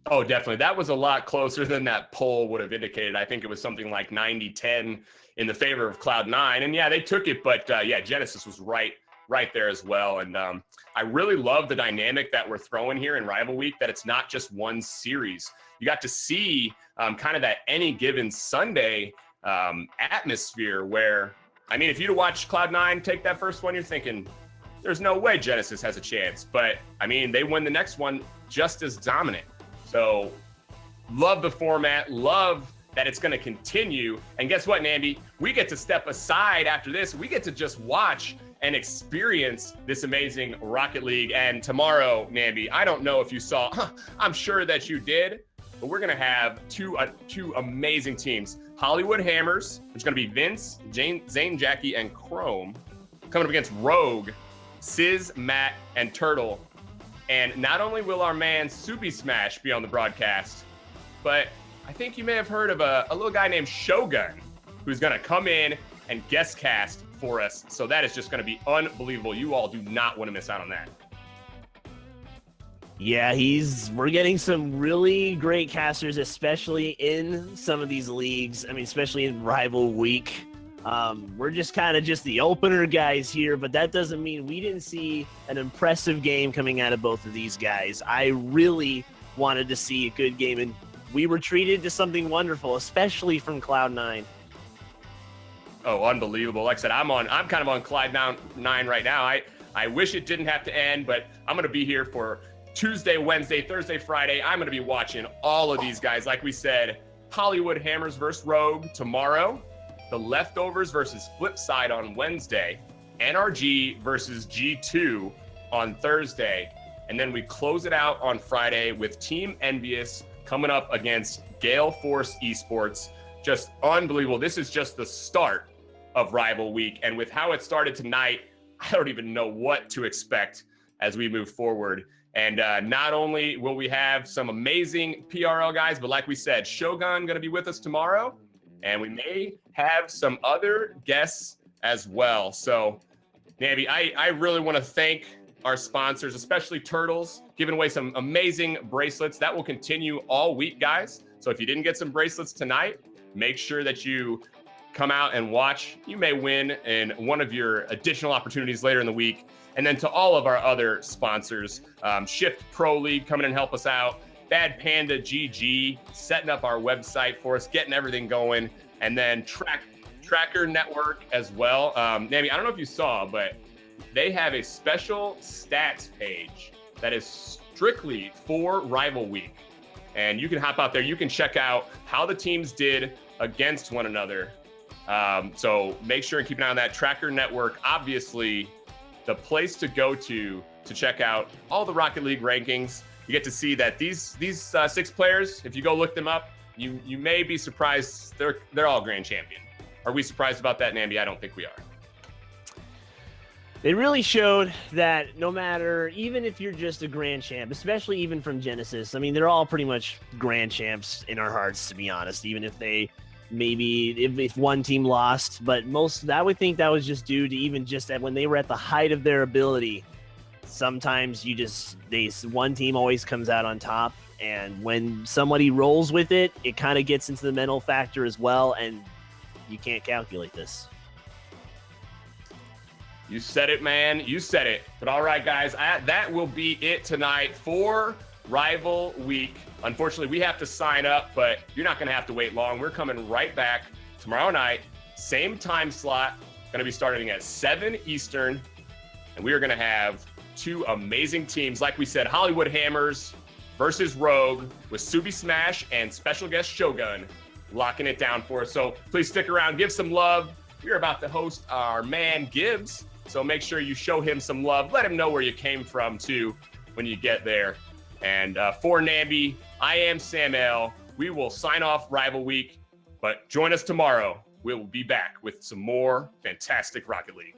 Oh, definitely. That was a lot closer than that poll would have indicated. I think it was something like 90-10 in the favor of Cloud9. And yeah, they took it, but yeah, Genesis was right there as well. And I really love the dynamic that we're throwing here in Rival Week, that it's not just one series. You got to see kind of that any given Sunday atmosphere where, I mean, if you'd watch Cloud9 take that first one, you're thinking, there's no way Genesis has a chance. But, I mean, they win the next one just as dominant. So, love the format, love that it's going to continue. And guess what, Nambi? We get to step aside after this. We get to just watch and experience this amazing Rocket League. And tomorrow, Nambi, I don't know if you saw, I'm sure that you did, but we're going to have two amazing teams. Hollywood Hammers, which is going to be Vince, Zane, Jackie, and Chrome, coming up against Rogue, Sizz, Matt, and Turtle. And not only will our man Soupy Smash be on the broadcast, but I think you may have heard of a little guy named Shogun, who's going to come in and guest cast for us. So that is just going to be unbelievable. You all do not want to miss out on that. Yeah, we're getting some really great casters, especially in some of these leagues. I mean, especially in Rival Week. We're just kind of the opener guys here, but that doesn't mean we didn't see an impressive game coming out of both of these guys. I really wanted to see a good game, and we were treated to something wonderful, especially from Cloud9. Oh, unbelievable. Like I said, I'm kind of on Cloud9 right now. I wish it didn't have to end, but I'm going to be here for Tuesday, Wednesday, Thursday, Friday. I'm going to be watching all of these guys. Like we said, Hollywood Hammers versus Rogue tomorrow. The Leftovers versus Flipside on Wednesday. NRG versus G2 on Thursday. And then we close it out on Friday with Team Envious coming up against Gale Force Esports. Just unbelievable. This is just the start of Rival Week. And with how it started tonight, I don't even know what to expect as we move forward. And not only will we have some amazing PRL guys, but like we said, Shogun going to be with us tomorrow. And we may have some other guests as well. So, Nambi, I really want to thank our sponsors, especially Turtles, giving away some amazing bracelets. That will continue all week, guys. So if you didn't get some bracelets tonight, make sure that you come out and watch. You may win in one of your additional opportunities later in the week. And then to all of our other sponsors, Shift Pro League coming and help us out. Bad Panda GG setting up our website for us, getting everything going. And then Tracker Network as well. Nambi, I don't know if you saw, but they have a special stats page that is strictly for Rival Week. And you can hop out there. You can check out how the teams did against one another. So make sure and keep an eye on that. Tracker Network, obviously the place to go to check out all the Rocket League rankings. You get to see that these 6 players, if you go look them up, you may be surprised. They're all grand champion. Are we surprised about that, Nambi? I don't think we are. They really showed that no matter, even if you're just a grand champ, especially even from Genesis, I mean, they're all pretty much grand champs in our hearts, to be honest, even if they maybe, if one team lost, but I would think that was just due to even just that when they were at the height of their ability, sometimes one team always comes out on top. And when somebody rolls with it, it kind of gets into the mental factor as well. And you can't calculate this. You said it, man. You said it. But all right, guys, that will be it tonight for Rival Week. Unfortunately, we have to sign up, but you're not going to have to wait long. We're coming right back tomorrow night, same time slot, going to be starting at 7 Eastern, and we are going to have 2 amazing teams. Like we said, Hollywood Hammers versus Rogue with Subi Smash and special guest Shogun locking it down for us. So please stick around, give some love. We're about to host our man Gibbs, so make sure you show him some love. Let him know where you came from, too, when you get there. And for Nambi, I am Sam L. We will sign off Rival Week, but join us tomorrow. We'll be back with some more fantastic Rocket League.